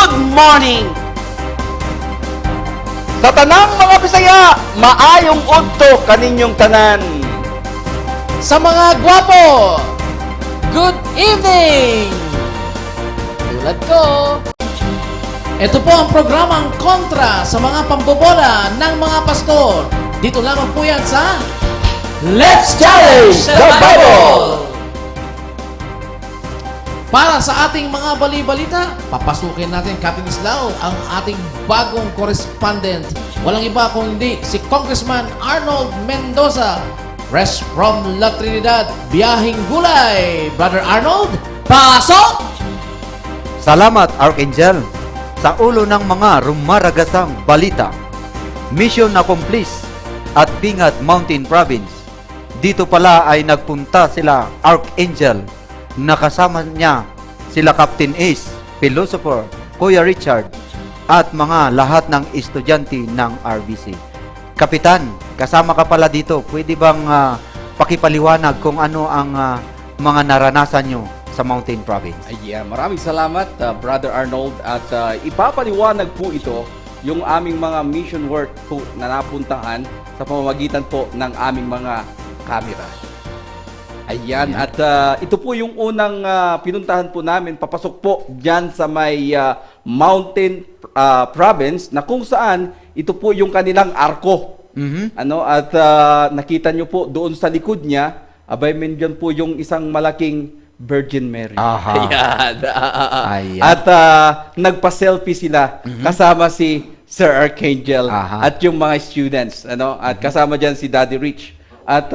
good morning! Sa tanang mga Bisaya, maayong udto kaninyong tanan. Sa mga gwapo, good evening! Tulad ko, ito po ang programang kontra sa mga pambobola ng mga pastor. Dito lamang po yan sa Let's Challenge the Bible! Para sa ating mga bali-balita, papasukin natin, Captain Islao, ang ating bagong correspondent. Walang iba kundi si Congressman Arnold Mendoza, fresh from La Trinidad, biyahing gulay. Brother Arnold, pasok! Salamat, Archangel, sa ulo ng mga rumaragasang balita. Mission accomplished at Bingat Mountain Province. Dito pala ay nagpunta sila Archangel, nakasama niya sila Captain Ace, Philosopher, Kuya Richard, at mga lahat ng estudyante ng RBC. Kapitan, kasama ka pala dito. Pwede bang pakipaliwanag kung ano ang mga naranasan nyo sa Mountain Province? Maraming salamat, Brother Arnold. At ipapaliwanag po ito yung aming mga mission work po na napuntahan sa pamamagitan po ng aming mga camera. At ito po yung unang pinuntahan po namin, papasok po dyan sa may Mountain Province, na kung saan ito po yung kanilang arko. At nakita nyo po doon sa likod niya, abay dyan po yung isang malaking Virgin Mary. Ayan. At nagpa-selfie sila kasama si Sir Archangel at yung mga students. At kasama dyan si Daddy Rich. At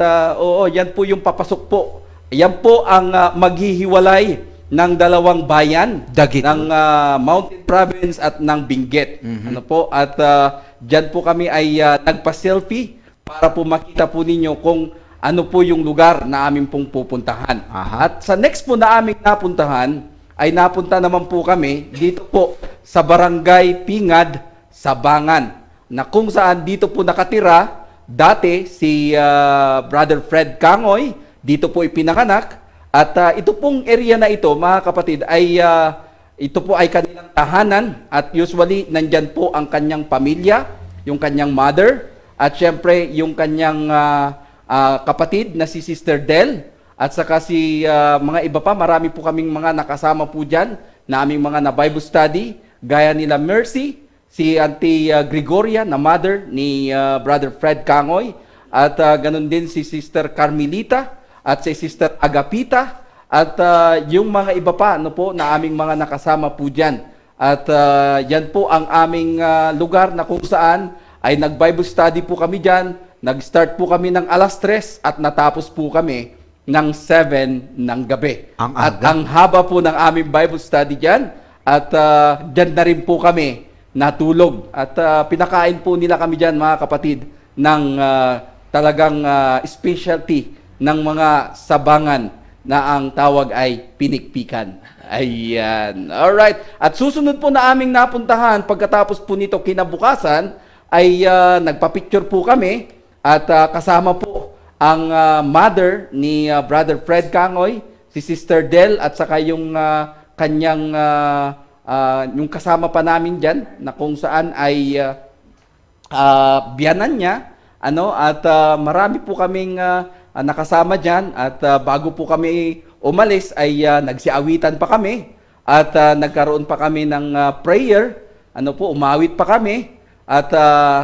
yan po yung papasok po. Yan po ang maghihiwalay ng dalawang bayan ng Mountain Province at ng Benguet. At dyan po kami ay nagpa-selfie para po makita po ninyo kung ano po yung lugar na aming pong pupuntahan. At sa next po na aming napuntahan ay napunta naman po kami dito po sa Barangay Pingad, Sabangan, na kung saan dito po nakatira dati si Brother Fred Kangoy. Dito po ipinanganak. At ito pong area na ito, mga kapatid, ay ito po ay kanilang tahanan. At usually, nandyan po ang kanyang pamilya, yung kanyang mother, at syempre, yung kanyang kapatid na si Sister Del. At saka si mga iba pa, marami po kaming mga nakasama po dyan na aming mga na Bible study, gaya nila Mercy, si Auntie Gregoria na mother ni Brother Fred Kangoy, at ganun din si Sister Carmelita at si Sister Agapita, at yung mga iba pa na aming mga nakasama po dyan. At yan po ang aming lugar na kung saan ay nag-Bible study po kami dyan. Nag-start po kami ng 3:00 at natapos po kami ng 7 ng gabi. At ang haba po ng aming Bible study dyan. At dyan na rin po kami natulog. At pinakain po nila kami dyan, mga kapatid, ng talagang specialty ng mga sabangan na ang tawag ay pinikpikan. Ayan. Alright. At susunod po na aming napuntahan, pagkatapos po nito kinabukasan, ay nagpa-picture po kami at kasama po ang mother ni Brother Fred Kangoy, si Sister Del, at saka yung kanyang yung kasama pa namin dyan, na kung saan ay biyanan niya, at marami po kaming nakasama dyan. At bago po kami umalis ay nagsiawitan pa kami, at nagkaroon pa kami ng prayer, umawit pa kami, at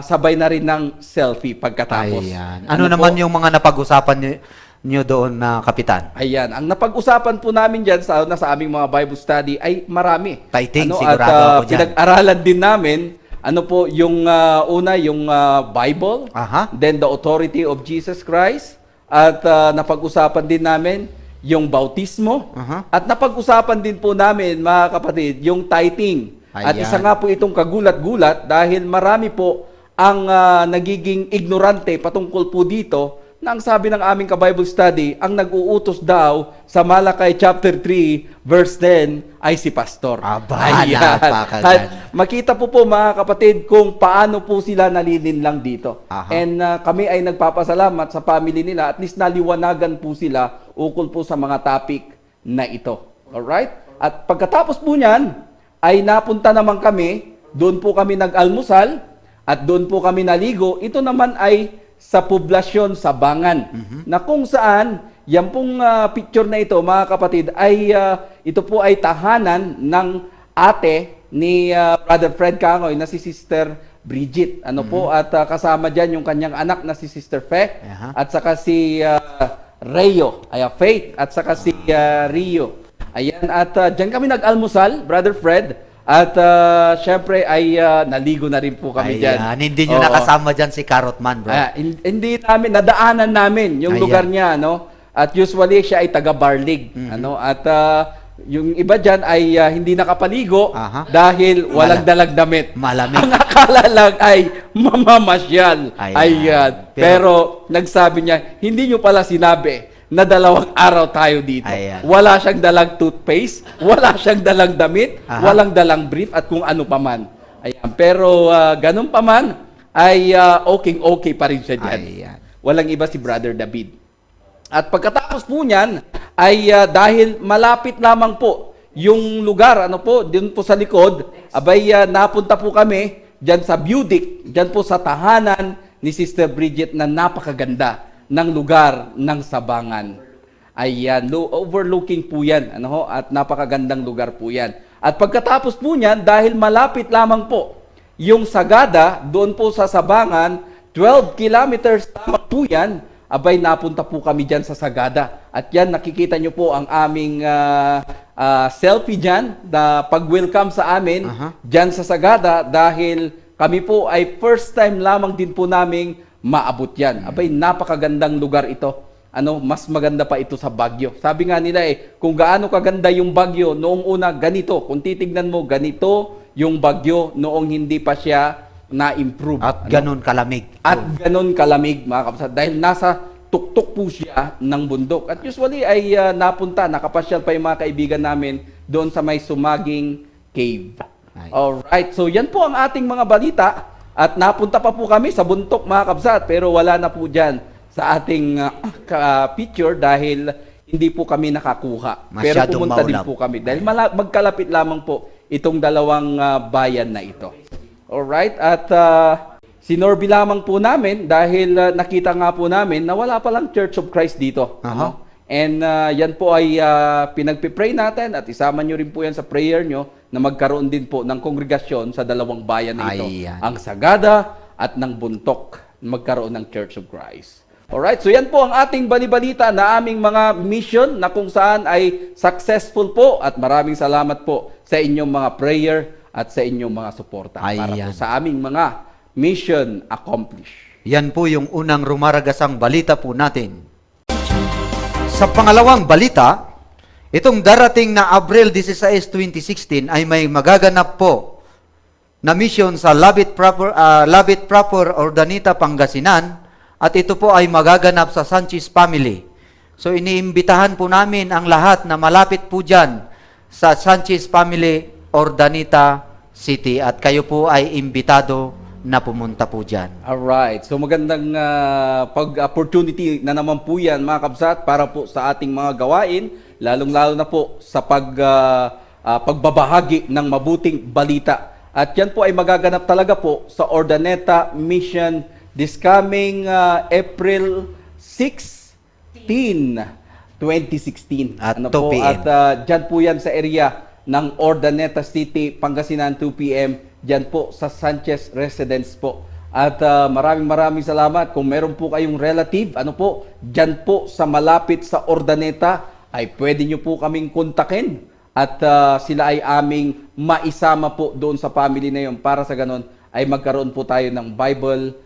sabay na rin ng selfie pagkatapos. Ayan. Ano naman yung mga napag-usapan niyo doon na Kapitan? Ayan, ang napag-usapan po namin dyan sa aming mga Bible study ay marami. Fighting, sigurado ako dyan. Pinag-aralan din namin, yung una, yung Bible, then the authority of Jesus Christ, at napag-usapan din namin yung bautismo, at napag-usapan din po namin, mga kapatid, yung tithing. At isa nga po itong kagulat-gulat dahil marami po ang nagiging ignorante patungkol po dito, na ang sabi ng aming ka-Bible study, ang nag-uutos daw sa Malakay chapter 3 verse 10 ay si pastor. At makita po mga kapatid kung paano po sila nalilinlang dito. And kami ay nagpapasalamat sa family nila, at least naliwanagan po sila ukol po sa mga topic na ito. Alright? At pagkatapos po niyan, ay napunta naman kami, doon po kami nag-almusal, at doon po kami naligo. Ito naman ay sa poblasyon Sabangan, na kung saan, yan pong picture na ito, mga kapatid, ay ito po ay tahanan ng ate ni Brother Fred Kangoy na si Sister Bridget. Ano po, at kasama dyan yung kanyang anak na si Sister Fe, at saka si Rayo, Faith, at saka si Rio. Ayan, at dyan kami nag-almusal, Brother Fred, at syempre ay naligo na rin po kami dyan. Ayan, hindi nyo Oo. nakasama dyan si Carrotman, bro. Hindi namin, nadaanan namin yung Ayan. lugar niya, no? At usually siya ay taga-Barlig, ano? At yung iba dyan ay hindi nakapaligo Aha. dahil walang dalag damit. Malamig. Ang akala lang ay mamamasyal. Ayan. Ayan. Pero nagsabi niya, hindi nyo pala sinabi na 2 araw tayo dito. Ayan. Wala siyang dalang toothpaste, wala siyang dalang damit, Aha. walang dalang brief at kung ano paman. Ayan. Pero ganun paman ay okay pa rin siya dyan. Ayan. Walang iba si Brother David. At pagkatapos po niyan, ay dahil malapit lamang po yung lugar, ano po, dun po sa likod, abay napunta po kami dyan sa Budik, dyan po sa tahanan ni Sister Bridget na napakaganda ng lugar ng Sabangan. Ayan, overlooking po yan, ano ho, at napakagandang lugar po yan. At pagkatapos po niyan, dahil malapit lamang po yung Sagada, doon po sa Sabangan, 12 kilometers lamang po yan, abay napunta po kami dyan sa Sagada. At yan, nakikita nyo po ang aming selfie dyan, na pag-welcome sa amin dyan sa Sagada, dahil kami po ay first time lamang din po naming maabot yan. Abay, napakagandang lugar ito. Ano, mas maganda pa ito sa Baguio. Sabi nga nila kung gaano kaganda yung Baguio, noong una ganito. Kung titignan mo, ganito yung Baguio noong hindi pa siya na-improve. At ganun kalamig. At ganun kalamig, mga kapatid. Dahil nasa tuktok po siya ng bundok. At usually ay napunta, nakapasyal pa yung mga kaibigan namin doon sa may Sumaging Cave. Ay. Alright, so yan po ang ating mga balita. At napunta pa po kami sa bundok, mga kabsat, pero wala na po dyan sa ating picture dahil hindi po kami nakakuha. Pero Masyadong pumunta din maulap. po kami dahil magkalapit lamang po itong dalawang bayan na ito. Alright, at sinorbi lamang po namin dahil nakita nga po namin na wala palang Church of Christ dito. Ano? And yan po ay pinagpipray natin at isama nyo rin po yan sa prayer nyo na magkaroon din po ng kongregasyon sa dalawang bayan na ito. Ayan. Ang Sagada at ng Buntok magkaroon ng Church of Christ. Alright, so yan po ang ating balibalita na aming mga mission na kung saan ay successful po at maraming salamat po sa inyong mga prayer at sa inyong mga suporta para po Ayan. sa aming mga mission accomplished. Yan po yung unang rumaragasang balita po natin. Sa pangalawang balita, itong darating na Abril 16, 2016 ay may magaganap po na mission sa Labit Proper, Ordanita, Pangasinan at ito po ay magaganap sa Sanchez family. So iniimbitahan po namin ang lahat na malapit po dyan sa Sanchez family, Ordanita City at kayo po ay imbitado na pumunta po dyan. Alright, so magandang opportunity na naman po yan mga kabsat para po sa ating mga gawain, lalong-lalo na po sa pagbabahagi ng mabuting balita. At yan po ay magaganap talaga po sa Ordaneta Mission this coming April 16, 2016. At 2 po? p.m. At dyan po yan sa area ng Ordaneta City, Pangasinan, 2 p.m. Dyan po sa Sanchez Residence po. At maraming salamat. Kung meron po kayong relative, dyan po sa malapit sa Ordaneta, ay pwede nyo po kaming kontakin. At sila ay aming maisama po doon sa family na yun. Para sa ganon, ay magkaroon po tayo ng Bible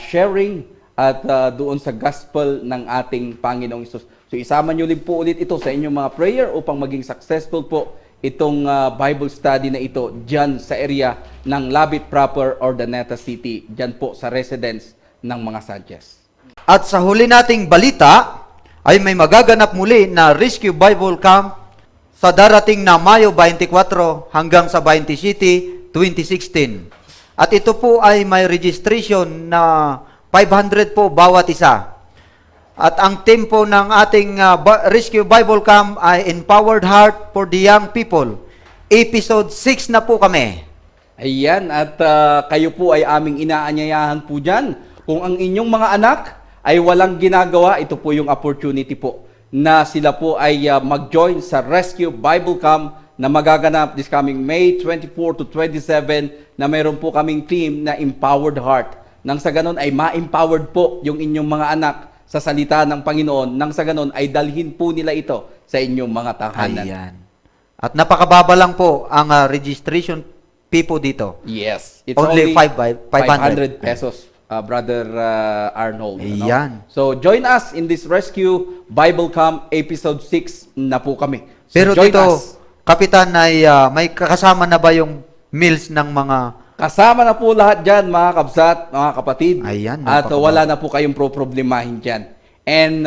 sharing at doon sa gospel ng ating Panginoong Hesus. So isama nyo din po ulit ito sa inyong mga prayer upang maging successful po itong Bible study na ito dyan sa area ng Labit Proper, Ordaneta City, dyan po sa residence ng mga Sanchez. At sa huli nating balita, ay may magaganap muli na Rescue Bible Camp sa darating na Mayo 24 hanggang sa 27, 2016. At ito po ay may registration na 500 po bawat isa. At ang theme po ng ating Rescue Bible Camp ay Empowered Heart for the Young People, Episode 6 na po kami. Ayan, at kayo po ay aming inaanyayahan po dyan. Kung ang inyong mga anak ay walang ginagawa, ito po yung opportunity po na sila po ay mag-join sa Rescue Bible Camp na magaganap this coming May 24 to 27 na mayroon po kaming team na Empowered Heart. Nang sa ganon ay ma-empowered po yung inyong mga anak sa salita ng Panginoon. Nang sa ganon ay dalhin po nila ito sa inyong mga tahanan. Ayan. At napakababa lang po ang registration fee po dito. Yes. It's Only only 500 pesos, Brother Arnold. Ayan. So, join us in this Rescue Bible Camp Episode 6 na po kami. So, Pero join dito, us. Kapitan, ay may kasama na ba yung meals ng mga... Kasama na po lahat dyan, mga kabsat, mga kapatid. Ayan, At napakababa. wala na po kayong problemahin dyan. And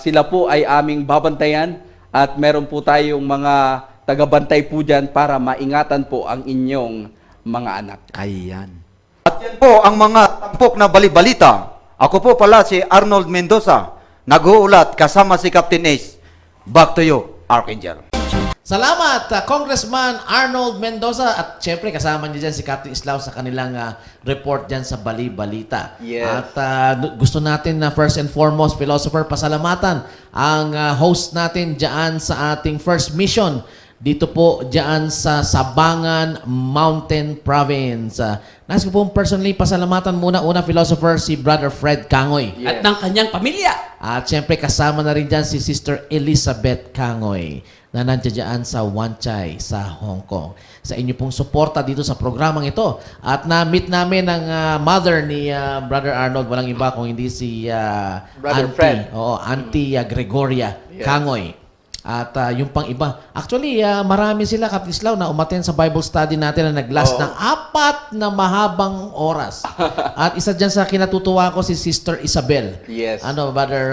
sila po ay aming babantayan at meron po tayong mga tagabantay po dyan para maingatan po ang inyong mga anak. Ayan. At yan po ang mga tampok na balibalita. Ako po pala si Arnold Mendoza, nag-uulat kasama si Captain Ace. Back to you, Archangel. Salamat, Congressman Arnold Mendoza. At syempre, kasama niya dyan si Captain Islao sa kanilang report dyan sa Bali Balita. Yes. At gusto natin na first and foremost, Philosopher, pasalamatan ang host natin dyan sa ating first mission. Dito po dyan sa Sabangan Mountain Province. Nais ko pong personally pasalamatan muna, Philosopher, si Brother Fred Kangoy. Yes. At ng kanyang pamilya. At syempre kasama na rin dyan si Sister Elizabeth Kangoy na nandiyan dyan sa Wanchai sa Hong Kong. Sa inyo pong suporta dito sa programang ito. At na-meet namin ang mother ni Brother Arnold, walang iba kung hindi si Brother Auntie, Fred. Auntie Gregoria Yes. Kangoy. At yung pang iba. Actually, marami sila, Captain Islao, na umaten sa Bible study natin na nag-last ng 4 na mahabang oras. At isa dyan sa kinatutuwa ko si Sister Isabel. Yes. Brother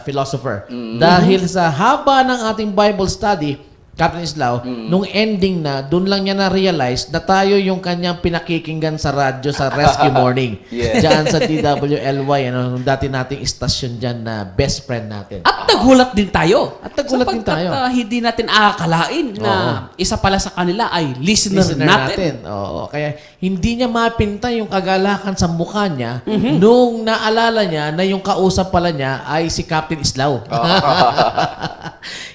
Philosopher. Dahil sa haba ng ating Bible study, Captain Islao, nung ending na, doon lang niya na-realize na tayo yung kanyang pinakikinggan sa radyo sa Rescue Morning. Yes. Diyan sa DWLY, yung dati nating istasyon dyan na best friend natin. At nagulat din tayo. At nagulat din tayo. Hindi natin aakalain na isa pala sa kanila ay listener natin. Oo. Kaya hindi niya mapinta yung kagalakan sa mukha niya nung naalala niya na yung kausap pala niya ay si Captain Islao.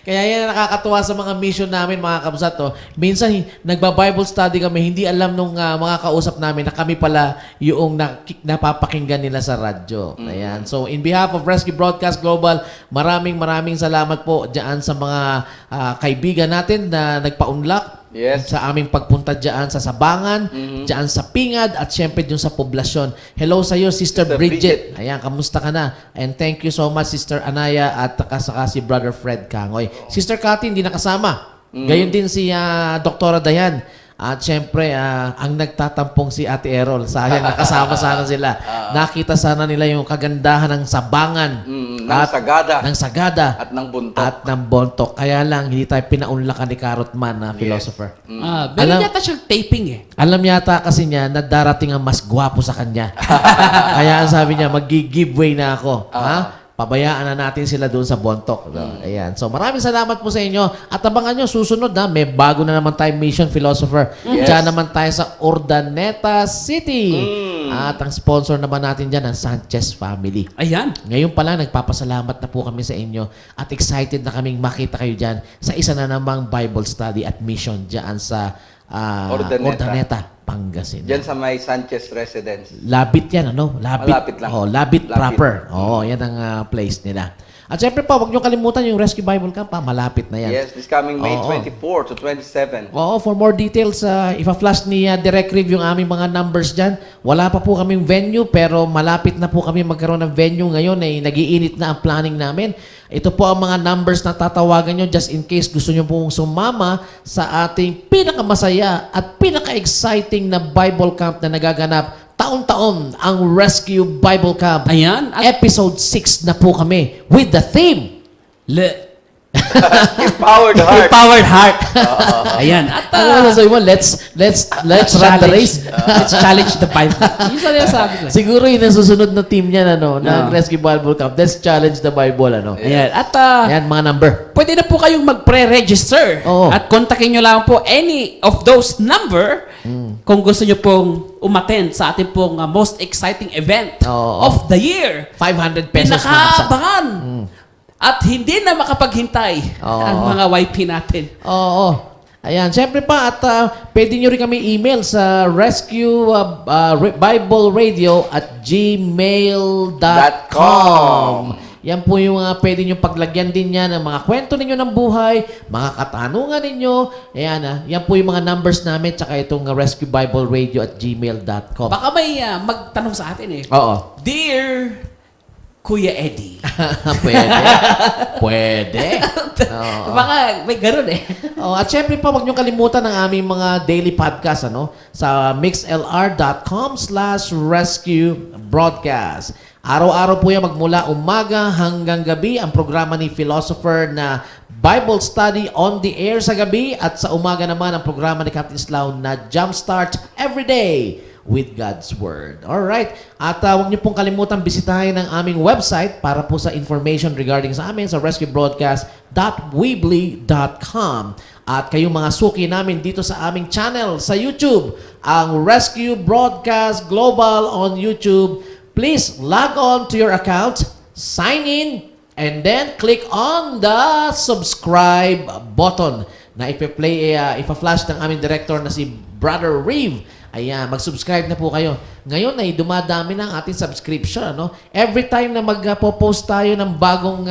Kaya yan ang nakakatuwa sa mga mission namin, mga kabsat. Minsan, nagba-Bible study kami, hindi alam nung mga kausap namin na kami pala yung napapakinggan nila sa radyo. Ayan. So, in behalf of Rescue Broadcast Global, maraming salamat po dyan sa mga kaibigan natin na nagpa-unlock. Yes. Sa aming pagpunta dyan sa Sabangan, dyan sa Pingad, at syempre dyan sa poblasyon. Hello sa iyo, Sister Bridget. Ayan, kamusta ka na? And thank you so much, Sister Anaya, at saka si Brother Fred Kangoy. Sister Cathy, hindi nakasama. Gayon din si Dr. Dayan. At syempre, ang nagtatampong si Ate Errol. Sayang, nakasama sana sila. Nakita sana nila yung kagandahan ng Sabangan. Ng Sagada. At ng Buntok. At ng Bontok. Kaya lang, hindi tayo pinaunlakan ni Carrotman na philosopher. Meron yata siyang taping eh. Alam yata kasi niya na darating ang mas gwapo sa kanya. Kaya ang sabi niya, mag-giveaway na ako. Ha? Pabayaan na natin sila doon sa Bontok. Ayan. So maraming salamat po sa inyo. At abangan nyo, susunod na, may bago na naman tayong mission, philosopher. Yes. Diyan naman tayo sa Urdaneta City. At ang sponsor naman natin dyan, ang Sanchez family. Ayan. Ngayon pala, nagpapasalamat na po kami sa inyo at excited na kaming makita kayo dyan sa isa na namang Bible study at mission dyan sa Urdaneta, Pangasinan. Diyan sa may Sanchez Residence. Labit yan, ano? Malapit lang. Labit Lapit. proper. Yan ang place nila. At syempre pa, huwag niyo kalimutan yung Rescue Bible Camp, malapit na yan. Yes, this coming May Oo. 24 to 27. Oo, for more details, ipa-flash ni Direct Rev yung aming mga numbers dyan. Wala pa po kaming venue, pero malapit na po kami magkaroon ng venue ngayon. Nag-iinit na ang planning namin. Ito po ang mga numbers na tatawagan nyo just in case gusto nyo pong sumama sa ating pinakamasaya at pinaka-exciting na Bible Camp na nagaganap taon-taon, ang Rescue Bible Camp. Ayan. At Episode 6 na po kami with the theme. Empowered heart. Empowered heart. Ayan. At Ano sabi mo? Let's run the race. Let's challenge the Bible. Yung sinasabi ko. Siguro yun ang susunod na team niyan, na Rescue Bible Camp. Let's challenge the Bible, Ayan. At Ayan, mga number. pwede na po kayong mag-pre-register. Oo. At kontakin nyo lang po any of those number kung gusto nyo pong umattend sa ating pong most exciting event Oo. of the year. 500 pesos na isa. Pinakaabangan. At hindi na makapaghintay Oo. ang mga YP natin. Oo. Ayan, syempre pa at pwede nyo rin kami email sa rescuebibleradio@gmail.com. Yan po yung pwede nyo paglagyan din yan ng mga kwento ninyo ng buhay, mga katanungan ninyo. Ayan, yan po yung mga numbers namin tsaka itong rescuebibleradio@gmail.com. Baka may magtanong sa atin Oo. Dear Kuya Eddie. Pwede. Pwede. Oo. Baka may ganun Oh, at syempre pa, huwag niyo kalimutan ang aming mga daily podcast sa mixlr.com/rescue broadcast. Araw-araw po yan magmula umaga hanggang gabi ang programa ni Philosopher na Bible Study on the Air sa gabi at sa umaga naman ang programa ni Captain Slow na Jumpstart Everyday with God's Word. Alright. At huwag niyo pong kalimutan bisitahin ang aming website para po sa information regarding sa amin sa rescuebroadcast.weebly.com. At kayong mga suki namin dito sa aming channel sa YouTube, ang Rescue Broadcast Global on YouTube. Please log on to your account, sign in, and then click on the subscribe button na ipa-flash ng aming director na si Brother Reeve. Ayan, mag-subscribe na po kayo. Ngayon ay dumadami na ang ating subscription. Every time na mag-post tayo ng bagong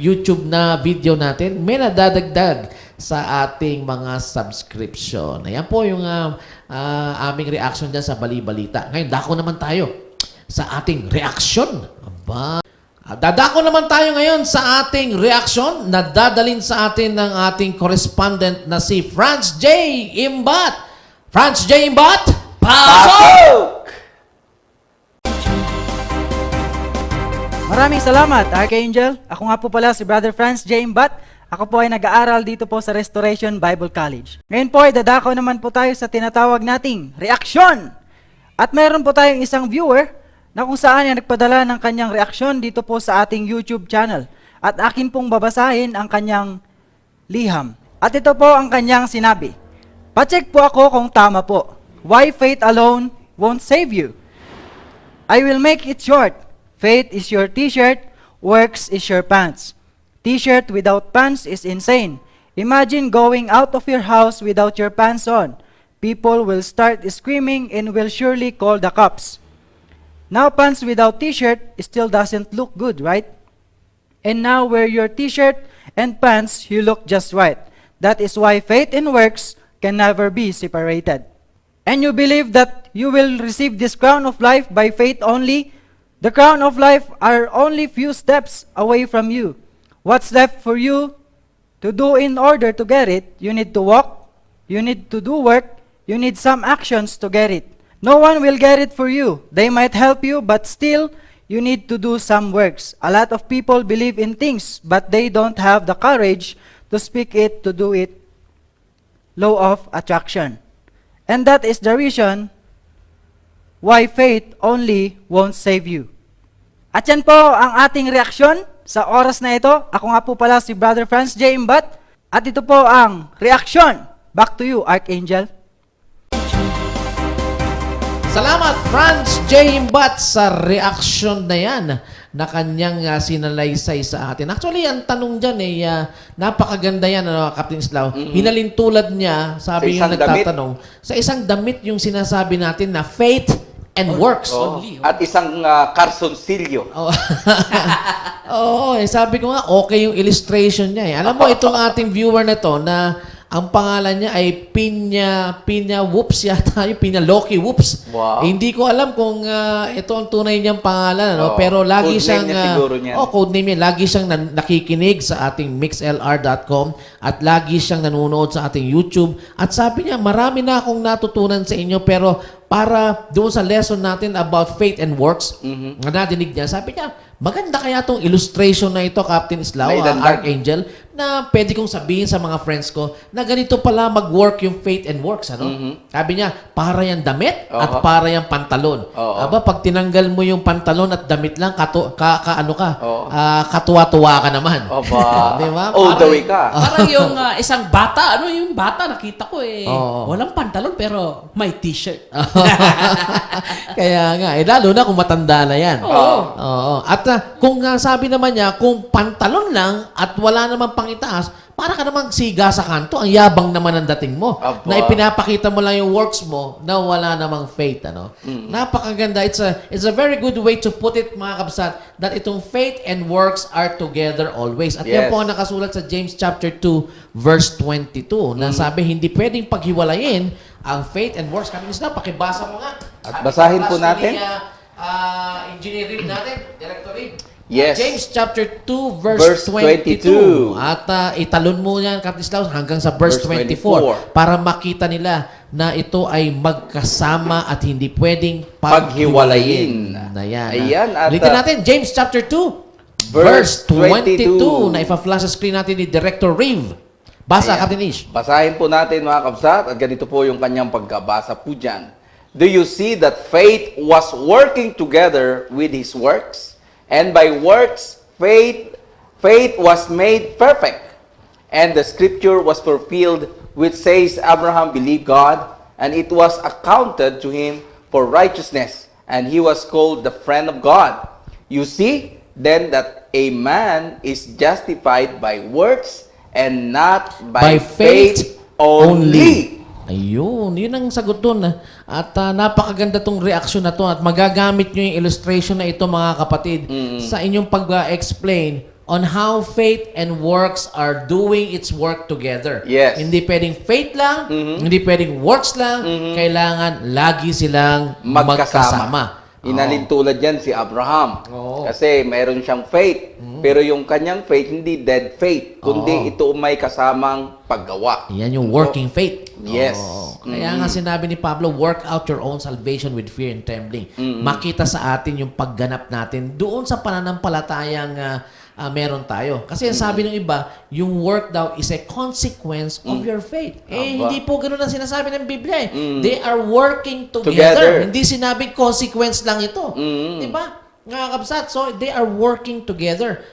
YouTube na video natin, may nadadagdag sa ating mga subscription. Ayan po yung aming reaction dyan sa bali-balita. Ngayon, dako naman tayo sa ating reaction. Aba. Dadako naman tayo ngayon sa ating reaction na dadalhin sa atin ng ating correspondent na si Franz J. Imbat. Franz J. Imbat, pasok! Maraming salamat, Archangel. Ako nga po pala si Brother Franz J. Imbat. Ako po ay nag-aaral dito po sa Restoration Bible College. Ngayon po ay dadako naman po tayo sa tinatawag nating reaksyon. At mayroon po tayong isang viewer na kung saan ay nagpadala ng kanyang reaksyon dito po sa ating YouTube channel. At akin pong babasahin ang kanyang liham. At ito po ang kanyang sinabi. Pacheck po ako kung tama po. Why faith alone won't save you? I will make it short. Faith is your t-shirt, works is your pants. T-shirt without pants is insane. Imagine going out of your house without your pants on. People will start screaming and will surely call the cops. Now pants without t-shirt still doesn't look good, right? And now wear your t-shirt and pants, you look just right. That is why faith and works can never be separated. And you believe that you will receive this crown of life by faith only? The crown of life are only few steps away from you. What's left for you to do in order to get it? You need to walk, you need to do work, you need some actions to get it. No one will get it for you. They might help you, but still, you need to do some works. A lot of people believe in things, but they don't have the courage to speak it, to do it. Law of attraction. And that is the reason why faith only won't save you. At yan po ang ating reaksyon sa oras na ito. Ako nga po pala si Brother Franz J. Imbat. At ito po ang reaksyon. Back to you, Archangel. Salamat, Franz J. Imbat, sa reaction na yan na kanyang sinalaysay sa atin. Actually, ang tanong dyan napakaganda yan, Captain Slow. Hinalintulad niya, sabi yung nagtatanong, sa isang damit yung sinasabi natin na faith and works only. At isang karsoncilyo. Oo, sabi ko nga, okay yung illustration niya. Alam mo, itong ating viewer na to na ang pangalan niya ay Pinya Whoops yata, yung Pinya Loki Whoops. Wow. Hindi ko alam kung ito ang tunay niyang pangalan, pero lagi code siyang name niya siguro niyan. codename niya. Lagi siyang nakikinig sa ating mixlr.com at lagi siyang nanonood sa ating YouTube. At sabi niya, marami na akong natutunan sa inyo pero para doon sa lesson natin about faith and works, na nadinig niya, sabi niya, maganda kaya itong illustration na ito, Captain Islao, May dandag. Archangel, na pwede kong sabihin sa mga friends ko na ganito pala mag-work yung faith and works. Ano? Sabi niya, para yan damit at para yan pantalon. Oo. Aba, pag tinanggal mo yung pantalon at damit lang, Oo. katuwa-tuwa ka naman. Aba, Di ba? all the way ka. Parang yung isang bata, yung bata nakita ko Oo. walang pantalon pero may t-shirt. Kaya nga, lalo na kung matanda na yan. Oo. Oo. At kung sabi naman niya, kung pantalon lang at wala naman pang itaas, para ka namang siga sa kanto, ang yabang naman ang dating mo. Aba. Na ipinapakita mo lang yung works mo na wala namang faith. Ano? Napakaganda. It's a very good way to put it, mga kabsat, that itong faith and works are together always. At yan Yes. po ang nakasulat sa James chapter 2, verse 22, na sabi, hindi pwedeng paghiwalayin ang faith and works. Kami na, pakibasa mo nga. At basahin po natin. Engineer Rib natin, Director Rib. Yes. James chapter 2 verse Verse 22. 22. At italon mo yan, Captain Slaus, hanggang sa verse Verse 24 para makita nila na ito ay magkasama at hindi pwedeng paghiwalayin. Paghiwalayin. Ayan. Ayan, at, Ulitin natin, James chapter 2 verse 22 na ipa-flash sa screen natin ni Director Riv. Basa, Ayan. Captain Ish. Basahin po natin, mga kabsat, at ganito po yung kanyang pagkabasa po dyan. Do you see that faith was working together with his works? And by works, faith was made perfect. And the scripture was fulfilled, which says Abraham believed God, and it was accounted to him for righteousness, and he was called the friend of God. You see, then, that a man is justified by works and not by faith only. Ayun, yun ang sagot doon. At napakaganda tong reaction na to at magagamit nyo yung illustration na ito, mga kapatid, sa inyong pag-explain on how faith and works are doing its work together. Yes. Hindi pwedeng faith lang, hindi pwedeng works lang, kailangan lagi silang magkasama. Inalin tulad yan si Abraham. Oo. Kasi mayroon siyang faith. Pero yung kanyang faith, hindi dead faith. Kundi ito may kasamang paggawa. Yan yung working faith. Yes. Oo. Kaya nga sinabi ni Pablo, work out your own salvation with fear and trembling. Makita sa atin yung pagganap natin doon sa pananampalatayang meron tayo. Kasi ang sabi ng iba, yung work daw is a consequence of your faith. Aba. Hindi po ganun ang sinasabi ng Biblia eh. They are working together. Together. Hindi sinabing consequence lang ito. Diba? Nga kabsat, so they are working together.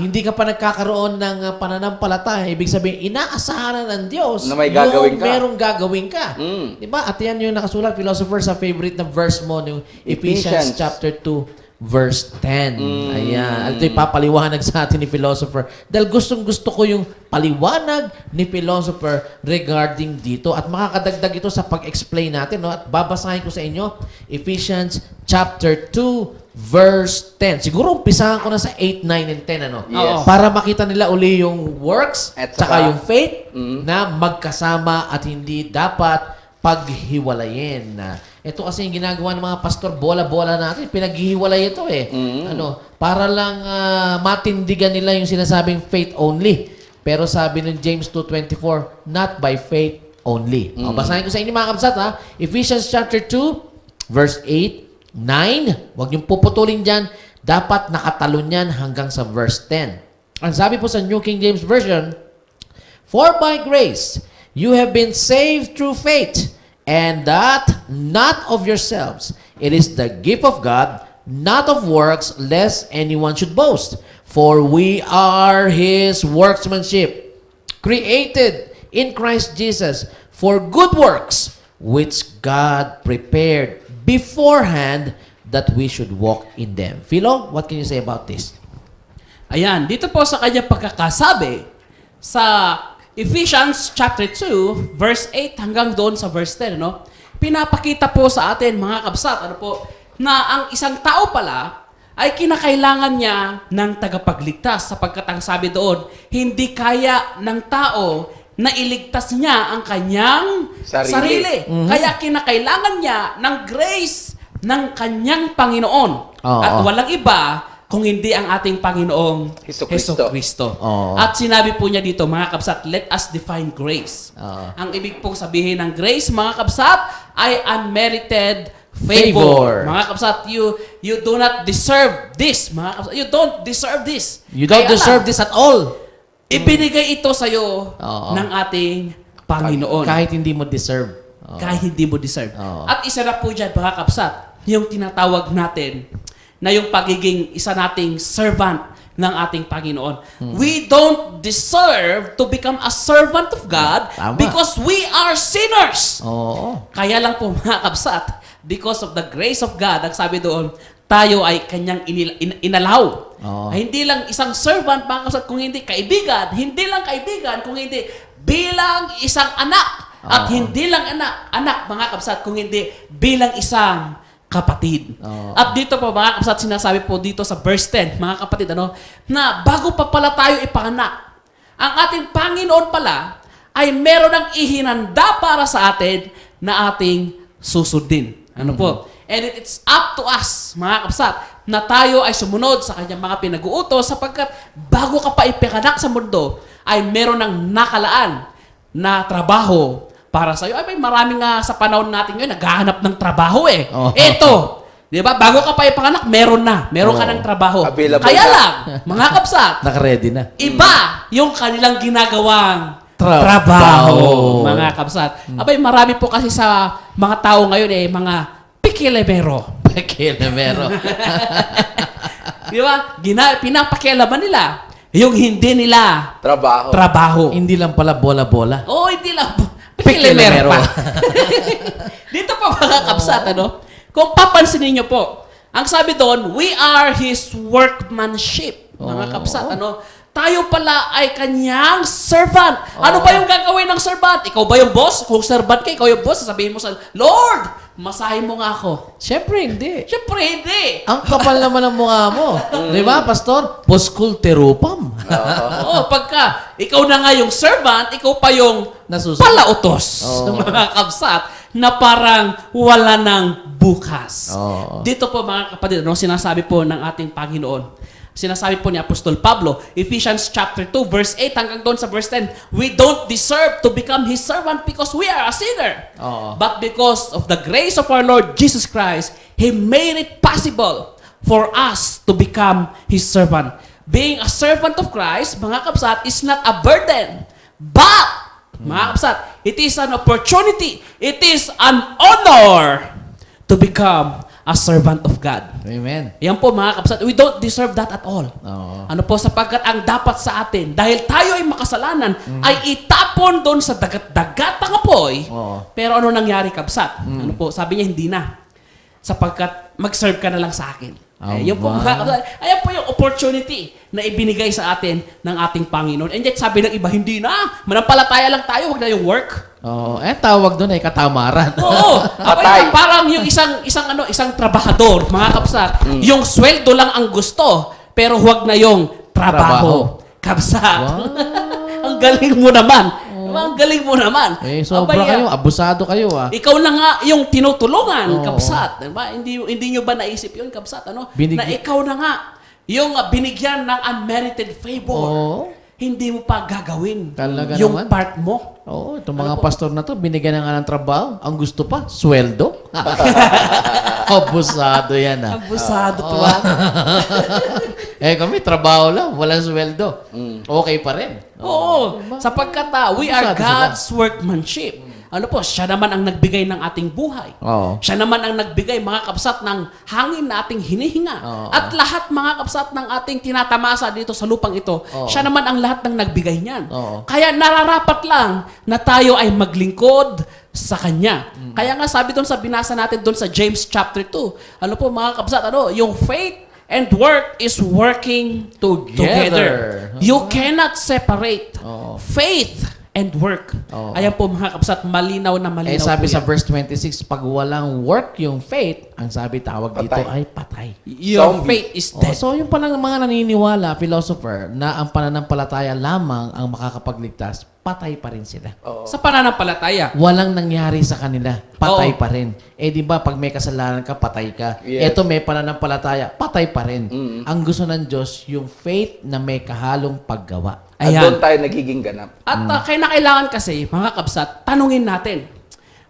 Hindi ka pa nagkakaroon ng pananampalataya. Ibig sabihin, inaasahan ng Diyos Na may gagawin yung ka. merong gagawin ka. Diba? At yan yung nakasulat, philosopher, sa favorite na verse mo, yung Ephesians Ephesians. chapter 2, verse 10. Ayan. At ito'y papaliwanag sa atin ni philosopher. Dahil gustong-gusto ko yung paliwanag ni philosopher regarding dito. At makakadagdag ito sa pag-explain natin. No? At babasahin ko sa inyo, Ephesians chapter 2, verse 10. Siguro umpisahan ko na sa 8, 9, and 10. Ano? Yes. Para makita nila uli yung works At tsaka saka, yung faith na magkasama at hindi dapat paghiwalayin. Ito kasi yung ginagawa ng mga pastor, bola-bola natin. Pinaghihiwalay ito eh. Para lang matindigan nila yung sinasabing faith only. Pero sabi ng James 2:24, not by faith only. O, basahin ko sa inyo, mga kabsat, ha? Ephesians chapter 2, verse 8, 9. Huwag niyong puputulin dyan. Dapat nakatalon yan hanggang sa verse 10. Ang sabi po sa New King James Version, for by grace you have been saved through faith, and that not of yourselves. It is the gift of God, not of works, lest anyone should boast. For we are His workmanship, created in Christ Jesus for good works, which God prepared beforehand that we should walk in them. Philo, what can you say about this? Ayan, dito po sa kanya pagkakasabi sa Ephesians chapter 2, verse 8 hanggang doon sa verse 10, no? Pinapakita po sa atin, mga kabsat, ano po, na ang isang tao pala ay kinakailangan niya ng tagapagligtas sapagkat ang sabi doon, hindi kaya ng tao na iligtas niya ang kanyang sarili. Kaya kinakailangan niya ng grace ng kanyang Panginoon. At walang iba kung hindi ang ating Panginoong Hesukristo. Hesukristo. Oo. At sinabi po niya dito, mga kabsat, let us define grace. Oo. Ang ibig pong sabihin ng grace, mga kabsat, ay unmerited Favor. favor. Mga kabsat, you do not deserve this. Mga kabsat, you don't deserve this. You don't Kaya deserve lang, this at all. ibinigay ito sa'yo Oo. ng ating Panginoon. Kahit hindi mo deserve. Oo. Kahit hindi mo deserve. Oo. At isa na po dyan, mga kapsat, yung tinatawag natin na yung pagiging isa nating servant ng ating Panginoon. We don't deserve to become a servant of God Tama. because we are sinners. Oo. Kaya lang po, mga kapsat, because of the grace of God, ang sabi doon, tayo ay kanyang inalaw. Oo. Ay, hindi lang isang servant, mga kapsat, kung hindi kaibigan, hindi lang kaibigan, kung hindi bilang isang anak. At hindi lang anak, mga kapsat, kung hindi bilang isang kapatid. Oo. At dito po, mga kapsat, sinasabi po dito sa verse 10, mga kapatid, na bago pa pala tayo ipanganak, ang ating Panginoon pala ay meron ng ihinanda para sa atin na ating susundin. Ano po? And it's up to us, mga kapsat, na tayo ay sumunod sa kanyang mga pinag-uutos sapagkat bago ka pa ipanganak sa mundo, ay meron ng nakalaan na trabaho para sa iyo. Ay, may marami nga sa panahon natin ngayon naghahanap ng trabaho eh. Oh. Eto, 'di ba? Bago ka pa ipanganak, meron ka ng trabaho. Available Kaya na. lang, mga kapsat, Naka-ready na. iba yung kanilang ginagawang Trabaho. trabaho, mga kapsat. Abay, marami po kasi sa mga tao ngayon mga pikilemero. Kilemero. Di ba? Pinapakialaman nila yung hindi nila trabaho. Hindi lang pala bola-bola. Oo, hindi lang. Pikilemero. Pikilemero pa. Dito po, mga kapsat, kung papansinin niyo po, ang sabi doon, we are His workmanship. Mga kapsat, tayo pala ay kanyang servant. Ano ba yung gagawin ng servant? Ikaw ba yung boss? Kung servant ka, ikaw yung boss, sasabihin mo sa Lord, masahin mo nga ako. Siyempre, hindi. Siyempre, hindi. Ang kapal naman ng mukha mo. Di ba, Pastor? Poskulterupam. Oo, pagka ikaw na nga yung servant, ikaw pa yung Nasusunod. palautos Oo. ng mga kapsat na parang wala ng bukas. Oo. Dito po, mga kapatid, sinasabi po ng ating Panginoon. Sinasabi po ni Apostol Pablo, Ephesians chapter 2, verse 8 hanggang doon sa verse 10, we don't deserve to become His servant because we are a sinner. Oo. But because of the grace of our Lord Jesus Christ, He made it possible for us to become His servant. Being a servant of Christ, mga kapsat, is not a burden. But, mga kapsat, it is an opportunity. It is an honor to become a servant of God. Amen. Yan po, mga kapsat, we don't deserve that at all. Oo. Ano po, sapagkat ang dapat sa atin, dahil tayo ay makasalanan, ay itapon doon sa dagat-dagatang apoy. Oo. Pero ano nangyari, kapsat? Ano po, sabi niya, hindi na. Sapagkat mag-serve ka na lang sa akin. Yun po, mga kapsat. Ayan po yung opportunity na ibinigay sa atin ng ating Panginoon. And yet, sabi ng iba, hindi na. Manampalataya lang tayo, wag na yung work. Oo. Tawag doon ay katamaran. Oo. Patay. Parang yung isang trabahador, mga kapsat, yung sweldo lang ang gusto, pero huwag na yung trabaho. Kapsat. Ang galing mo naman. Ang galing mo naman. Sobra Abay, kayo. Abusado kayo, ikaw na nga yung tinutulungan, Oo. kapsat. Diba? Hindi nyo ba naisip yun, kapsat? Binig- Na ikaw na nga yung binigyan ng unmerited favor. Oo. Hindi mo pa gagawin Talaga yung naman. part mo. Oo, itong mga pastor na to, binigyan na nga ng trabaho. Ang gusto pa, sweldo. Abusado yan, ah. Abusado to. Kami, trabaho lang, walang sweldo. Okay pa rin. Oo, sapagkat we are Abusado God's workmanship. Ano po, siya naman ang nagbigay ng ating buhay. Oo. Siya naman ang nagbigay, mga kapsat, ng hangin na ating hinihinga. Oo. At lahat, mga kapsat, ng ating tinatamasa dito sa lupang ito, Oo. siya naman ang lahat ng nagbigay niyan. Oo. Kaya nararapat lang na tayo ay maglingkod sa Kanya. Kaya nga sabi doon sa binasa natin doon sa James chapter 2, ano po mga kapsat, yung faith and work is working together. You cannot separate Oo. faith and work. Oo. Ayan po mga kapsat, malinaw na malinaw Sabi po sa yan. verse 26, pag walang work yung faith, ang sabi tawag dito Patay. ay patay. Your Zombie. faith is Oh, dead. so yung palang mga naniniwala, philosopher, na ang pananampalataya lamang ang makakapagligtas, patay pa rin sila. Sa pananampalataya. Walang nangyari sa kanila. Patay Oo. pa rin. Eh di ba pag may kasalanan ka, patay ka. Yes. Ito may pananampalataya, patay pa rin. Ang gusto ng Diyos, yung faith na may kahalong paggawa. At Ayan. doon tayo nagiging ganap. At kailangan kasi, mga kabsat, tanungin natin,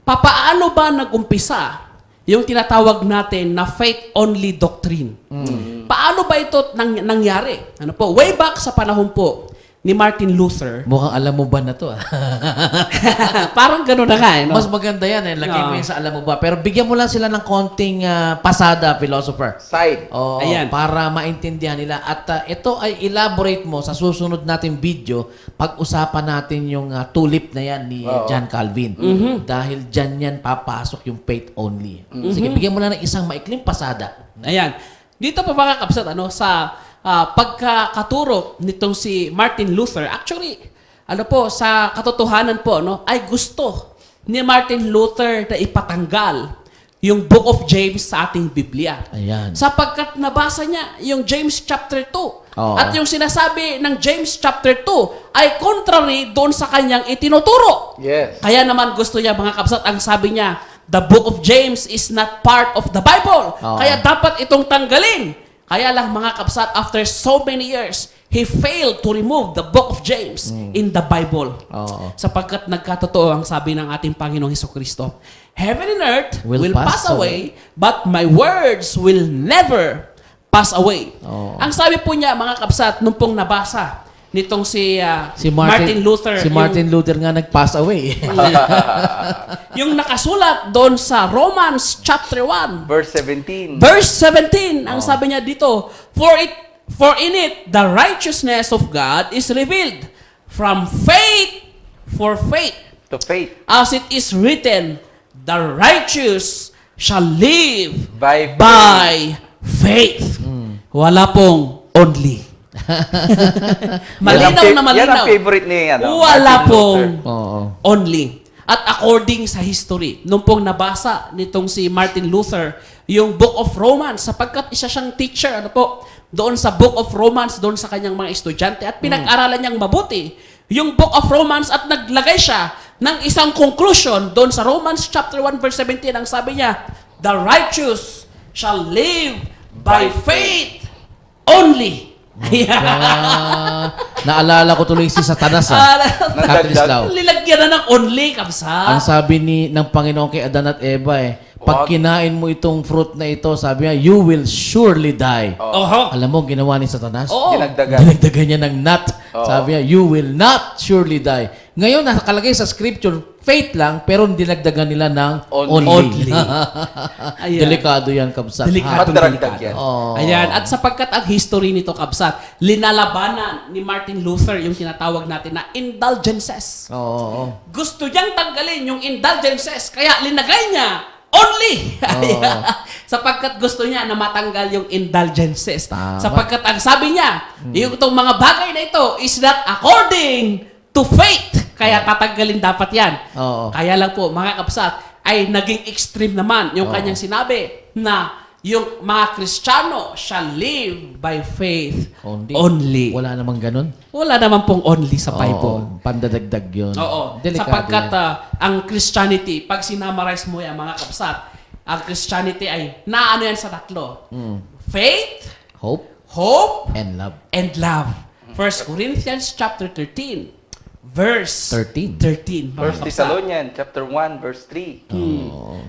papaano ba nag-umpisa yung tinatawag natin na faith-only doctrine? Paano ba ito nangyari? Ano po? Way back sa panahon po ni Martin Luther, Mukhang alam mo ba na to? parang gano'n na nga, eh, no? Mas maganda yan eh. Lagay mo Oo. yan sa alam mo ba. Pero bigyan mo lang sila ng konting pasada, philosopher. Side. Oo, Ayan. para maintindihan nila. At ito ay elaborate mo sa susunod nating video. Pag-usapan natin yung tulip na yan ni John Calvin. Dahil dyan yan papasok yung faith only. Sige, bigyan mo lang ng isang maikling pasada. Ayan. Dito pa mga kabsat, sa pagkakaturo nitong si Martin Luther, actually, sa katotohanan po, ay gusto ni Martin Luther na ipatanggal yung Book of James sa ating Biblia. Ayan. Sapagkat nabasa niya yung James chapter 2. Oo. At yung sinasabi ng James chapter 2 ay contrary doon sa kanyang itinuturo. Yes. Kaya naman gusto niya, mga kabsat, ang sabi niya, the Book of James is not part of the Bible. Oo. Kaya dapat itong tanggalin. Kaya lang, mga kabsat, after so many years, he failed to remove the Book of James in the Bible. Oo. Sapagkat nagkatotoo ang sabi ng ating Panginoong Hesukristo, Heaven and earth Will will pass pass away, but my words will never pass away. Oo. Ang sabi po niya, mga kabsat, nung pong nabasa nitong si Martin Luther, Si Martin Luther nga nag-pass away. yung nakasulat doon sa Romans chapter 1, Verse 17. verse 17, ang sabi niya dito, For in it the righteousness of God is revealed from faith for faith, To faith. as it is written, the righteous shall live By faith. by faith. Wala pong only. Malinaw na malinaw. Yan ang favorite ni Wala Martin pong Luther. Oo. only. At according sa history, nung pong nabasa nitong si Martin Luther, yung Book of Romans, sapagkat isa siyang teacher, doon sa Book of Romans, doon sa kanyang mga estudyante, at pinag-aralan niyang mabuti yung Book of Romans at naglagay siya ng isang conclusion doon sa Romans chapter 1 verse 17, ang sabi niya, the righteous shall live by faith only. Naalala ko tuloy si Satanas. Katrislaw. Lilagyan na ng only, kabsa. Ang sabi ng Panginoon kay Adan at Eva pag kinain mo itong fruit na ito, sabi niya, you will surely die. Oho. Alam mo, ginawa ni Satanas? Oo. Dinagdagan niya ng not. Sabi niya, you will not surely die. Ngayon, nakalagay sa scripture, faith lang, pero dinagdagan nila ng only. Ayan. Delikado yan, kabsat. Delikado. Madaragdag yan. Oh. Ayan. At sapagkat ang history nito, kabsat, linalabanan ni Martin Luther yung tinatawag natin na indulgences. Oo. Gusto niyang tanggalin yung indulgences, kaya linagay niya only. Ayan. Sapagkat gusto niya na matanggal yung indulgences. Tama. Sapagkat ang sabi niya, yung itong mga bagay na ito is not according to faith. Kaya tatanggalin dapat yan. Oo. Kaya lang po, mga kapsat, ay naging extreme naman yung kanyang sinabi na yung mga Kristiyano shall live by faith only. Wala namang ganun. Wala naman pong only sa Bible. Oo, pandadagdag yun. Oo. Delikado Sapagkat yan. ang Christianity, pag sinamarize mo yan, mga kapsat, ang Christianity ay naano yan sa tatlo. Faith, Hope hope, and love. and love. 1 Corinthians chapter 13, verse 13. mga First kapsat. Thessalonians chapter 1 verse 3.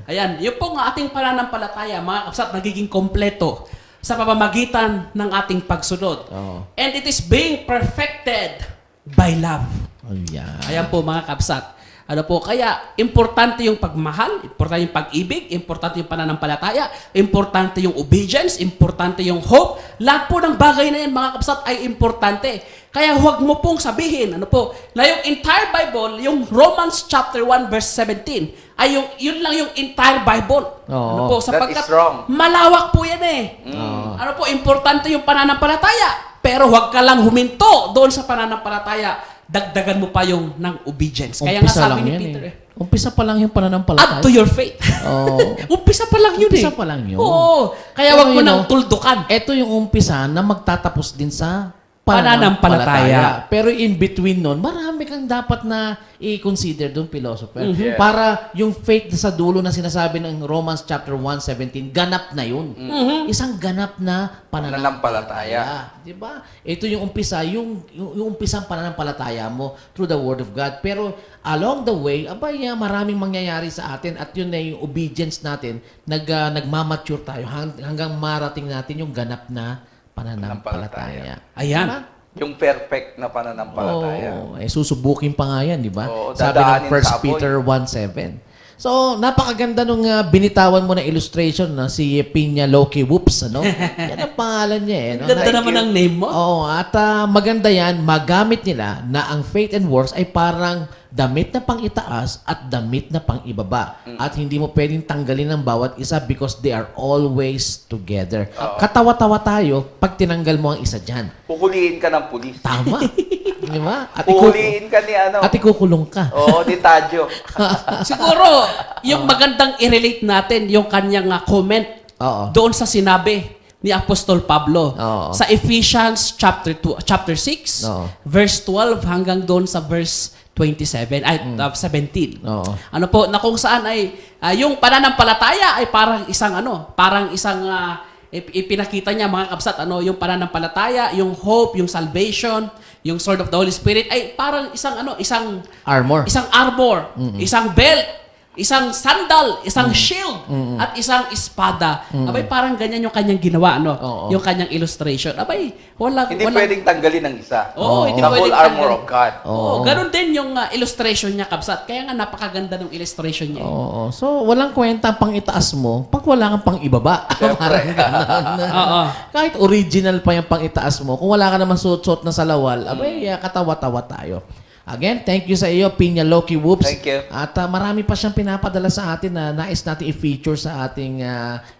Ayan, yung pong ating pananampalataya, mga kapsat, nagiging kompleto sa pamamagitan ng ating pagsunod. Oo. And it is being perfected by love. Oh, yeah. Ayan po, mga kapsat. Kaya importante yung pagmahal, importante yung pag-ibig, importante yung pananampalataya, importante yung obedience, importante yung hope. Lahat po ng bagay na yan, mga kapsat, ay importante. Kaya huwag mo pong sabihin, na yung entire Bible, yung Romans chapter 1 verse 17, ay yun lang yung entire Bible. Oo. Sapagkat That is wrong. malawak po yan eh. Importante yung pananampalataya. Pero huwag ka lang huminto doon sa pananampalataya. Dagdagan mo pa yung ng obedience. Kaya nga Umpisa sabi lang ni yan Peter, Umpisa pa lang yung pananampalataya. add to your faith. Oo. Umpisa pa lang yun Umpisa eh. pa lang yun. Oo. Kaya Pero wag mo you nang know, tuldukan. Ito yung umpisa na magtatapos din sa Pananampalataya. Pero in between nun, marami kang dapat na i-consider doon, philosopher. Yeah. Para yung faith sa dulo na sinasabi ng Romans chapter 1:17, ganap na yun. Isang ganap na pananampalataya. Di ba? Ito yung umpisa, yung umpisang pananampalataya mo through the Word of God. Pero along the way, maraming mangyayari sa atin at yun na yung obedience natin, nagmamature tayo hanggang marating natin yung ganap na pananampalataya. Ayan. Diba? Yung perfect na pananampalataya. Susubukin pa nga yan, di ba? Oo, Sabi ng dadaanin 1 sa apoy. Peter 1:7. So, napakaganda nung binitawan mo na illustration na si Pinya Loki Whoops, ano? Yan ang pangalan niya eh. No? Ganda naman ang name mo. Oo, at maganda yan, magamit nila na ang faith and works ay parang damit na pang itaas at damit na pang ibaba. At hindi mo pwedeng tanggalin ng bawat isa because they are always together. Katawa-tawa tayo pag tinanggal mo ang isa dyan. Huhulihin ka ng pulis. Tama. Di ba? Huhulihin ka ni ano. At ikukulong ka. Oo, ni Tadyo. Siguro, yung magandang i-relate natin, yung kanyang comment Oo. doon sa sinabi ni Apostol Pablo Oo. sa Ephesians chapter 6, Oo. verse 12 hanggang doon sa verse 17. Oo. Ano po, na kung saan ay yung pananampalataya ay parang isang ipinakita niya mga kabsat, yung pananampalataya, yung hope, yung salvation, yung sword of the Holy Spirit ay parang isang Armor. isang armor, isang belt, isang sandal, isang shield, at isang espada. Abay, parang ganyan yung kanyang ginawa, Oo. yung kanyang illustration. Abay, Hindi pwedeng tanggalin ng isa. Oo, hindi The pwedeng whole armor tanggalin. of God. Oo, ganun din yung illustration niya, kabsat. Kaya nga napakaganda ng illustration niya. Oo. So, walang kwenta pang itaas mo pag wala kang pang ibaba. Parang ganun. Oo. Kahit original pa yung pang itaas mo, kung wala ka naman suot-suot na salawal, katawa-tawa tayo. Again, thank you sa iyo, Pinya Loki Whoops. Thank you. At marami pa siyang pinapadala sa atin na nais natin i-feature sa ating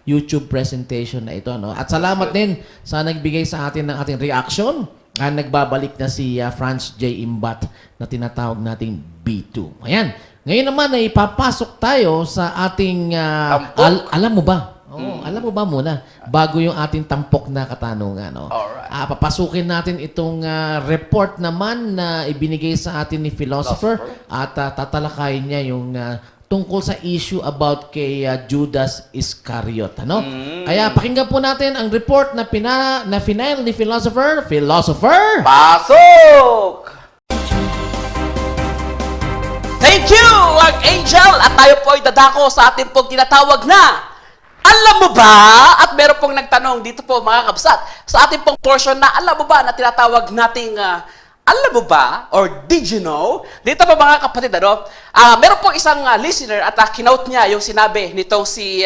YouTube presentation na ito. No? At salamat din sa nagbigay sa atin ng ating reaction. Nagbabalik na si Franz J. Imbat na tinatawag nating B2. Ayan. Ngayon naman ay papasok tayo sa ating... Tampok. alam mo ba? Alam mo ba muna, bago yung ating tampok na katanungan, no? Alright. Papasukin natin itong report naman na ibinigay sa atin ni Philosopher at tatalakayin niya yung tungkol sa issue about kay Judas Iscariot, ano? Kaya pakinggan po natin ang report na final ni Philosopher. Philosopher! Pasok! Thank you, Archangel! At tayo po ay dadako sa ating pong tinatawag na alam mo ba? At meron pong nagtanong dito po mga kabsat sa ating pong portion na alam mo ba na tinatawag nating alam mo ba? Or did you know? Dito po mga kapatid, meron pong isang listener at kinote niya yung sinabi nitong si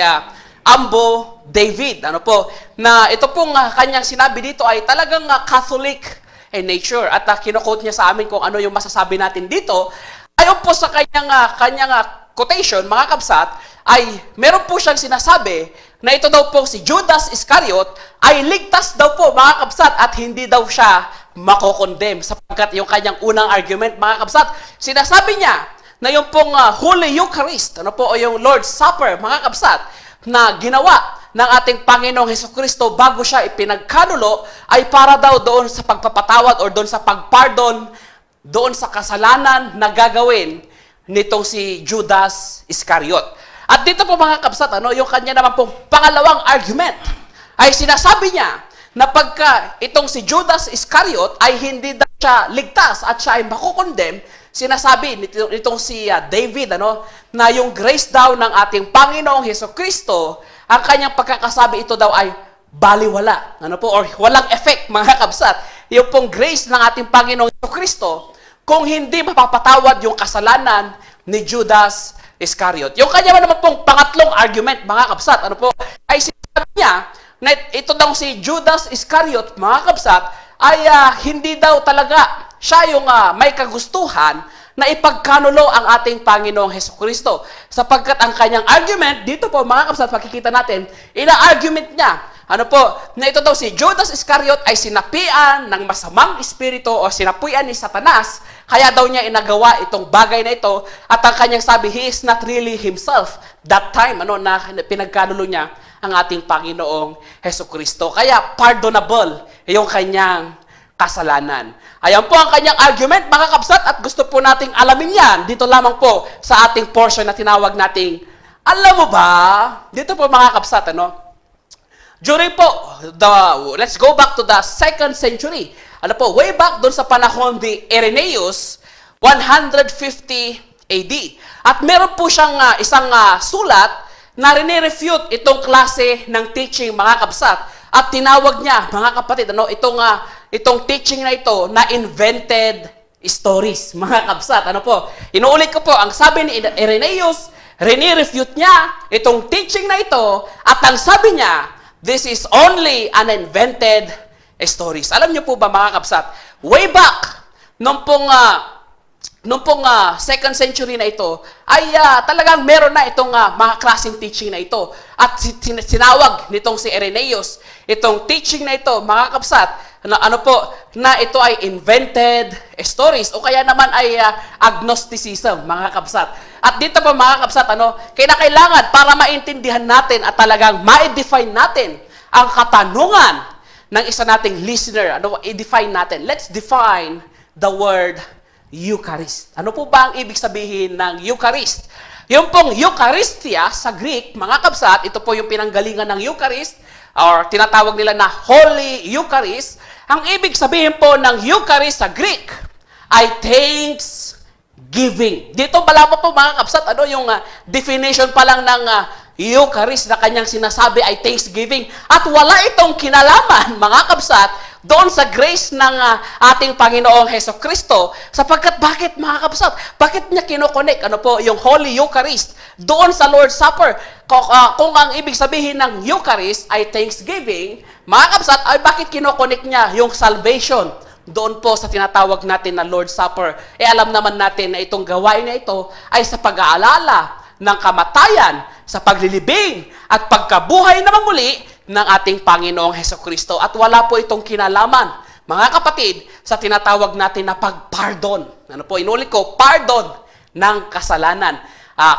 Ambo David. Na ito pong kanyang sinabi dito ay talagang Catholic in nature. At kinoquote niya sa amin kung ano yung masasabi natin dito. Ayon po sa kanyang quotation, mga kabsat, ay meron po siyang sinasabi na ito daw po si Judas Iscariot ay ligtas daw po, mga kabsat, at hindi daw siya makokondem sapagkat yung kanyang unang argument, mga kabsat, sinasabi niya na yung pong Holy Eucharist, o yung Lord's Supper, mga kabsat, na ginawa ng ating Panginoong Hesukristo bago siya ipinagkanulo ay para daw doon sa pagpapatawad or doon sa pagpardon doon sa kasalanan na gagawin nitong si Judas Iscariot. At dito po mga kabsat, yung kanya naman pong pangalawang argument ay sinasabi niya na pagka itong si Judas Iscariot ay hindi daw siya ligtas at siya ay makukondem, sinasabi nitong si David na yung grace daw ng ating Panginoong Hesukristo, ang kanyang pagkakasabi ito daw ay baliwala, or walang effect, mga kabsat. Yung pong grace ng ating Panginoong Hesukristo kung hindi mapapatawad yung kasalanan ni Judas Iscariot. Yung kanya naman pong pangatlong argument, mga kabsat, ay sinasabi niya na ito daw si Judas Iscariot, mga kabsat, ay hindi daw talaga siya yung may kagustuhan na ipagkanulo ang ating Panginoong Hesukristo. Sapagkat ang kanyang argument, dito po mga kabsat, makikita natin, ina-argument niya, na ito daw si Judas Iscariot ay sinapian ng masamang espiritu o sinapuyan ni Satanas, kaya daw niya inagawa itong bagay na ito, at ang kanyang sabi, he is not really himself that time, na pinagkanulo niya ang ating Panginoong Hesukristo. Kaya pardonable yung kanyang kasalanan. Ayan po ang kanyang argument, mga kabsat, at gusto po nating alamin yan dito lamang po sa ating portion na tinawag nating, alam mo ba? Dito po mga kabsat, during po, let's go back to the 2nd century. Way back doon sa panahon ni Irenaeus, 150 AD. At meron po siyang isang sulat na rinirefute itong klase ng teaching, mga kabsat. At tinawag niya, mga kapatid, itong teaching na ito na invented stories, mga kabsat. Inuulit ko po, ang sabi ni Irenaeus, rinirefute niya itong teaching na ito, at ang sabi niya, this is only an invented stories. Alam niyo po ba, mga kabsat, way back, nung pong 2nd century na ito, ay talagang meron na itong mga klaseng teaching na ito. At sinawag nitong si Irenaeus, itong teaching na ito, mga kabsat, na ito ay invented stories, o kaya naman ay agnosticism, mga kabsat. At dito po, mga kabsat, kailangan para maintindihan natin at talagang ma-define natin ang katanungan ng isa nating listener. I-define natin. Let's define the word Eucharist. Ano po ba ang ibig sabihin ng Eucharist? Yung pong Eucharistia sa Greek, mga kabsat, ito po yung pinanggalingan ng Eucharist, or tinatawag nila na Holy Eucharist. Ang ibig sabihin po ng Eucharist sa Greek ay thanksgiving. Dito pala po mga kabsat, yung definition pa lang ng Eucharist na kanyang sinasabi ay thanksgiving. At wala itong kinalaman, mga kabsat, doon sa grace ng ating Panginoong Hesukristo. Sapagkat bakit, mga kabsat? Bakit niya kinokonek yung Holy Eucharist doon sa Lord's Supper? Kung ang ibig sabihin ng Eucharist ay thanksgiving, mga kabsat, ay bakit kinokonek niya yung salvation doon po sa tinatawag natin na Lord's Supper? Alam naman natin na itong gawain na ito ay sa pag-aalala ng kamatayan, sa paglilibing at pagkabuhay na muli ng ating Panginoong Hesukristo. At wala po itong kinalaman, mga kapatid, sa tinatawag natin na pagpardon. Inulit ko, pardon ng kasalanan.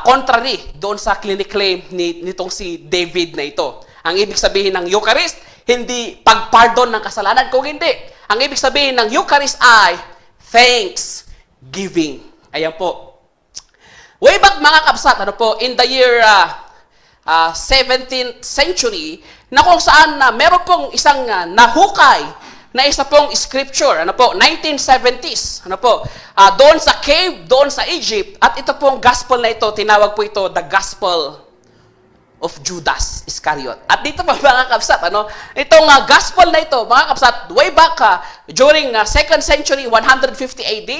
Contrary doon sa clinic-claim nitong si David na ito. Ang ibig sabihin ng Eucharist, hindi pagpardon ng kasalanan, kung hindi. Ang ibig sabihin ng Eucharist ay thanksgiving. Ayan po. Way back, mga kabsat, in the year 17th century, na kung saan meron pong isang nahukay na isa pong scripture, 1970s, doon sa cave, doon sa Egypt, at ito pong gospel na ito, tinawag po ito the Gospel of Judas Iscariot. At dito pa, mga kabsat, itong gospel na ito, mga kabsat, way back during 2nd century, 150 AD,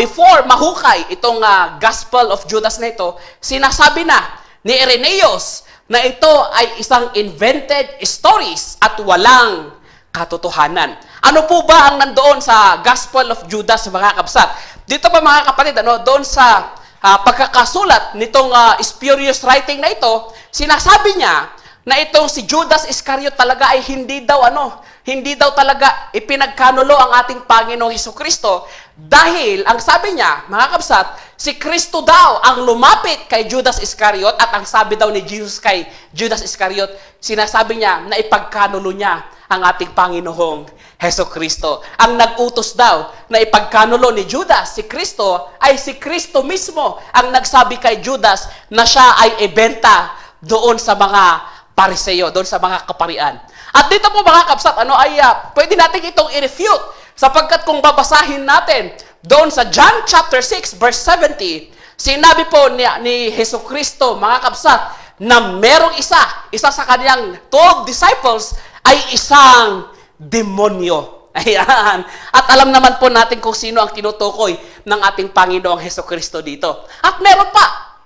before mahukay itong gospel of Judas na ito, sinasabi na ni Irenaeus na ito ay isang invented stories at walang katotohanan. Ano po ba ang nandoon sa gospel of Judas, mga kabsat? Dito pa, mga kapatid, doon sa pagkakasulat nitong spurious writing na ito, sinasabi niya na itong si Judas Iscariot talaga ay hindi daw talaga ipinagkanulo ang ating Panginoong Hesukristo, dahil ang sabi niya, mga kabsat, si Kristo daw ang lumapit kay Judas Iscariot, at ang sabi daw ni Jesus kay Judas Iscariot, sinasabi niya na ipagkanulo niya ang ating Panginoong Hesukristo. Ang nag-utos daw na ipagkanulo ni Judas si Kristo ay si Kristo mismo ang nagsabi kay Judas na siya ay ibenta doon sa mga Pariseo, doon sa mga kaparian. At dito po, mga kabsat, pwede natin itong i-refute, sapagkat kung babasahin natin doon sa John chapter 6 verse 70, sinabi po ni Hesukristo, mga kabsat, na merong isa sa kanyang 12 disciples ay isang demonyo. Ayan. At alam naman po natin kung sino ang tinutukoy ng ating Panginoong Hesukristo dito. At meron pa,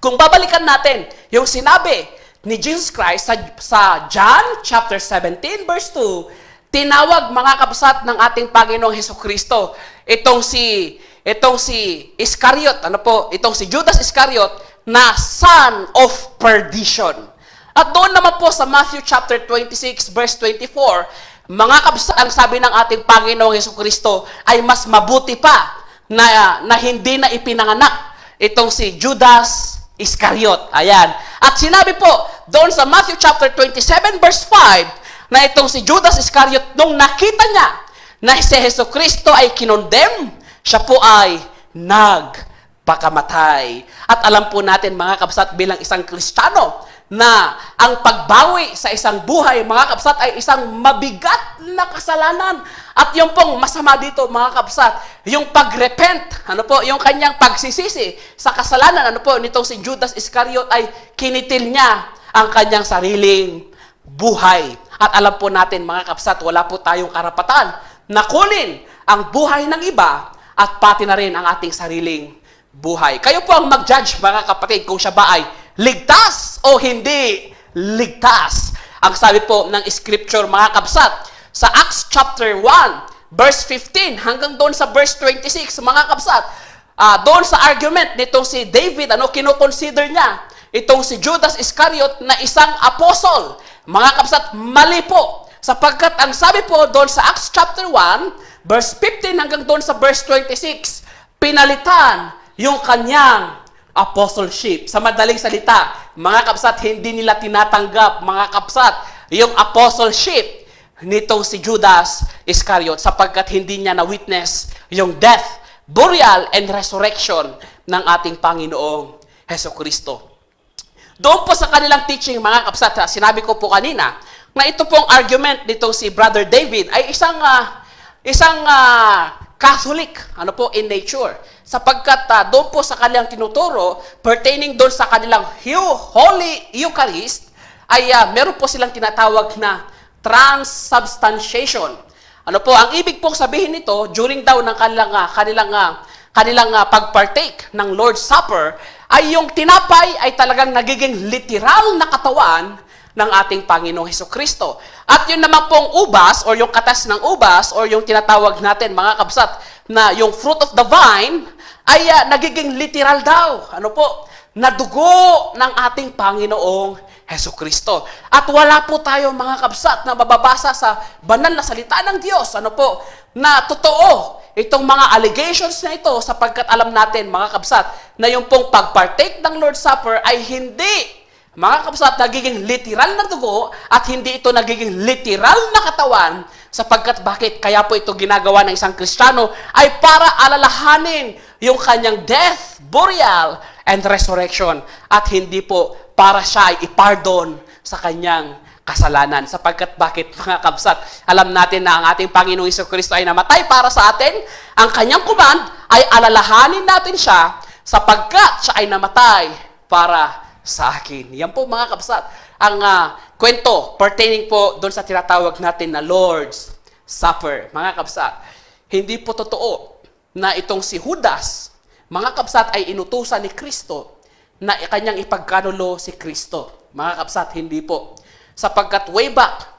kung babalikan natin yung sinabi ni Jesus Christ sa John chapter 17 verse 2, tinawag, mga kabsat, ng ating Panginoong Hesukristo itong si Iscariot, itong si Judas Iscariot na son of perdition. At doon naman po sa Matthew chapter 26 verse 24, mga kabsat, ang sabi ng ating Panginoong Hesukristo ay mas mabuti pa na hindi na ipinanganak itong si Judas Iscariot. Ayan. At sinabi po doon sa Matthew chapter 27 verse 5 na itong si Judas Iscariot, nung nakita niya na si Hesus Kristo ay kinondem, siya po ay nagpakamatay. At alam po natin mga kabsat bilang isang Kristiyano na ang pagbawi sa isang buhay, mga kabsat, ay isang mabigat na kasalanan. At yung pong masama dito, mga kabsat, yung pagrepent, yung kanyang pagsisisi sa kasalanan, nitong si Judas Iscariot ay kinitil niya ang kanyang sariling buhay. At alam po natin, mga kabsat, wala po tayong karapatan na kunin ang buhay ng iba at pati na rin ang ating sariling buhay. Kayo po ang mag-judge, mga kapatid, kung siya ba ay ligtas o hindi ligtas. Ang sabi po ng scripture, mga kabsat, sa Acts chapter 1, verse 15, hanggang doon sa verse 26, mga kabsat, doon sa argument nitong si David, kinoconsider niya itong si Judas Iscariot na isang apostle. Mga kabsat, mali po. Sapagkat ang sabi po doon sa Acts chapter 1, verse 15 hanggang doon sa verse 26, pinalitan yung kanyang apostleship. Sa madaling salita, mga kapsat, hindi nila tinatanggap, mga kapsat, yung apostleship nitong si Judas Iscariot sapagkat hindi niya na-witness yung death, burial, and resurrection ng ating Panginoong Hesukristo. Doon po sa kanilang teaching, mga kapsat, sinabi ko po kanina, na ito pong argument nitong si Brother David ay isang Catholic, in nature. Sapagkat doon po sa kanilang tinuturo, pertaining doon sa kanilang Holy Eucharist, ay meron po silang tinatawag na transubstantiation. Ang ibig pong sabihin nito, during daw ng kanilang pagpartake ng Lord's Supper, ay yung tinapay ay talagang nagiging literal na katawan ng ating Panginoong Hesukristo. At yun naman pong ubas, or yung katas ng ubas, or yung tinatawag natin, mga kabsat, na yung fruit of the vine, ay nagiging literal daw. Na dugo ng ating Panginoong Hesukristo. At wala po tayo, mga kabsat, na mababasa sa banal na salita ng Diyos, na totoo itong mga allegations na ito, sapagkat alam natin, mga kabsat, na yung pong pagpartake ng Lord's Supper ay hindi, mga kapsat, nagiging literal na dugo at hindi ito nagiging literal na katawan sapagkat bakit? Kaya po ito ginagawa ng isang Kristiyano ay para alalahanin yung kanyang death, burial, and resurrection at hindi po para siya ay ipardon sa kanyang kasalanan. Sapagkat bakit, mga kapsat? Alam natin na ang ating Panginoong Hesukristo ay namatay para sa atin. Ang kanyang command ay alalahanin natin siya sapagkat siya ay namatay para sa akin. Yan po, mga kapsat, ang kwento pertaining po doon sa tinatawag natin na Lord's Supper. Mga kapsat, hindi po totoo na itong si Judas, mga kapsat, ay inutusan ni Kristo na kanyang ipagkanulo si Kristo. Mga kapsat, hindi po. Sapagkat way back,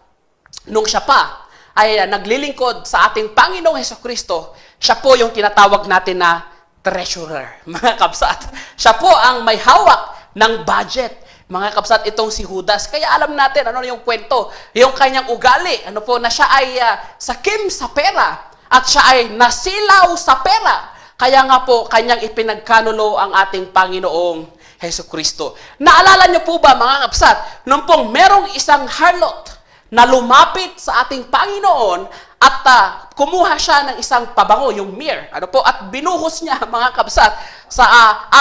nung siya pa ay naglilingkod sa ating Panginoong Hesukristo, siya po yung tinatawag natin na treasurer. Mga kapsat, siya po ang may hawak ng budget. Mga kapsat, itong si Judas. Kaya alam natin, yung kwento, yung kanyang ugali, na siya ay sakim sa pera at siya ay nasilaw sa pera. Kaya nga po, kanyang ipinagkanulo ang ating Panginoong Hesukristo. Naalala niyo po ba, mga kapsat, nung pong merong isang harlot na lumapit sa ating Panginoon at kumuha siya ng isang pabango, yung myrrh, at binuhos niya, mga kapsat, sa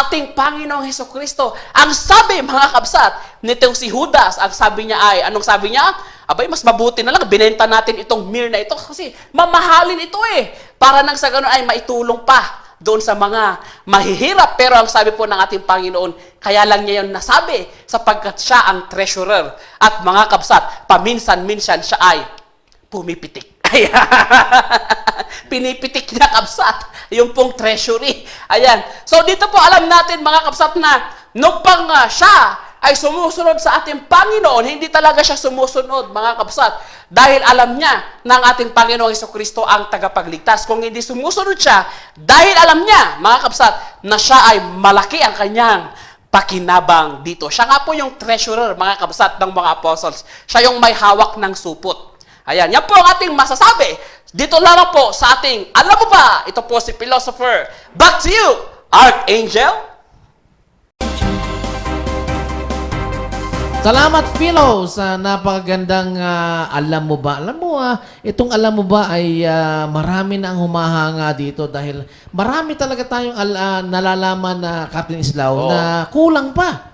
ating Panginoong Hesukristo. Ang sabi, mga kapsat, nitong si Judas, ang sabi niya ay, anong sabi niya? Abay, mas mabuti na lang, binenta natin itong myrrh na ito kasi mamahalin ito para nang sa ganun ay maitulong pa doon sa mga mahihirap. Pero ang sabi po ng ating Panginoon, kaya lang niya yun nasabi sapagkat siya ang treasurer. At mga kapsat, paminsan-minsan siya ay pumipitik. Pinipitik niya, kapsat, yung pong treasury. Ayan. So dito po alam natin, mga kapsat, na nung pang siya ay sumusunod sa ating Panginoon, hindi talaga siya sumusunod, mga kapsat, dahil alam niya na ang ating Panginoong Hesukristo ang tagapagligtas. Kung hindi sumusunod siya, dahil alam niya, mga kapsat, na siya ay malaki ang kanyang pakinabang dito. Siya nga po yung treasurer, mga kapsat, ng mga apostles. Siya yung may hawak ng supot. Ayan, yan po ang ating masasabi. Dito lamang po sa ating, alam mo ba, ito po si Philosopher. Back to you, Archangel. Salamat, Philo, sa napakagandang alam mo ba. Alam mo, itong alam mo ba ay marami na ang humahanga dito dahil marami talaga tayong nalalaman na Captain Islao na kulang pa.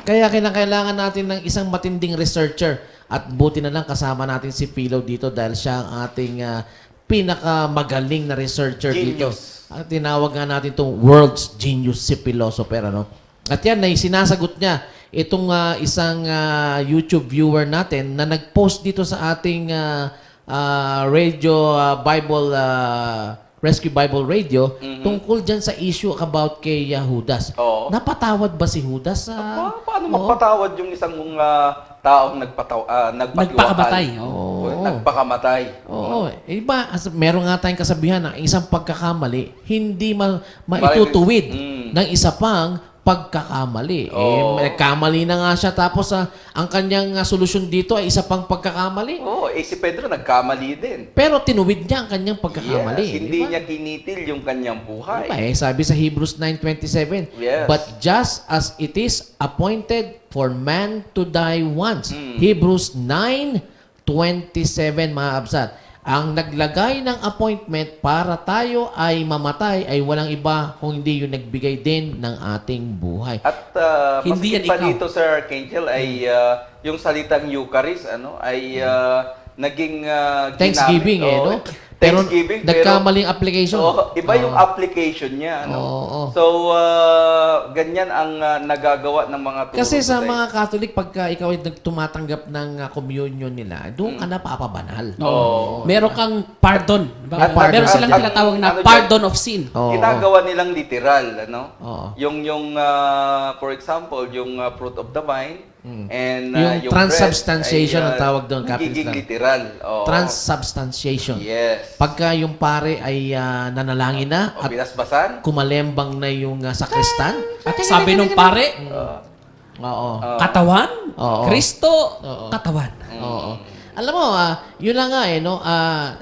Kaya kinakailangan natin ng isang matinding researcher at buti na lang kasama natin si Philo dito dahil siya ang ating pinakamagaling na researcher dito. At tinawag nga natin itong world's genius si philosopher. Ano? At yan ay sinasagot niya itong isang YouTube viewer natin na nag-post dito sa ating radio Bible Rescue Bible Radio tungkol dyan sa issue about kay Judas. Oo. Napatawad ba si Judas? Paano magpatawad yung isang taong Nagpakamatay. nagpakamatay? Oo. Iba, meron nga tayong kasabihan na isang pagkakamali, hindi maitutuwid ng isa pang pagkakamali. Nagkamali na nga siya tapos ang kanyang solusyon dito ay isa pang pagkakamali. Si Pedro nagkamali din. Pero tinuwid niya ang kanyang pagkakamali. Yes, hindi Di ba? niya kinitil yung kanyang buhay. Diba? Sabi sa Hebrews 9:27, Yes. but just as it is appointed for man to die once. Hebrews 9:27, mga kabsat. Ang naglagay ng appointment para tayo ay mamatay ay walang iba kung hindi yung nagbigay din ng ating buhay. At Hindi maski yan pa ikaw. dito, Sir Archangel, ay yung salitang Eucharist, ay naging Thanksgiving, ginamit. no? Pero Thanksgiving, nagkamaling application. iba yung application niya. Oo. So, ganyan ang nagagawa ng mga turo Kasi sa today. mga Catholic, pagka ikaw ay tumatanggap ng communion nila, doon ka na papabanal. Meron kang pardon. At- Meron at- silang at- tinatawag na ano dyan? pardon of sin. Oo. Ginagawa nilang literal, ano? Oo. Yung for example, yung fruit of the vine and Yung bread transubstantiation ay, ang tawag doon, Captain nagiging Islam. literal. Oo. Transubstantiation. Yes. Pagka yung pare ay nanalangin na O at binasbasan. kumalembang na yung sakristan. At sabi nung pare, Oo. katawan, Oo. Kristo, Oo. katawan. Oo. Alam mo, yun lang nga no,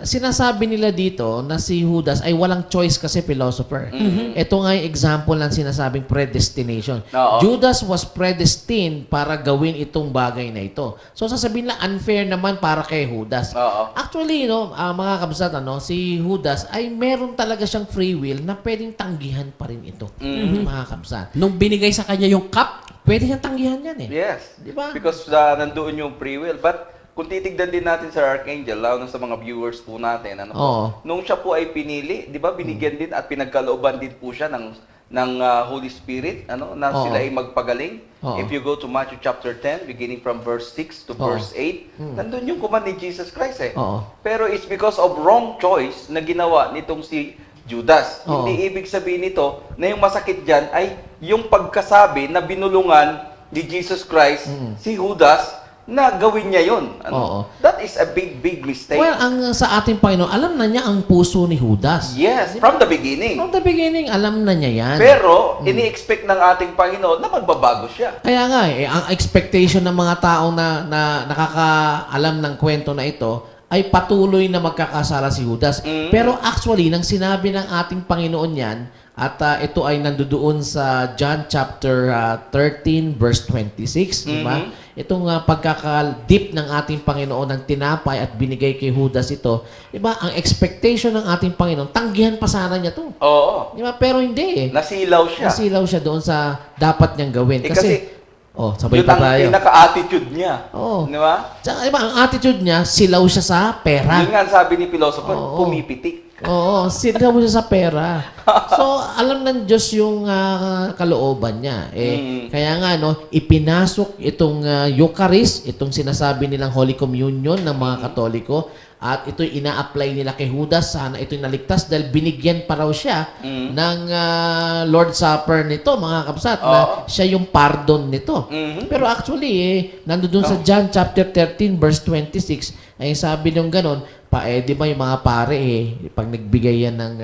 sinasabi nila dito na si Judas ay walang choice kasi philosopher. Ito nga yung example ng sinasabing predestination. Oo. Judas was predestined para gawin itong bagay na ito. So sasabihin lang unfair naman para kay Judas. Oo. Actually, mga kabsat, si Judas ay meron talaga siyang free will na pwedeng tanggihan pa rin ito. Mga kabsat. Nung binigay sa kanya yung cup, Pwede siyang tanggihan yan eh. Yes. Di ba? Because nandoon yung free will. But kung titignan din natin sa Archangel, lalo na sa mga viewers po natin, Oo. nung siya po ay pinili, di ba, binigyan din at pinagkalooban din po siya ng Holy Spirit, na Oo. sila ay magpagaling. Oo. If you go to Matthew chapter 10, beginning from verse 6 to Oo. verse 8, nandun yung command ni Jesus Christ eh. Oo. Pero it's because of wrong choice na ginawa nitong si Judas. Oo. Hindi ibig sabihin nito na yung masakit dyan ay yung pagkasabi na binulungan ni Jesus Christ si Judas na gawin niya yun. Oo. That is a big mistake. Well, ang sa ating Panginoon, alam na niya ang puso ni Judas. Yes, from the beginning. From the beginning, alam na niya yan. Pero, ini-expect ng ating Panginoon na magbabago siya. Kaya nga, ang expectation ng mga tao na nakakaalam ng kwento na ito ay patuloy na magkakasala si Judas. Pero actually, nang sinabi ng ating Panginoon yan, at ito ay nandoon sa John chapter 13 verse 26, di ba? Itong pagkaka-dip ng ating Panginoon ng tinapay at binigay kay Judas ito, di ba? Ang expectation ng ating Panginoon, tanggihan pa sana niya to. Oo. Di ba? Pero hindi eh. Nasilaw siya. Nasilaw siya doon sa dapat niyang gawin. Kasi, sabay yun pa ang tayo. pinaka-attitude niya. Oo. Di ba? Tsaka, diba, ang attitude niya, silaw siya sa pera. Yun nga ang sabi ni philosopher, Oo. pumipitik. Oo, silaw siya sa pera. So, alam ng Diyos yung kalooban niya. Kaya nga, ipinasok itong Eucharist, itong sinasabi nilang Holy Communion ng mga Katoliko, at ito'y ina-apply nila kay Judas. Sana ito'y naligtas dahil binigyan pa raw siya ng Lord Supper nito, mga kapsat, na siya yung pardon nito. Pero actually, nandoon sa John chapter 13 verse 26, ay sabi nung ganon, di ba yung mga pare pag nagbigay yan ng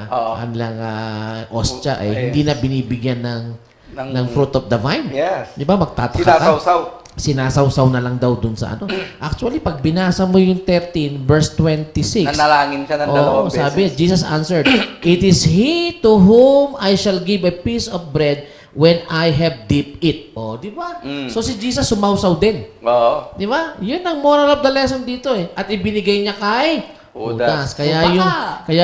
kanilang ostya, hindi na binibigyan ng fruit of the vine. Yes. Di ba? Magtataka ka. Sinasawsaw. Sinasawsaw na lang daw dun sa Actually, pag binasa mo yung 13 verse 26, Nanalangin siya ng dalawang beses. sabi, Jesus answered, "It is he to whom I shall give a piece of bread when I have dipped it. O, di ba? So si Jesus sumausaw din. Oo. Di ba? Yun ang moral of the lesson dito eh. At ibinigay niya kay Judas. Kaya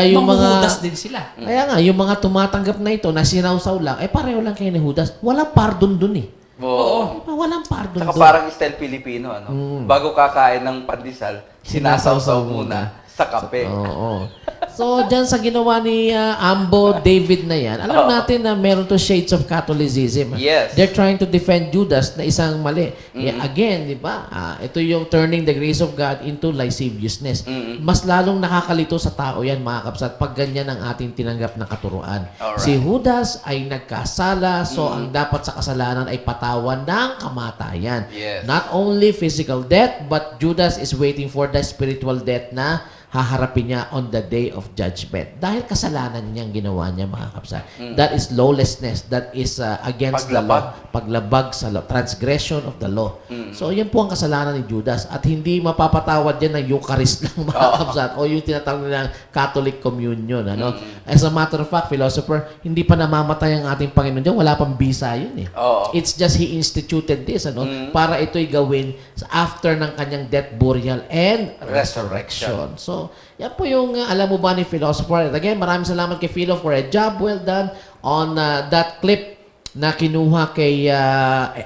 yung mga manghuhudas din sila. Kaya nga, yung mga tumatanggap na ito, na sinausaw lang, pareho lang kayo ni Judas. Walang pardon dun eh. Oo. Walang pardon Saka dun. parang style Pilipino, ano? Bago kakain ng pandesal, sinasawsaw muna sa kape. Oo. So, dyan sa ginawa ni Ambo David na yan, alam natin na meron to shades of Catholicism. Yes. They're trying to defend Judas na isang mali. Again, di ba? Ito yung turning the grace of God into lasciviousness. Mas lalong nakakalito sa tao yan, mga kapsat, pag ganyan ang ating tinanggap na katuruan. Alright. Si Judas ay nagkasala, so ang dapat sa kasalanan ay patawan ng kamatayan. Yes. Not only physical death, but Judas is waiting for the spiritual death na haharapin niya on the day of judgment. Dahil kasalanan niyang ginawa niya, mga kapsa. That is lawlessness. That is against the law. Paglabag sa law. Transgression of the law. So, yan po ang kasalanan ni Judas. At hindi mapapatawad yan ng Eucharist lang, mga kapsa. O yung tinatawag nilang Catholic Communion. Ano? As a matter of fact, philosopher, hindi pa namamatay ang ating Panginoon dyan. Wala pang bisa yun eh. Oo. It's just He instituted this, ano? Para ito'y gawin after ng kanyang death, burial, and resurrection. So, yan po yung alam mo ba ni philosopher. And again, maraming salamat kay Philo for a job well done on that clip na kinuha kay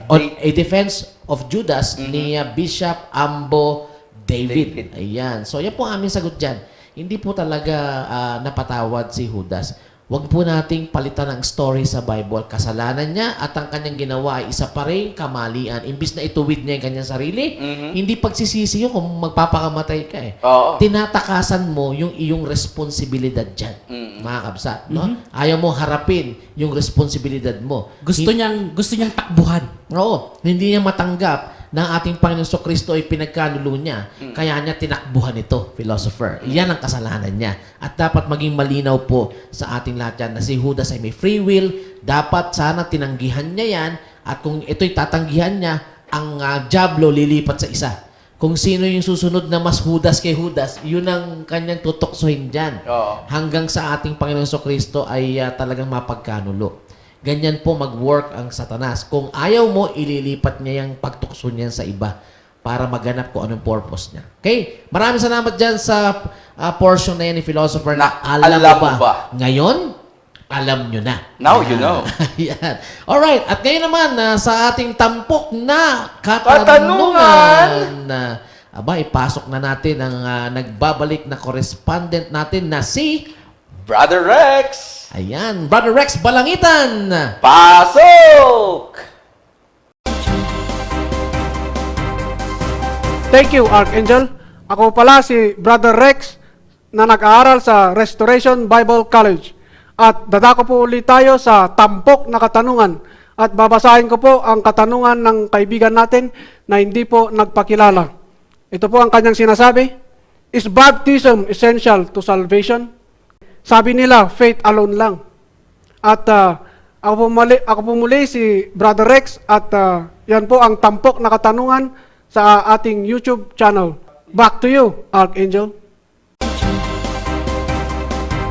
on a defense of Judas ni Bishop Ambo David. Ayan. So, yan po ang aming sagot dyan. Hindi po talaga napatawad si Judas. Huwag po nating palitan ang story sa Bible. Kasalanan niya at ang kanyang ginawa ay isa pa rin kamalian. Imbis na ituwid niya yung kanyang sarili, hindi pagsisisi yun kung magpapakamatay ka eh. Oo. Tinatakasan mo yung iyong responsibilidad dyan, mga kabsat. No? Ayaw mo harapin yung responsibilidad mo. Gusto niyang takbuhan. Oo, hindi niya matanggap na ating Panginoon Kristo ay pinagkanulo niya. Kaya niya tinakbuhan ito, philosopher. Iyan ang kasalanan niya. At dapat maging malinaw po sa ating lahat yan na si Judas ay may free will. Dapat sana tinanggihan niya yan. At kung ito'y tatanggihan niya, ang Diablo lilipat sa isa. Kung sino yung susunod na mas Judas kay Judas, yun ang kanyang tutoksohin dyan. Oo. Hanggang sa ating Panginoon Kristo ay talagang mapagkanulo. Ganyan po mag-work ang Satanas. Kung ayaw mo, ililipat niya yung pagtukso niya sa iba para maganap kung anong purpose niya. Okay? Maraming salamat dyan sa portion na yan ni philosopher na alam mo ba? Ngayon, alam nyo na. Now you know. Yan. Alright. At ngayon naman, sa ating tampok na katanungan. Ipasok na natin ang nagbabalik na correspondent natin na si Brother Rex! Ayan, Brother Rex Balangitan. Pasok! Thank you, Archangel. Ako pala si Brother Rex na nag-aaral sa Restoration Bible College. At dadako po ulit tayo sa tampok na katanungan. At babasahin ko po ang katanungan ng kaibigan natin na hindi po nagpakilala. Ito po ang kanyang sinasabi. Is baptism essential to salvation? Sabi nila, faith alone lang. At ako po muli si Brother Rex at yan po ang tampok na katanungan sa ating YouTube channel. Back to you, Archangel.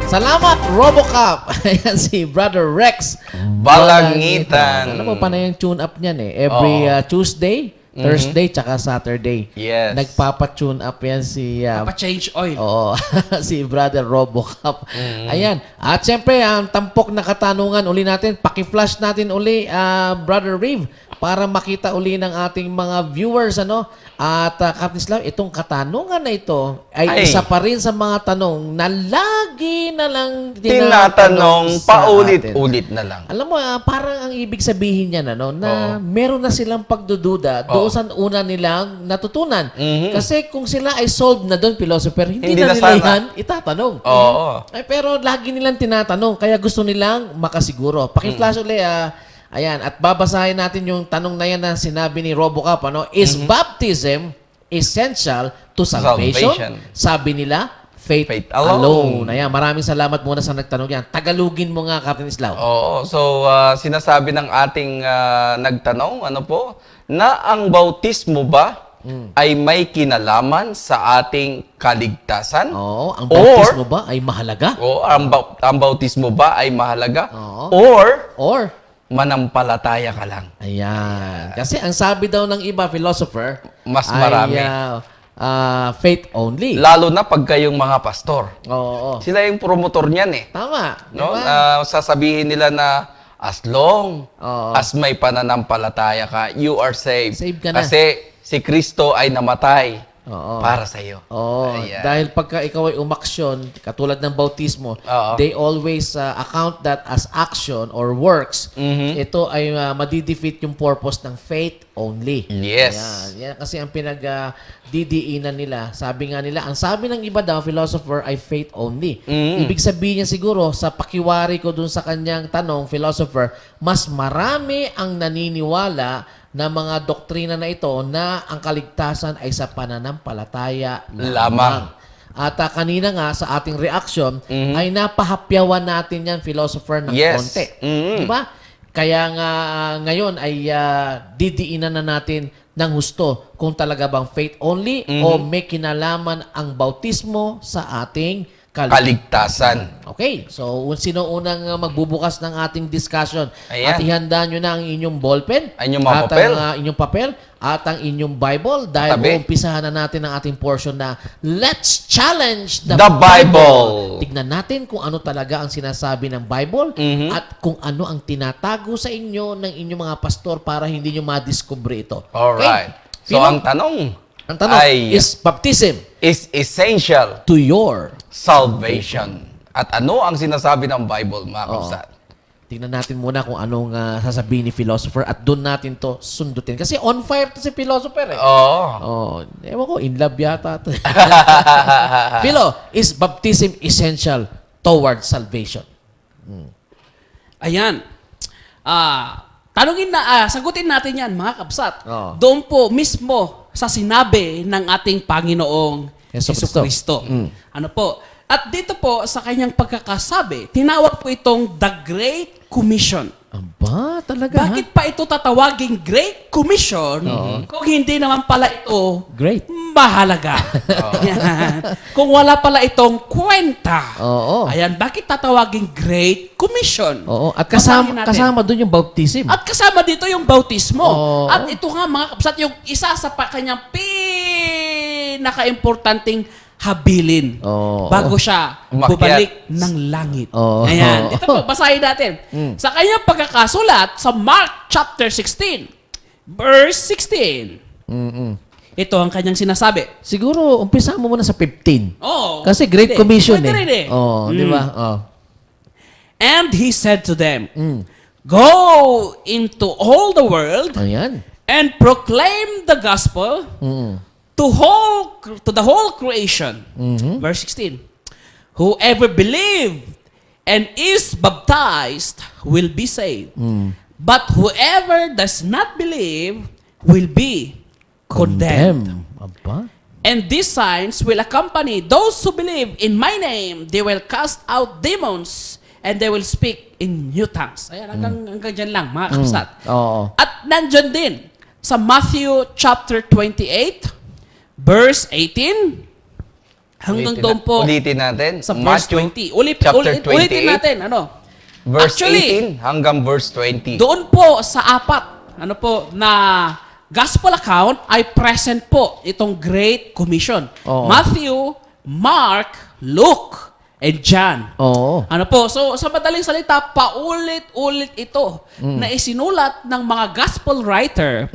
Salamat, Robocop. Ayan si Brother Rex Balangitan. Alam mo pa na yung tune-up niyan eh. Every Tuesday, Thursday, tsaka Saturday. Yes. Nagpapa-tune up yan si... Pa-change oil. Oo, si Brother Robocop. Ayan. At syempre, ang tampok na katanungan uli natin, paki-flash natin uli, Brother Reeve, para makita uli ng ating mga viewers, ano? At Captain Slav, itong katanungan na ito ay isa pa rin sa mga tanong na lagi na lang Tinatanong sa paulit-ulit na lang. alam mo, parang ang ibig sabihin niya na meron na silang pagdududa doon sa una nilang natutunan. Kasi kung sila ay solved na doon, philosopher, hindi na nila yan itatanong. Oo. Pero lagi nilang tinatanong, kaya gusto nilang makasiguro. Paki-flash ulit, ayan, at babasahin natin yung tanong na yan na sinabi ni Robocop, ano? Is baptism essential to salvation? Sabi nila, faith alone. Ayan, maraming salamat muna sa nagtanong yan. Tagalugin mo nga, Captain Islaw. Oo. So, sinasabi ng ating nagtanong, ano po, na ang bautismo ba ay may kinalaman sa ating kaligtasan? Oo, ang bautismo ba ay mahalaga? O ang bautismo ba ay mahalaga? Oo. Or Or, manampalataya ka lang. Ayan. Kasi ang sabi daw ng iba philosopher, Mas marami. ay faith only. Lalo na pag kayong mga pastor. Oo. Sila yung promotor niyan eh. Tama. No? Diba? Sasabihin nila na as long Oo. as may pananampalataya ka, you are saved. Saved ka na. Kasi si Kristo ay namatay Oo. para sa iyo. Oo. Ayan. Dahil pagka ikaw ay umaksyon, katulad ng bautismo, Oo. they always account that as action or works. Mhm. Ito ay madidefeat yung purpose ng faith only. Yes. Ayan. Yan kasi ang didiinan nila. Sabi nga nila, ang sabi ng iba daw, philosopher, ay faith only. Mhm. Ibig sabihin niya siguro, sa pakiwari ko dun sa kanyang tanong, philosopher, mas marami ang naniniwala na mga doktrina na ito na ang kaligtasan ay sa pananampalataya lamang. At kanina nga sa ating reaction ay napahapyawan natin yan, philosopher, ng Yes. konti. Mhm. Diba? Kaya nga ngayon ay didiinan na natin ng husto kung talaga bang faith only o may kinalaman ang bautismo sa ating Kaligtasan. Okay, so sino unang magbubukas ng ating discussion? Ayan. At ihanda nyo na ang inyong ballpen, Ang inyong mga at papel. ang inyong papel, at ang inyong Bible, dahil Tabi. uumpisahan na natin ang ating portion na Let's Challenge the, The Bible. Tignan natin kung ano talaga ang sinasabi ng Bible Mhm. at kung ano ang tinatago sa inyo ng inyong mga pastor para hindi nyo madiscover ito. Alright. So, Pino? ang tanong Ang tanong is baptism is essential to your salvation. At ano ang sinasabi ng Bible, mga kapsat? Tingnan natin muna kung anong sasabihin ni philosopher at doon natin to sundutin. Kasi on fire to si philosopher eh. Oo. Oh, ewan ko, in love yata to. Philo, is baptism essential toward salvation? Ayan. Sagutin natin yan, mga kabsat. Oo. Doon po mismo sa sinabi ng ating Panginoong Jesucristo. Jesucristo. Ano po? At dito po, sa kanyang pagkakasabi, tinawag po itong The Great Commission. Aba, talaga Bakit pa ito tatawaging Great Commission kung hindi naman pala ito Great. mahalaga? Ayan. Kung wala pala itong kwenta. Oo. Ayan, bakit tatawaging Great Commission? Oo. At Basahin natin. kasama doon yung baptism. At kasama dito yung bautismo. Oo. At ito nga mga kapsat, yung isa sa kanyang pinaka-importanting habilin Oo. bago siya Umakyat. bubalik ng langit. Oo. Ayan. Dito po, basahin natin. Sa kanyang pagkakasulat sa Mark chapter 16, verse 16. Ito ang kanyang sinasabi. Siguro, umpisa mo muna sa 15. Oh, Kasi Great hindi. Commission Pwede rin eh. Oo, di ba? Oh. And he said to them, Go into all the world Ayan. and proclaim the gospel to the whole creation. Verse 16. Whoever believed and is baptized will be saved. But whoever does not believe will be condemned. Aba. And these signs will accompany those who believe in my name. They will cast out demons and they will speak in new tongues. Ayan, hanggang dyan lang, mga kapsat. Oo. At nandyan din sa Matthew chapter 28, verse 18, hanggang doon po Ulitin natin. sa verse Matthew 20. chapter 28, Ulitin natin, ano? verse Actually, 18 hanggang verse 20. doon po sa apat, ano po, na gospel account ay present po itong Great Commission. Oo. Matthew, Mark, Luke, and John. Oo. Ano po? So, sa madaling salita, paulit-ulit ito na isinulat ng mga gospel writer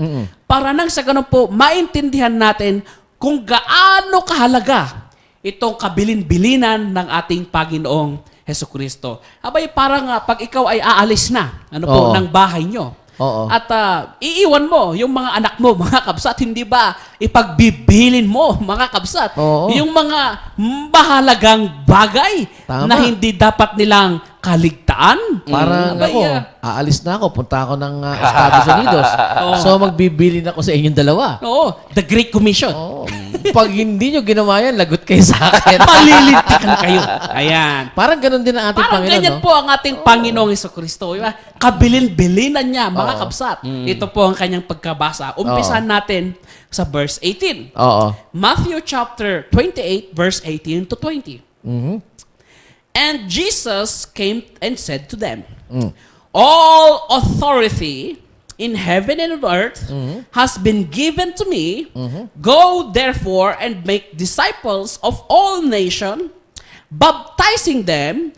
para nang sa ganun po, maintindihan natin kung gaano kahalaga itong kabilin-bilinan ng ating Panginoong Hesukristo. Abay, parang pag ikaw ay aalis na, ano po, Oo. ng bahay nyo. Oo. At iiwan mo yung mga anak mo, mga kabsat, hindi ba ipagbibilin mo, mga kabsat, Oo. yung mga mahalagang bagay Tama. na hindi dapat nilang kaligtaan? Parang Abay, ako, aalis na ako, punta ako ng Estados Unidos. So, magbibilin ako sa inyong dalawa. Oo, the Great Commission. Oo. Pag hindi nyo ginawa yan, lagot kayo sa akin. Malilintikan kayo. Ayan. Parang ganun din ang ating Parang Panginoon, ganyan no? po ang ating Panginoong Hesukristo. Diba? Kabilin-bilinan niya, mga kabsat. Ito po ang kanyang pagkabasa. Umpisan natin sa verse 18. Oo. Matthew chapter 28, verse 18 to 20. And Jesus came and said to them, all authority in heaven and on earth has been given to me. Go therefore and make disciples of all nations, baptizing them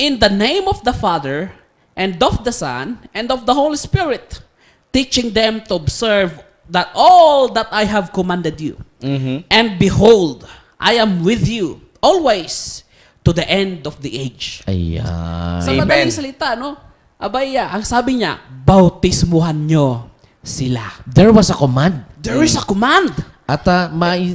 in the name of the Father and of the Son and of the Holy Spirit, teaching them to observe that all that I have commanded you. And behold, I am with you always to the end of the age. Ayan. Sa Amen. madaling salita, no? Abaya, ang sabi niya, bautismuhan nyo sila. There was a command. There is a command. At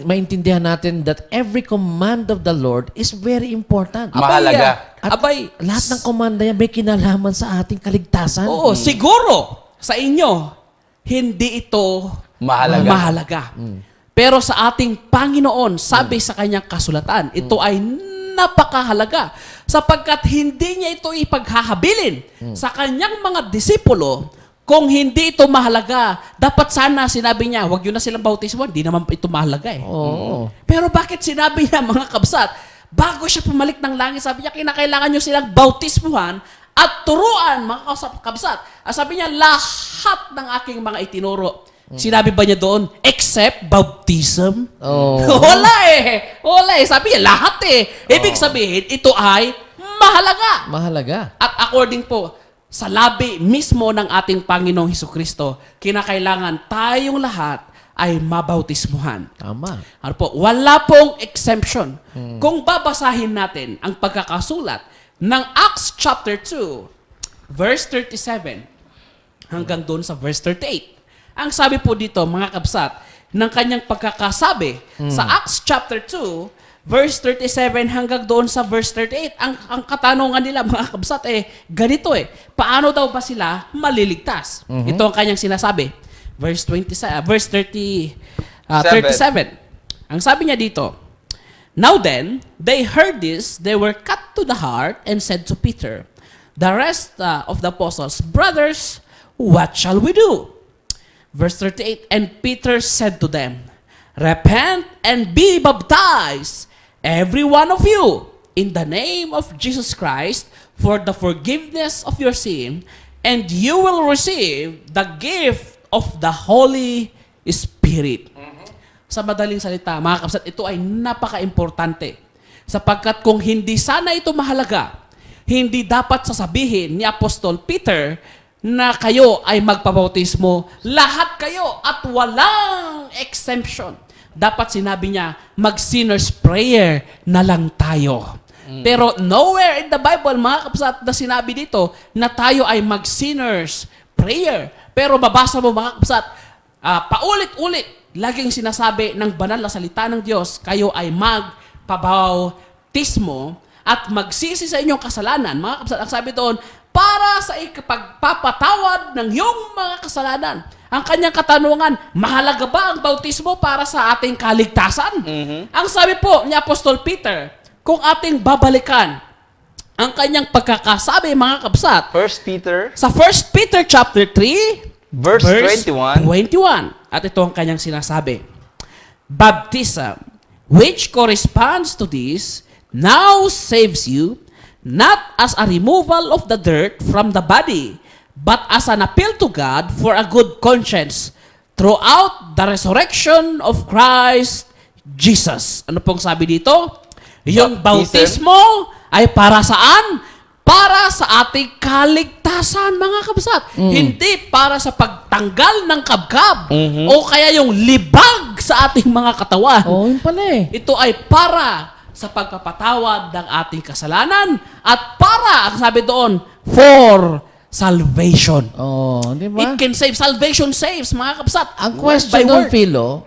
maintindihan natin that every command of the Lord is very important. Mahalaga. At Abay, lahat ng command na yan may kinalaman sa ating kaligtasan. oo, siguro sa inyo, hindi ito mahalaga. Pero sa ating Panginoon, sabi sa kanyang kasulatan, ito ay napakahalaga sapagkat hindi niya ito ipaghahabilin sa kanyang mga disipulo. Kung hindi ito mahalaga, dapat sana sinabi niya, huwag yun na silang bautismo, hindi naman ito mahalaga eh. Oo. Pero bakit sinabi niya, mga kabsat, bago siya pumalik ng langit, sabi niya, kinakailangan nyo silang bautismuhan at turuan, mga kabsat. Sabi niya, lahat ng aking mga itinuro. Sinabi ba niya doon, except baptism? Oh. Wala eh. Wala eh. Sabi niya, lahat eh. Ibig sabihin, ito ay mahalaga. Mahalaga. At according po sa labi mismo ng ating Panginoong Hesukristo, kinakailangan tayong lahat ay mabautismuhan. Tama. Ano po? Wala pong exemption. Kung babasahin natin ang pagkakasulat ng Acts chapter 2, verse 37, hanggang doon sa verse 38. Ang sabi po dito, mga kabsat, ng kanyang pagkakasabi sa Acts chapter 2, verse 37 hanggang doon sa verse 38. Ang katanungan nila, mga kabsat, ganito paano daw ba sila maliligtas? Ito ang kanyang sinasabi. Verse 37. Ang sabi niya dito, now then, they heard this, they were cut to the heart and said to Peter, the rest of the apostles, brothers, what shall we do? Verse 38, and Peter said to them, repent and be baptized, every one of you, in the name of Jesus Christ, for the forgiveness of your sin, and you will receive the gift of the Holy Spirit. Sa madaling salita, mga kapsat, ito ay napaka-importante. Sapagkat kung hindi sana ito mahalaga, hindi dapat sasabihin ni Apostol Peter na kayo ay magpabautismo, lahat kayo at walang exemption. Dapat sinabi niya, mag-sinner's prayer na lang tayo. Pero nowhere in the Bible, mga kapsat, na sinabi dito na tayo ay mag-sinner's prayer. Pero babasa mo, mga kapsat, paulit-ulit, laging sinasabi ng banal na salita ng Diyos, kayo ay magpabautismo at magsisi sa inyong kasalanan. Mga kapsat, ang sabi doon, para sa ikapagpapatawad ng iyong mga kasalanan. Ang kanyang katanungan, mahalaga ba ang bautismo para sa ating kaligtasan? Ang sabi po ni Apostol Peter, kung ating babalikan ang kanyang pagkakasabi, mga kapsat, 1 Peter sa 1 Peter chapter 3, verse 21. At ito ang kanyang sinasabi. Baptism, which corresponds to this, now saves you, not as a removal of the dirt from the body, but as an appeal to God for a good conscience throughout the resurrection of Christ Jesus. Ano pong sabi dito? Yung Baptism? bautismo ay para saan? Para sa ating kaligtasan, mga kabsat. Hindi para sa pagtanggal ng kabkab o kaya yung libag sa ating mga katawan. Oh, yun pala eh. Ito ay para sa pagpapatawad ng ating kasalanan at para, ang sabi doon, for salvation. Oh, di ba? It can save. Salvation saves, mga kapsat. Ang Word question by doon, word. Philo,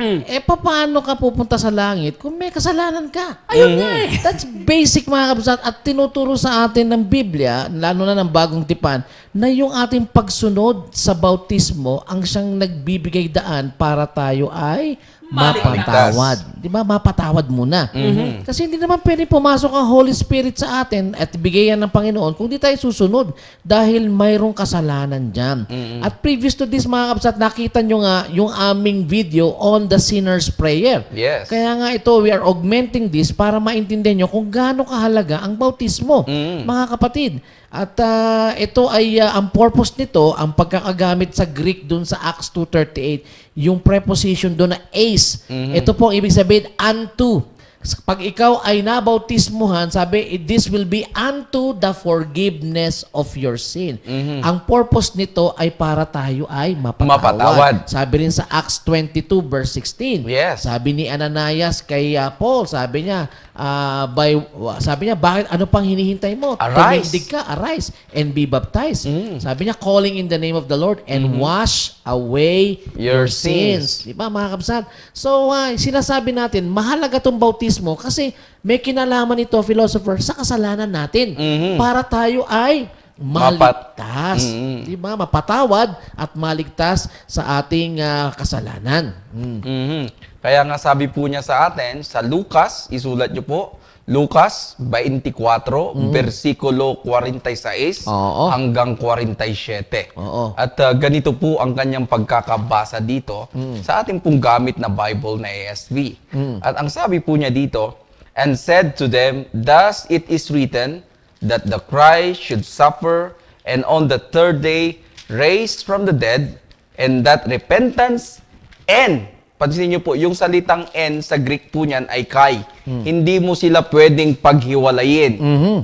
paano ka pupunta sa langit kung may kasalanan ka? Ayun nga eh. That's basic, mga kabsat. At tinuturo sa atin ng Biblia, lalo na ng bagong tipan, na yung ating pagsunod sa bautismo ang siyang nagbibigay daan para tayo ay mapatawad. Di ba? Mapatawad muna. Kasi hindi naman pwede pumasok ang Holy Spirit sa atin at bigay yan ng Panginoon kung di tayo susunod dahil mayroong kasalanan dyan. At previous to this, mga kapsat, nakita nyo nga yung aming video on the sinner's prayer. Yes. Kaya nga ito, we are augmenting this para maintindihan nyo kung gaano kahalaga ang bautismo, mga kapatid. At ito ay ang purpose nito, ang pagkakagamit sa Greek doon sa Acts 2:38, yung preposition doon na eis. Ito po ang ibig sabihin unto. Pag ikaw ay nabautismuhan, sabi, this will be unto the forgiveness of your sin. Ang purpose nito ay para tayo ay mapatawad. Sabi rin sa Acts 22 verse 16. Yes. Sabi ni Ananias kay Paul, sabi niya, bakit ano pang hinihintay mo? Arise. Tumindig ka, arise and be baptized. Sabi niya, calling in the name of the Lord and wash away your sins. Di ba, mga kabsat? So, sinasabi natin, mahalaga itong bautismo kasi may kinalaman ito, philosopher, sa kasalanan natin para tayo ay maligtas. Di ba? Mapatawad at maligtas sa ating kasalanan. Kaya nga sabi po niya sa atin, sa Lucas, isulat niyo po, Lucas 24, versikulo 46 Oo. hanggang 47. Oo. At ganito po ang kanyang pagkakabasa dito sa ating pong gamit na Bible na ASV. At ang sabi po niya dito, and said to them, thus it is written that the Christ should suffer and on the third day raised from the dead, and that repentance and pansinin niyo po, yung salitang "en" sa Greek po niyan ay "kai". Hindi mo sila pwedeng paghiwalayin.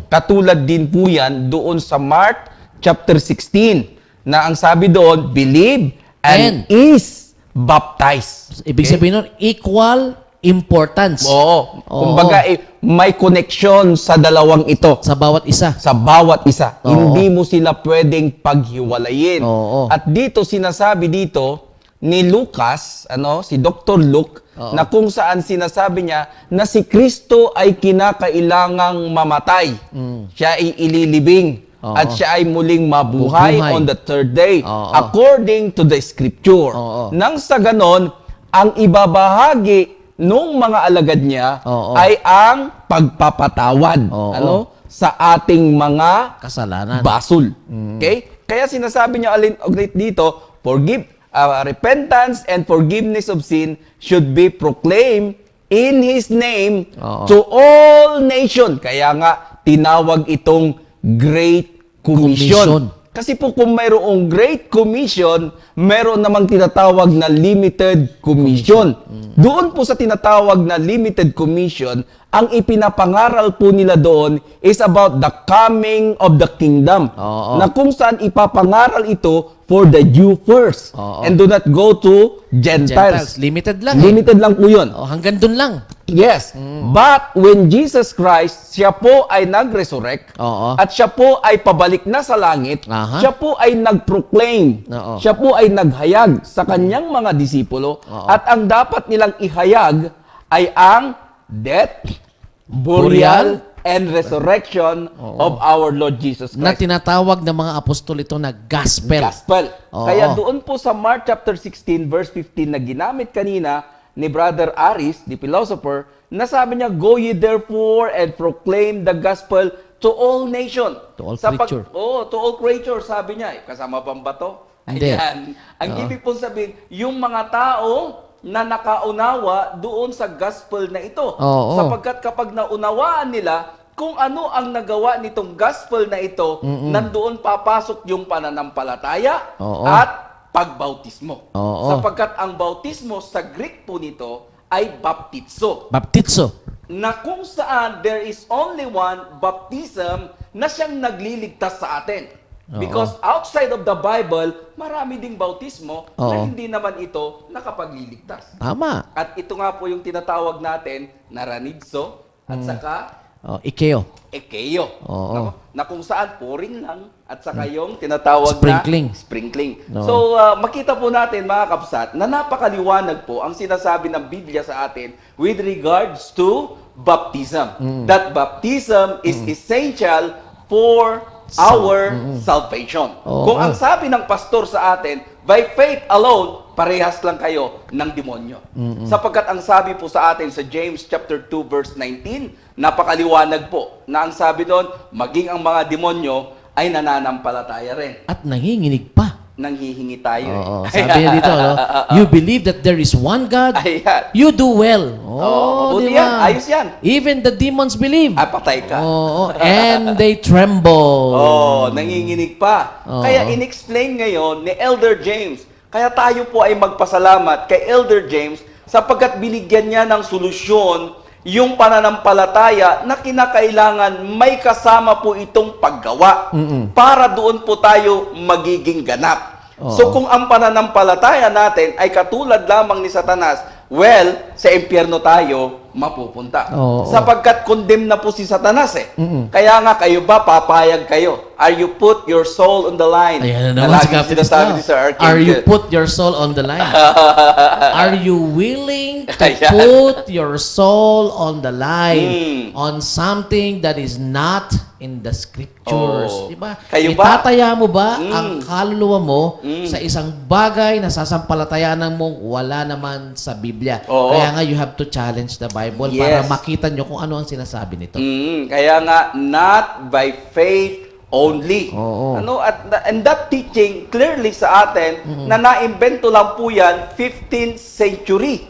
Katulad din po yan doon sa Mark chapter 16 na ang sabi doon, believe and is baptized. Ibig sabihin nun, equal importance Oo. Oo. Kumbaga, may connection sa dalawang ito. sa bawat isa. Sa bawat isa. Oo. Hindi mo sila pwedeng paghiwalayin. Oo. At dito, sinasabi dito ni Lucas, si Dr. Luke, na kung saan sinasabi niya na si Kristo ay kinakailangang mamatay. Siya ay ililibing. Oo. At siya ay muling mabuhay Bubuhay. on the third day. Oo. According to the scripture. Oo. Nang sa ganon, ang ibabahagi nung mga alagad niya Oo. ay ang pagpapatawad. Oo. Sa ating mga Kasalanan. basol. Okay? Kaya sinasabi niya ulit dito, repentance and forgiveness of sin should be proclaimed in His name Oo. to all nation. Kaya nga, tinawag itong Great Commission. Kasi po kung mayroong Great Commission, meron namang tinatawag na Limited Commission. Doon po sa tinatawag na Limited Commission, ang ipinapangaral po nila doon is about the coming of the kingdom. Oo. Na kung saan ipapangaral ito for the Jew first. Oo. And do not go to Gentiles. Limited lang. Limited lang po yun. Hanggang dun lang. Yes. But when Jesus Christ, siya po ay nag-resurrect Oo. at siya po ay pabalik na sa langit, Aha. siya po ay nag-proclaim, Oo. siya po ay naghayag sa kanyang mga disipulo at ang dapat nilang ihayag ay ang death, burial, and resurrection of our Lord Jesus Na Christ. tinatawag ng mga apostol ito na gospel. Gospel. Oo. Kaya doon po sa Mark chapter 16 verse 15 na ginamit kanina ni Brother Aris, the philosopher, na sabi niya, go ye therefore and proclaim the gospel to all nation. To all creature. To all creature, sabi niya. Kasama pang bato? Hindi. Ayan. Ang ibig pong sabihin, yung mga tao na nakaunawa doon sa gospel na ito. Oo. Sapagkat kapag naunawaan nila kung ano ang nagawa nitong gospel na ito, nandoon papasok yung pananampalataya Oo. at pagbautismo. Oo. Sapagkat ang bautismo sa Greek po nito ay baptizo. Baptizo. Na kung saan there is only one baptism na siyang nagliligtas sa atin. Oo. Because outside of the Bible, marami ding bautismo na Oo. hindi naman ito nakapagliligtas. Tama. At ito nga po yung tinatawag natin na ranidso at saka Ikeo. ekeyo. Oo. Na kung saan pouring lang at saka yung tinatawag Sprinkling. na sprinkling. Oo. So, makita po natin mga kapsat na napakaliwanag po ang sinasabi ng Biblia sa atin with regards to baptism. That baptism is essential for our salvation. Oo. Kung ang sabi ng pastor sa atin, by faith alone, parehas lang kayo ng demonyo. Sapagkat ang sabi po sa atin sa James chapter 2 verse 19, napakaliwanag po na ang sabi doon, maging ang mga demonyo ay nananampalataya rin. At nanginginig pa. nanghihingi tayo. Oo, sabi niya dito, no? You believe that there is one God, Ayan. you do well. Mabuti di ba? yan. Ayos yan. Even the demons believe. Patay ka. And they tremble. Nanginginig pa. Oo. Kaya in-explain ngayon ni Elder James. Kaya tayo po ay magpasalamat kay Elder James sapagkat binigyan niya ng solusyon yung pananampalataya na kinakailangan may kasama po itong paggawa para doon po tayo magiging ganap. So kung ang pananampalataya natin ay katulad lamang ni Satanas, well, sa impyerno tayo mapupunta. Oo. Sapagkat condemn na po si Satanas eh. Kaya nga kayo ba papayag kayo? Are you put your soul on the line? Ayan na naman si laging Captain sinasabi Snow. ni Sir Archangel. Are you put your soul on the line? Are you willing to Ayan. put your soul on the line on something that is not in the scriptures? Oo. Diba? Kayo ba? Itataya mo ba ang kaluluwa mo sa isang bagay na sasampalatayanan mong wala naman sa Biblia? Oo. Kaya nga you have to challenge the Bible Yes. para makita nyo kung ano ang sinasabi nito. Kaya nga, not by faith only. Oo. And that teaching clearly sa atin na naimbento lang po yan 15th century.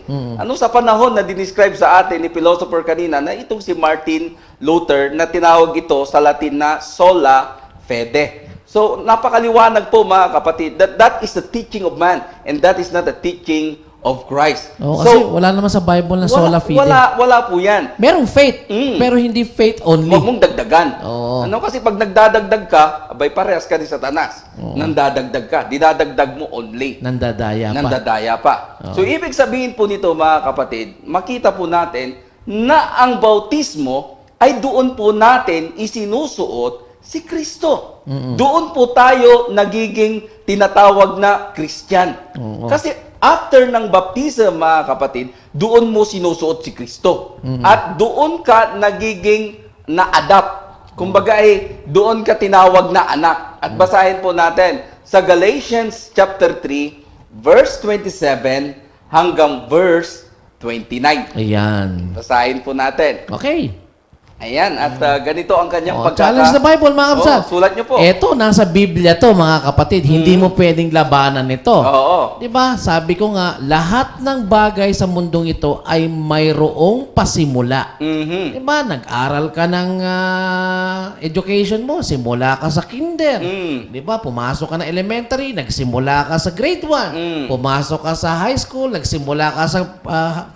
Sa panahon na dinescribe sa atin ni philosopher kanina na itong si Martin Luther na tinawag ito sa Latin na sola fide. So, napakaliwanag po mga kapatid that that is the teaching of man and that is not the teaching of Christ. Kasi wala naman sa Bible na sola fide. Wala po yan. Merong faith, pero hindi faith only. Huwag mong dagdagan. Oo. Kasi pag nagdadagdag ka, abay parehas ka ni Satanas. Nandadagdag ka. Dinadagdag mo only. Nandadaya pa. Nandadaya pa. So, ibig sabihin po nito mga kapatid, makita po natin na ang bautismo ay doon po natin isinusuot si Kristo. Doon po tayo nagiging tinatawag na Christian. Kasi after ng baptism, mga kapatid, doon mo sinusuot si Kristo. At doon ka nagiging na-adapt. Kumbaga doon ka tinawag na anak. At basahin po natin sa Galatians chapter 3, verse 27 hanggang verse 29. Ayan. Basahin po natin. Okay. Ayan, at ganito ang kanyang Challenge the Bible, mga kapatid. sulat nyo po. Ito, nasa Biblia to, mga kapatid. Hindi mo pwedeng labanan ito. Oo. Di ba? Sabi ko nga, lahat ng bagay sa mundong ito ay mayroong pasimula. Di ba? Nag-aral ka ng education mo, simula ka sa kinder. Di ba? Pumasok ka na elementary, nagsimula ka sa grade 1. Pumasok ka sa high school, nagsimula ka sa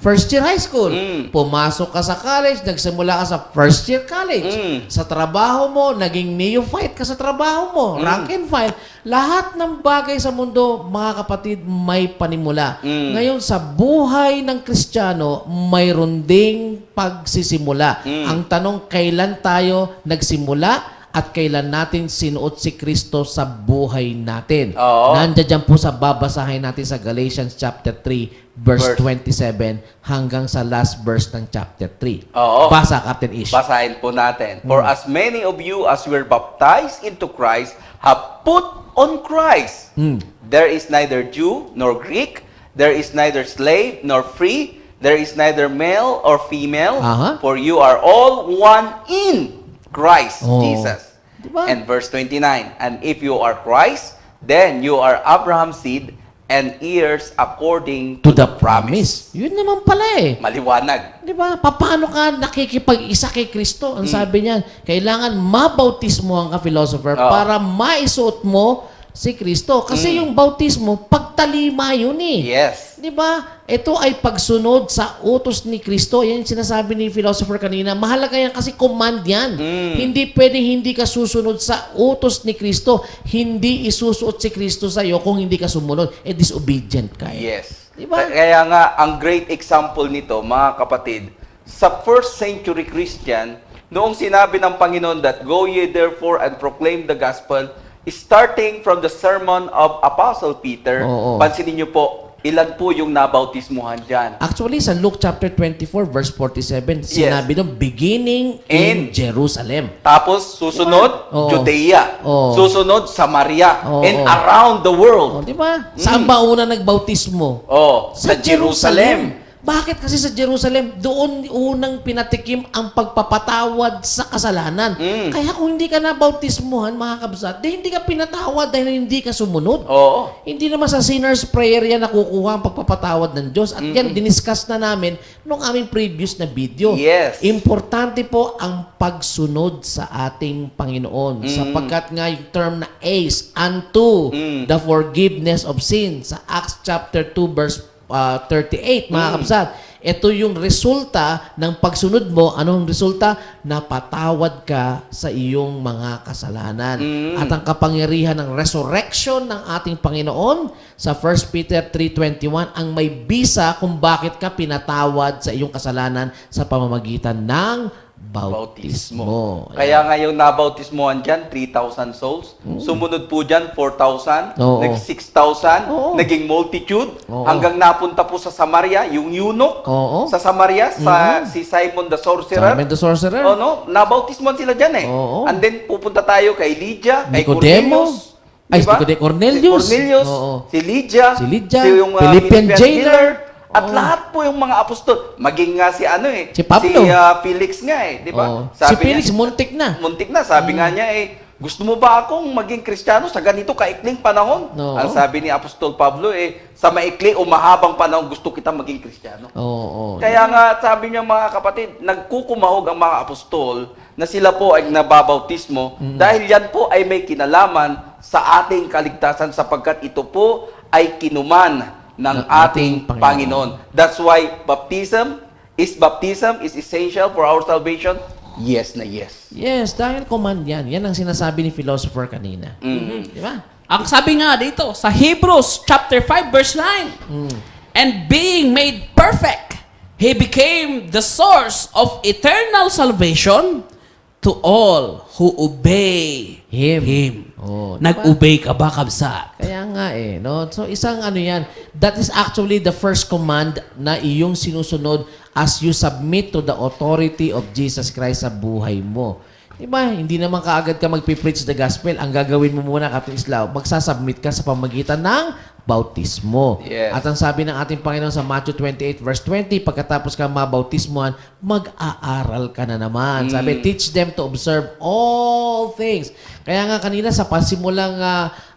first year high school. Pumasok ka sa college, nagsimula ka sa first year college. Sa trabaho mo, naging neophyte ka sa trabaho mo. Rank and file. Lahat ng bagay sa mundo, mga kapatid, may panimula. Ngayon, sa buhay ng Kristiyano, mayroon ding pagsisimula. Ang tanong, kailan tayo nagsimula at kailan natin sinuot si Kristo sa buhay natin? Oo. Nandiyan po sa babasahin natin sa Galatians chapter 3, verse 27 hanggang sa last verse ng chapter 3. Oo. Basa, Captain Ish. Basahin po natin. For as many of you as were baptized into Christ have put on Christ. There is neither Jew nor Greek. There is neither slave nor free. There is neither male or female. For you are all one in Christ Jesus. Diba? And verse 29. And if you are Christ, then you are Abraham's seed and heirs according To the promise. Yun naman pala eh. Maliwanag. Di ba? Paano ka nakikipag-isa kay Kristo? Ang sabi niyan, kailangan mabautismo ang ka-philosopher para maisuot mo si Kristo. Kasi yung bautismo, pagtalima yun eh. Yes. Di ba? Ito ay pagsunod sa utos ni Kristo. Yan yung sinasabi ni philosopher kanina. Mahalaga yan kasi command yan. Hindi pwedeng hindi ka susunod sa utos ni Kristo. Hindi isusuot si Kristo sa iyo kung hindi ka sumunod. Disobedient ka. Yes. Diba? Kaya nga, ang great example nito, mga kapatid, sa first century Christian, noong sinabi ng Panginoon that, Go ye therefore and proclaim the gospel, starting from the sermon of Apostle Peter, pansinin niyo po, ilan po yung nabautismuhan dyan? Actually, sa Luke chapter 24, verse 47, sinabi doon, beginning in Jerusalem. Tapos, susunod, Judea. Susunod, Samaria. And around the world. Di ba? Saan ba una nagbautismo? Sa Jerusalem. Bakit kasi sa Jerusalem, doon unang pinatikim ang pagpapatawad sa kasalanan. Kaya kung hindi ka nabautismuhan, mga kabsat, hindi ka pinatawad dahil hindi ka sumunod. Oo. Hindi naman sa sinner's prayer yan nakukuha ang pagpapatawad ng Diyos. At yan, diniscuss na namin nung aming previous na video. Yes. Importante po ang pagsunod sa ating Panginoon. Sapagkat nga yung term na ace, unto the forgiveness of sin. Sa Acts chapter 2 verse 38, mga kapsat. Ito yung resulta ng pagsunod mo. Anong resulta? Napatawad ka sa iyong mga kasalanan. At ang kapangyarihan ng resurrection ng ating Panginoon sa 1 Peter 3:21 ang may bisa kung bakit ka pinatawad sa iyong kasalanan sa pamamagitan ng bautismo. Kaya nga yung nabautismohan dyan, 3,000 souls. Sumunod po dyan, 4,000. Oo. Nag 6,000. Oo. Naging multitude. Oo. Hanggang napunta po sa Samaria, yung eunuch. Oo. Sa Samaria, si Simon the Sorcerer. Simon the Sorcerer. Oh, no? Nabautismohan sila dyan eh. Oo. And then pupunta tayo kay Lydia, kay Nicodemo. Cornelius. Ay, Diba? Cornelius. Si Cornelius, Oo. si Lydia, Si Lydia, yung Philippian jailer. At Oo. lahat po yung mga apostol, maging nga si ano eh, Si Pablo. Felix nga eh, di ba? Oo. Sabi Si Felix, niya, muntik na. muntik na, sabi nga niya eh, gusto mo ba akong maging Kristiyano sa ganito kaikling panahon? Oo. Ang sabi ni Apostol Pablo eh, sa maikli o mahabang panahon gusto kita maging Kristiyano. Oo. Kaya nga sabi niya mga kapatid, nagkukumahog ang mga apostol na sila po ay nababautismo dahil yan po ay may kinalaman sa ating kaligtasan sapagkat ito po ay kinuman ng ating Panginoon. That's why baptism is essential for our salvation. Yes na yes. Yes, dahil command yan. Yan ang sinasabi ni philosopher kanina. Di ba? Ang sabi nga dito sa Hebrews chapter 5 verse 9, and being made perfect, He became the source of eternal salvation to all who obey Him. Oh, Nag-obey ka ba, kabsat? Kaya nga eh, no? So isang ano yan, that is actually the first command na iyong sinusunod as you submit to the authority of Jesus Christ sa buhay mo. Diba? Hindi naman kaagad ka magpipreach the gospel. Ang gagawin mo muna, Captain Islao, magsasubmit ka sa pamagitan ng bautismo. Yes. At ang sabi ng ating Panginoon sa Matthew 28 verse 20, pagkatapos ka mabautismuhan, mag-aaral ka na naman. Sabi, teach them to observe all things. Kaya nga kanina sa pasimulang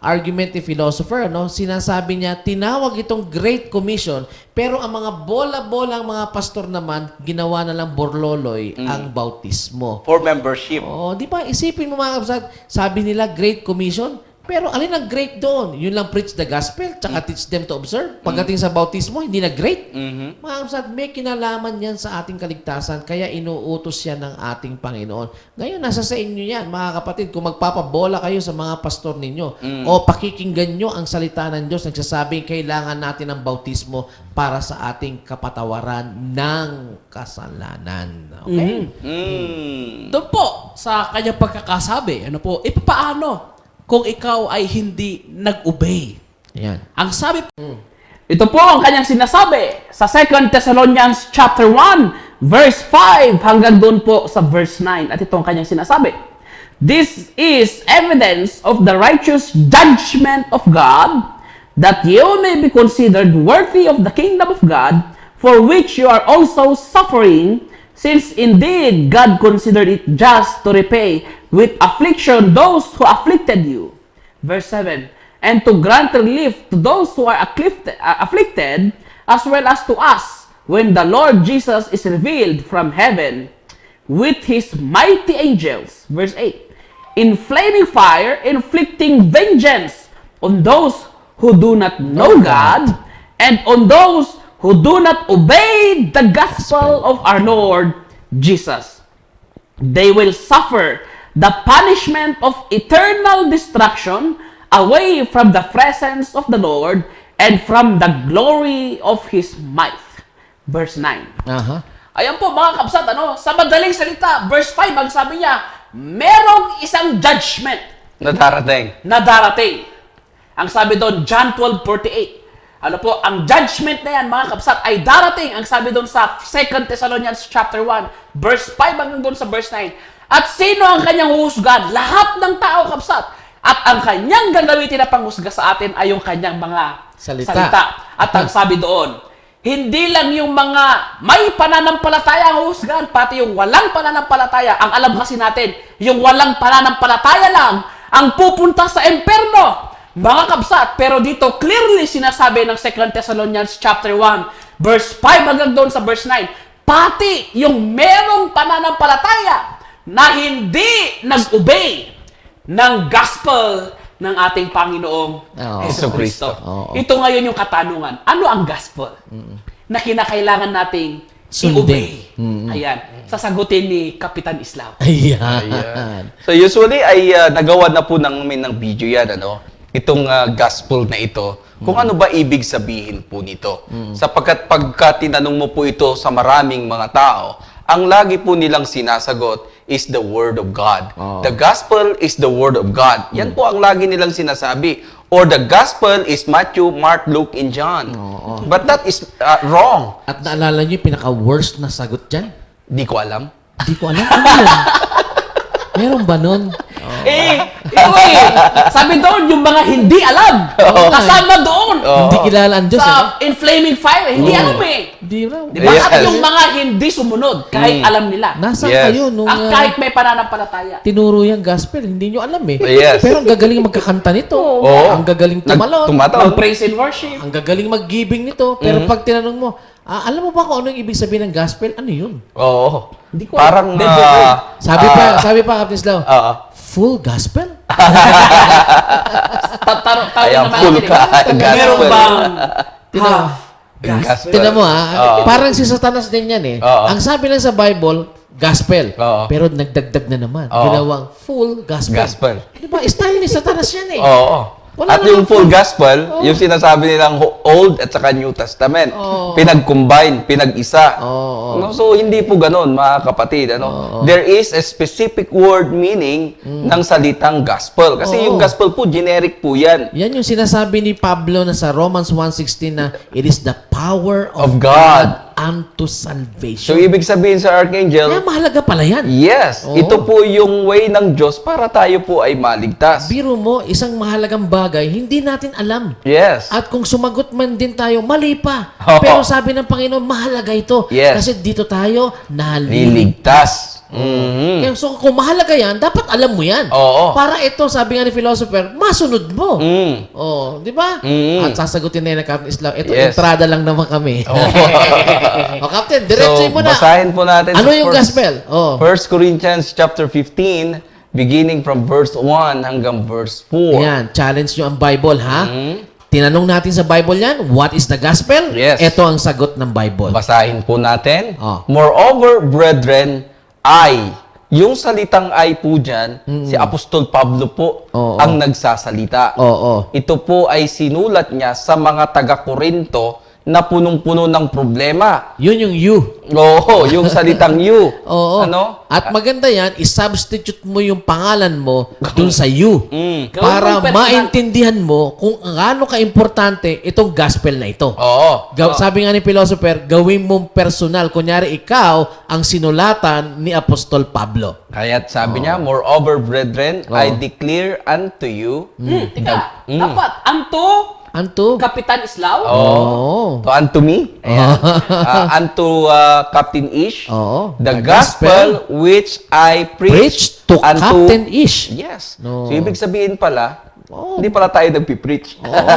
argument ni philosopher, no, sinasabi niya, tinawag itong Great Commission, pero ang mga bola-bolang mga pastor naman, ginawa na lang borloloy ang bautismo. For membership. Oh, di ba? Isipin mo mga kapsat, sabi nila Great Commission, pero alin ang great doon? Yun lang preach the gospel, tsaka teach them to observe. Pagdating sa bautismo, hindi na great. Mga kapsat, may kinalaman yan sa ating kaligtasan, kaya inuutos yan ng ating Panginoon. Ngayon, nasa sa inyo yan, mga kapatid, kung magpapabola kayo sa mga pastor ninyo, o pakikinggan nyo ang salita ng Diyos, nagsasabing kailangan natin ng bautismo para sa ating kapatawaran ng kasalanan. Okay? Doon po, sa kanyang pagkakasabi, ano po, paano kung ikaw ay hindi nag-obey? Yan. Ang sabi ito po ang kanyang sinasabi sa 2 Thessalonians chapter 1 verse 5 hanggang doon po sa verse 9. At ito ang kanyang sinasabi. This is evidence of the righteous judgment of God, that you may be considered worthy of the kingdom of God, for which you are also suffering, since indeed God considered it just to repay with affliction those who afflicted you. Verse 7, and to grant relief to those who are afflicted, as well as to us, when the Lord Jesus is revealed from heaven with his mighty angels. Verse 8, in flaming fire, inflicting vengeance on those who do not know God, and on those who do not obey the gospel of our Lord Jesus. They will suffer the punishment of eternal destruction away from the presence of the Lord and from the glory of His might. Verse 9. Aha. Ayan po mga kapsat, sa madaling salita, verse 5, ang sabi niya, merong isang judgment Na darating. na darating. Ang sabi doon, John 12:48. Ang judgment na yan, mga kapsat, ay darating. Ang sabi doon sa 2 Thessalonians chapter 1, verse 5 hanggang doon sa verse 9. At sino ang kanyang huhusgahan? Lahat ng tao, kapsat. At ang kanyang gagamitin na panghusga sa atin ay yung kanyang mga Salita. salita. At ang sabi doon, Hindi lang yung mga may pananampalataya ang husgahan, pati yung walang pananampalataya. Ang alam kasi natin, yung walang pananampalataya lang ang pupunta sa emperno. Mga kabsat, pero dito clearly sinasabi ng 2 Thessalonians chapter 1, verse 5 hanggang doon sa verse 9, pati yung merong pananampalataya na hindi nag-obey ng gospel ng ating Panginoong Jesucristo. Oo. Ito ngayon yung katanungan. Ano ang gospel? Na kinakailangan nating Sundin. i-obey. Ayan. Sasagutin ni Kapitan Islaw. Ayan. So usually ay nagawa na po namin ng video yan, itong gospel na ito, kung ano ba ibig sabihin po nito. Sapagkat pagka tinanong mo po ito sa maraming mga tao, ang lagi po nilang sinasagot is the Word of God. The gospel is the Word of God. Yan po ang lagi nilang sinasabi. Or the gospel is Matthew, Mark, Luke, and John. But that is wrong. At naalala niyo yung pinaka-worst na sagot dyan? Di ko alam. Hindi ko alam. Ano yun? Meron ba nun? Sabi doon, yung mga hindi alam. Kasama doon. Hindi kilala ang Diyos. Sa inflaming fire, hindi alam eh. Hindi raw. Di ba? Yes. At yung mga hindi sumunod, kahit alam nila. Nasaan Yes. kayo nung At kahit may pananampalataya. tinuro yung gospel? Hindi nyo alam eh. Yes. Pero ang gagaling magkakanta nito. Oo. Ang gagaling tumalon. Ang praise and worship. Ang gagaling mag-giving nito. Pero pag tinanong mo, alam mo ba kung ano yung ibig sabihin ng gospel? Ano yun? Oo. Hindi ko Parang, Never heard. Sabi pa, Captain Slaw, full gospel? Taro Ayan, naman full natin. ka. Meron Gospel. bang Tingnan- gospel. Tingnan mo Oo. parang si Satanas din yan eh. Oo. Ang sabi lang sa Bible, gospel. Oo. Pero nagdagdag na naman. Oo. Ginawang full gospel. Gospel. Di ba? Style ni Satanas yan eh. Oo. Wala At namang yung full gospel, yung sinasabi nilang Old at saka New Testament, pinag-combine, pinag-isa. No, so, hindi po ganun, mga kapatid. There is a specific word meaning ng salitang gospel. Kasi yung gospel po, generic po yan. Yan yung sinasabi ni Pablo na sa Romans 1:16 na it is the power Of of, God. unto So, salvation. ibig sabihin sa Kaya Archangel, mahalaga pala yan. yes, Oo. ito po yung way ng Diyos para tayo po ay maligtas. Biro mo, isang mahalagang bagay, hindi natin alam. Yes. At kung sumagot man din tayo, mali pa. Oo. Pero sabi ng Panginoon, mahalaga ito. Yes. Kasi dito tayo naliligtas. Liligtas. Mhm. Kaya so kung mahalaga yan, dapat alam mo yan. Oo. Para ito, sabi nga ni philosopher, masunod mo. Mm. Oh, di ba? Mm. At sasagutin na yun ng Captain Islam. Ito, Yes. entrada lang naman kami. O, Captain, diretso mo na. basahin po natin Ano sa yung first- gospel? Oh. 1 Corinthians chapter 15, beginning from verse 1 hanggang verse 4. Ayan, challenge nyo ang Bible, ha? Tinanong natin sa Bible yan, what is the gospel? Yes. Ito ang sagot ng Bible. Basahin po natin. Oh. Moreover, brethren, yung salitang I po dyan, si Apostol Pablo po Oo. ang nagsasalita. Oo. Ito po ay sinulat niya sa mga taga-Korinto na punong-puno ng problema. Yun yung you. Oo, yung salitang you. Oo. Ano? At maganda yan, i-substitute mo yung pangalan mo dun sa you. Mm. Gawin Para mong personal. maintindihan mo kung gaano ka-importante itong gospel na ito. Oo. Sabi nga ni philosopher, gawin mong personal. Kunyari, ikaw ang sinulatan ni Apostol Pablo. Kaya't sabi niya, moreover, brethren, I declare unto you. Tika, dapat. Anto, Anto? Kapitan Islaw. Oo. To unto me, ayan. Unto Captain Ish, Oo. the gospel which I Preach preach to unto... Captain Ish. Yes. No. So, ibig sabihin pala, hindi pala tayo nagpipreach. Oo.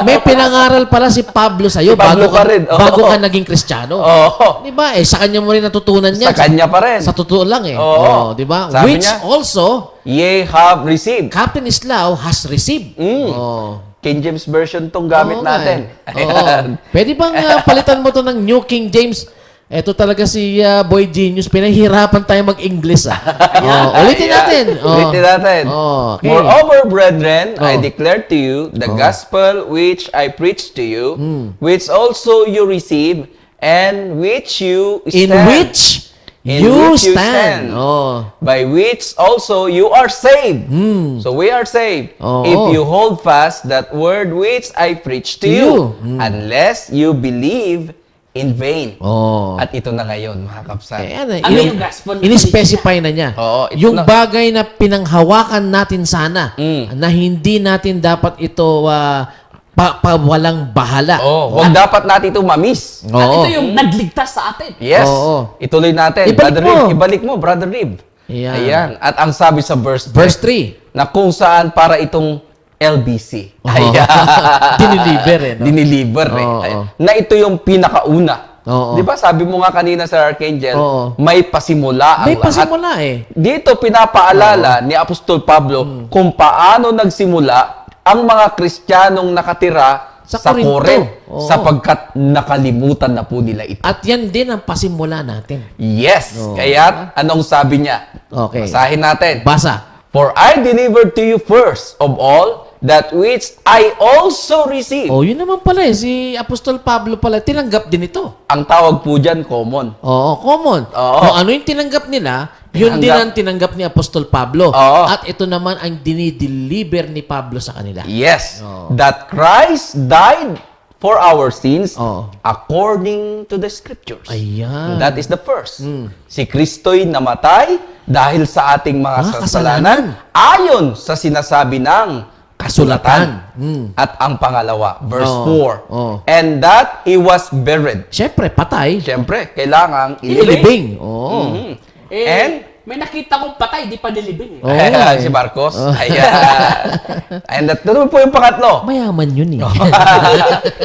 May pinangaral pala si Pablo sa'yo Si Pablo bago pa rin. Oo. bago ka naging Kristiyano. Oo. Di ba? Sa kanya mo rin natutunan yan. Sa kanya pa rin. Sa totoo lang eh. Oo. Di ba? Sabi Which niya, also, Ye have received. Captain Islao has received. Oh. King James Version tong gamit Oo nga natin. eh. Oo. Pwede bang palitan mo to ng New King James? Ito talaga si Boy Genius. Pinahirapan tayo mag-English ulitin Ayan. natin. Ulitin natin. Okay. Moreover, brethren, I Oh. declare to you the gospel which I preach to you, which also you receive, and which you In stand. which In you which you stand. stand. Oh. By which also you are saved. So we are saved Oo. if you hold fast that word which I preach to To you, you. unless you believe in vain. Oh. At ito na ngayon, mga kapsan. Ano Ano yung gospel? Ini-specify na niya. Oo, ito Yung na. bagay na pinanghawakan natin sana, na hindi natin dapat ito walang bahala. Oh, wag dapat natin ito ma-miss. At Oo. ito yung nagligtas sa atin. Yes. Oo. Ituloy natin. Ibalik Brother mo. Rib, ibalik mo, Brother Rib. Ayan. Ayan. At ang sabi sa verse Verse 3. na kung saan para itong LBC. Oo. Ayan. Diniliver eh, no? Diniliver eh. Oo, Ayan. oo. Na ito yung pinakauna. Oo. Di ba sabi mo nga kanina sa Archangel, Oo. may pasimula ang May lahat. pasimula eh. Dito pinapaalala ni Apostol Pablo kung paano nagsimula ang mga Kristiyanong nakatira Sa sa Corinto. Corinth Oo. sapagkat nakalimutan na po nila ito. At yan din ang pasimula natin. Yes. Oo. Kaya anong sabi niya? Okay. Basahin natin. Basa. For I delivered to you first of all that which I also received. Oh, yun naman pala eh. Si Apostol Pablo pala, tinanggap din ito. Ang tawag po dyan, common. Oo, common. Oo. Kung ano yung tinanggap nila, yun din ang tinanggap ni Apostol Pablo. Oo. At ito naman ang dinideliver ni Pablo sa kanila. Yes. Oo. That Christ died for our sins Oo. according to the scriptures. Ayan. That is the first. Si Kristo'y namatay dahil sa ating mga Ah, kasalanan ayon sa sinasabi ng kasulatan. Mm. At ang pangalawa, verse Oo. 4. Oo. And that he was buried. Siyempre, patay. Siyempre, kailangang Ilibing. Oo. Mhm. Eh, And may nakita kong patay, di pa nilibing. Oo. Ayan, eh. si Marcos. Ayan. And that, ito po yung pangatlo. Mayaman yun eh.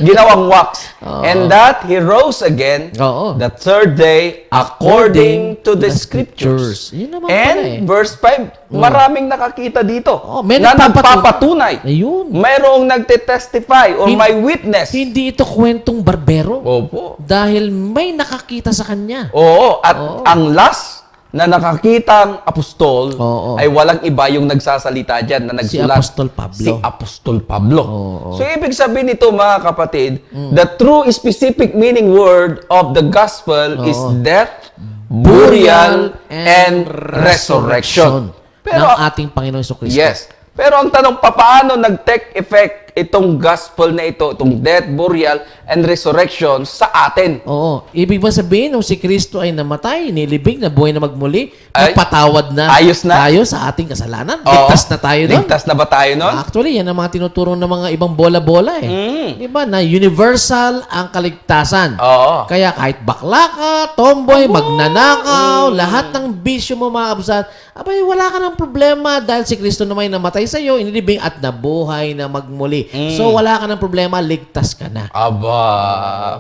Ginawang wax. And that he rose again Oo. the third day according to the scriptures. Yun naman And pala eh. verse 5, maraming nakakita dito Oh, may na nagpapatunay. nagpapatunay. Ayun. Mayroong nagte-testify or Hin- may witness. Hindi ito kwentong barbero. Opo. Dahil may nakakita sa kanya. Oo, at Oo. ang last na nakakitang apostol Oo. ay walang iba yung nagsasalita dyan na Si nagsulat. Apostol Pablo. Si Apostol Pablo. Oo. So, ibig sabihin nito, mga kapatid, the true specific meaning word of the gospel is death, burial, and resurrection. ng ating Panginoon Jesucristo. Yes. Pero ang tanong, paano nag-take effect itong gospel na ito, itong death, burial, and resurrection sa atin? Oo. Ibig ba sabihin, nung si Kristo ay namatay, nilibing, nabuhay na magmuli, Ay, napatawad na, ayos na. tayo sa ating kasalanan? Oo. Ligtas na tayo doon? Ligtas na ba tayo nun? Actually, yan ang mga tinuturo ng mga ibang bola-bola eh. Di ba? Na universal ang kaligtasan. Oo. Kaya kahit bakla ka, tomboy, magnanakaw, lahat ng bisyo mo maabsat, abay, wala ka ng problema dahil si Kristo naman ay namatay sa iyo, inilibing at nabuhay na magmuli. So, wala ka ng problema, ligtas ka na. Aba,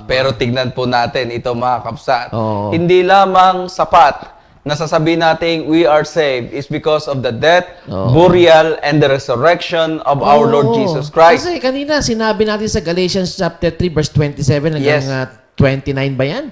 pero tignan po natin ito, mga kapsat. Oo. Hindi lamang sapat na sasabihin natin we are saved is because of the death, burial, and the resurrection of our Lord Oo. Jesus Christ. Kasi kanina, sinabi natin sa Galatians chapter 3, verse 27 hanggang Yes. 29 ba yan?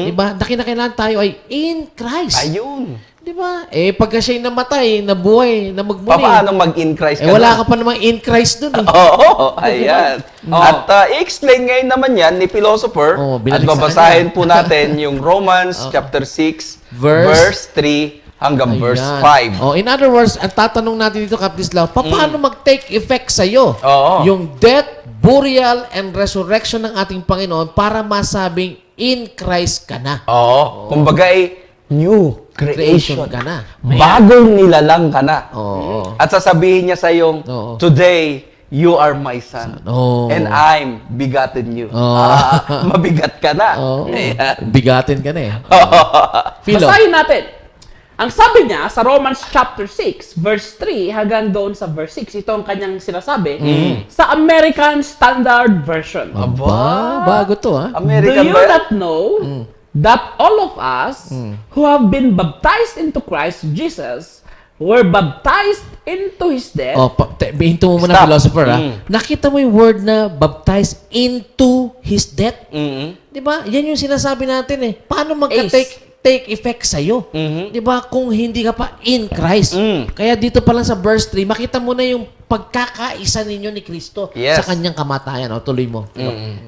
Diba? Nakinakailangan tayo ay in Christ. Ayun. Diba? Eh, pagka siya'y namatay, nabuhay, na magmuli. Paano mag-in Christ Eh, ka wala nun? ka pa namang in Christ dun eh. Oo, ayan. At i-explain ngayon naman yan ni philosopher Oo, at binalik sa babasahin po natin yung Romans chapter 6 verse 3 hanggang verse Ayan. 5. Oh, in other words, ang tatanong natin dito, Kapislaw, paano mag-take effect sa'yo Oo. yung death, burial, and resurrection ng ating Panginoon para masabing in Christ ka na. Oo. Kumbaga new creation Creation ka na. Bagong nilalang ka na. Oo. At sasabihin niya sa iyong, Oo. today, you are my son. Oo. And I'm begotten you. Oo. Mabigat ka na. Oo. Ayan. Bigatin ka na eh. Philo. Basahin natin. Ang sabi niya sa Romans chapter 6, verse 3 hanggang doon sa verse 6, ito ang kanyang sinasabi sa American Standard Version. Aba, bago to ha. American Do you ba yan? not know that all of us who have been baptized into Christ Jesus were baptized into His death? Oh, hinto mo muna, Stop. philosopher ha. Nakita mo yung word na baptized into His death? Di ba? Yan yung sinasabi natin eh. Paano take effect sa'yo? Di ba? Kung hindi ka pa in Christ. Kaya dito pa lang sa verse 3, makita mo na yung pagkakaisa ninyo ni Kristo Yes. sa kanyang kamatayan. O, tuloy mo.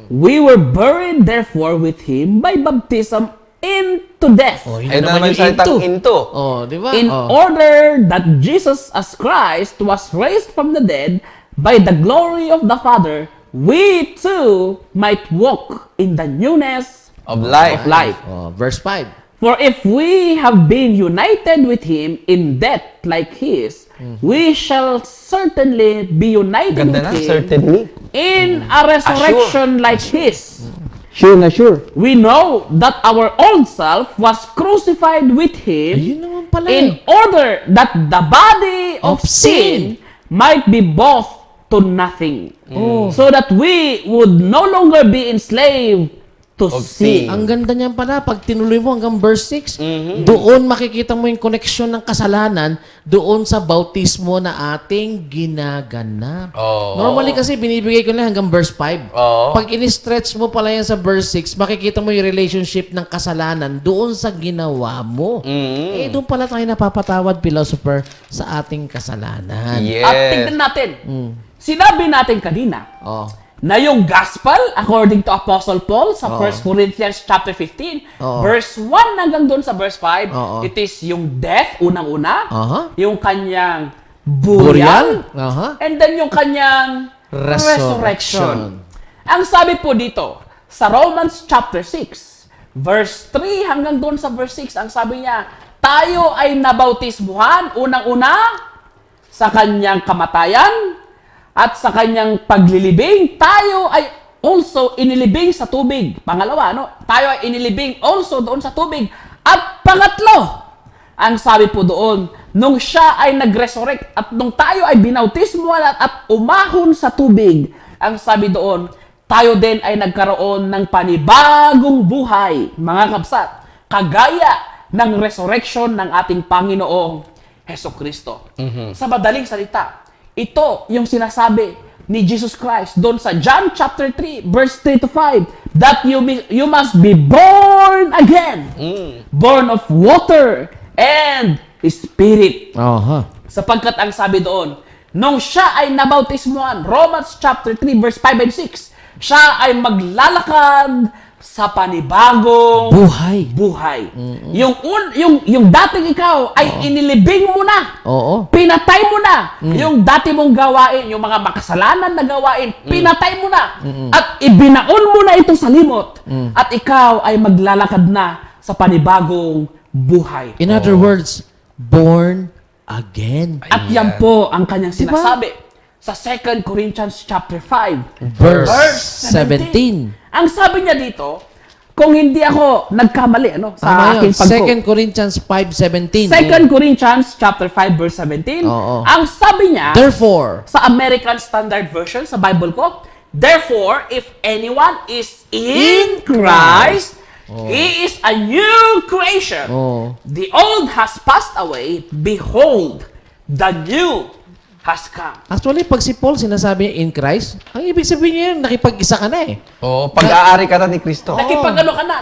We were buried therefore with Him by baptism into death. Oh, yun Ayun naman na naman yung yung salitang into. Oh, di ba? In Oh. order that Jesus as Christ was raised from the dead by the glory of the Father, we too might walk in the newness Of life. of life. Oh, verse 5. For if we have been united with Him in death like His, we shall certainly be united Ganda na, with Him certainly. in a resurrection like His. Sure na sure. We know that our old self was crucified with Him Ayun naman pala in eh. order that the body of Of sin. sin might be brought to nothing. Oh. So that we would no longer be enslaved to Of sin. Ang ganda niyan pala, pag tinuloy mo hanggang verse 6, doon makikita mo yung connection ng kasalanan doon sa bautismo na ating ginaganap. Oo. Normally kasi binibigay ko lang hanggang verse 5. Oo. Pag in-stretch mo pala yan sa verse 6, makikita mo yung relationship ng kasalanan doon sa ginawa mo. Eh, doon pala tayo napapatawad, philosopher, sa ating kasalanan. Yes. At tignan natin. Sinabi natin kanina Oh. na yung gospel, according to Apostle Paul sa 1 Corinthians chapter 15, Oo. verse 1 hanggang doon sa verse 5, Oo. it is yung death, unang-una, Aha. yung kanyang Burial. burial, Aha. and then yung kanyang resurrection. Ang sabi po dito, sa Romans chapter 6, verse 3 hanggang doon sa verse 6, ang sabi niya, tayo ay nabautismuhan, unang-una, sa kanyang kamatayan, at sa kanyang paglilibing, tayo ay also inilibing sa tubig. Pangalawa, tayo ay inilibing also doon sa tubig. At pangatlo, ang sabi po doon, nung siya ay nag-resurrect at nung tayo ay binautismo at umahon sa tubig, ang sabi doon, tayo din ay nagkaroon ng panibagong buhay, mga kabsat, kagaya ng resurrection ng ating Panginoong Hesukristo. Sa madaling salita, ito yung sinasabi ni Jesus Christ doon sa John chapter 3, verse 3 to 5, that you must be born again. Born of water and Spirit. Aha. Sapagkat ang sabi doon, nung siya ay nabautismuhan, Romans chapter 3, verse 5 and 6, siya ay maglalakad sa panibagong buhay. Yung dating ikaw ay inilibing mo na. Oo. Pinatay mo na yung dati mong gawain, yung mga makasalanan na gawain, pinatay mo na. At ibinaon mo na ito sa limot. At ikaw ay maglalakad na sa panibagong buhay. In other words, born again. At yan po ang kanyang sinasabi sa 2 Corinthians chapter 5, Verse 17. Ang sabi niya dito, kung hindi ako nagkamali Tama sa yun. aking pagko. 2 Corinthians 5:17. 2 Corinthians chapter 5 verse 17. Oo. Ang sabi niya Therefore, sa American Standard Version sa Bible ko, therefore if anyone is in Christ, he is a new creation. Oh. The old has passed away, behold, the new has come. actually, pag si Paul sinasabi niya in Christ, ang ibig sabihin niya yun, nakipag-isa ka na eh. Oh, pag-aari ka na ni Kristo. Nakipag-ano ka na,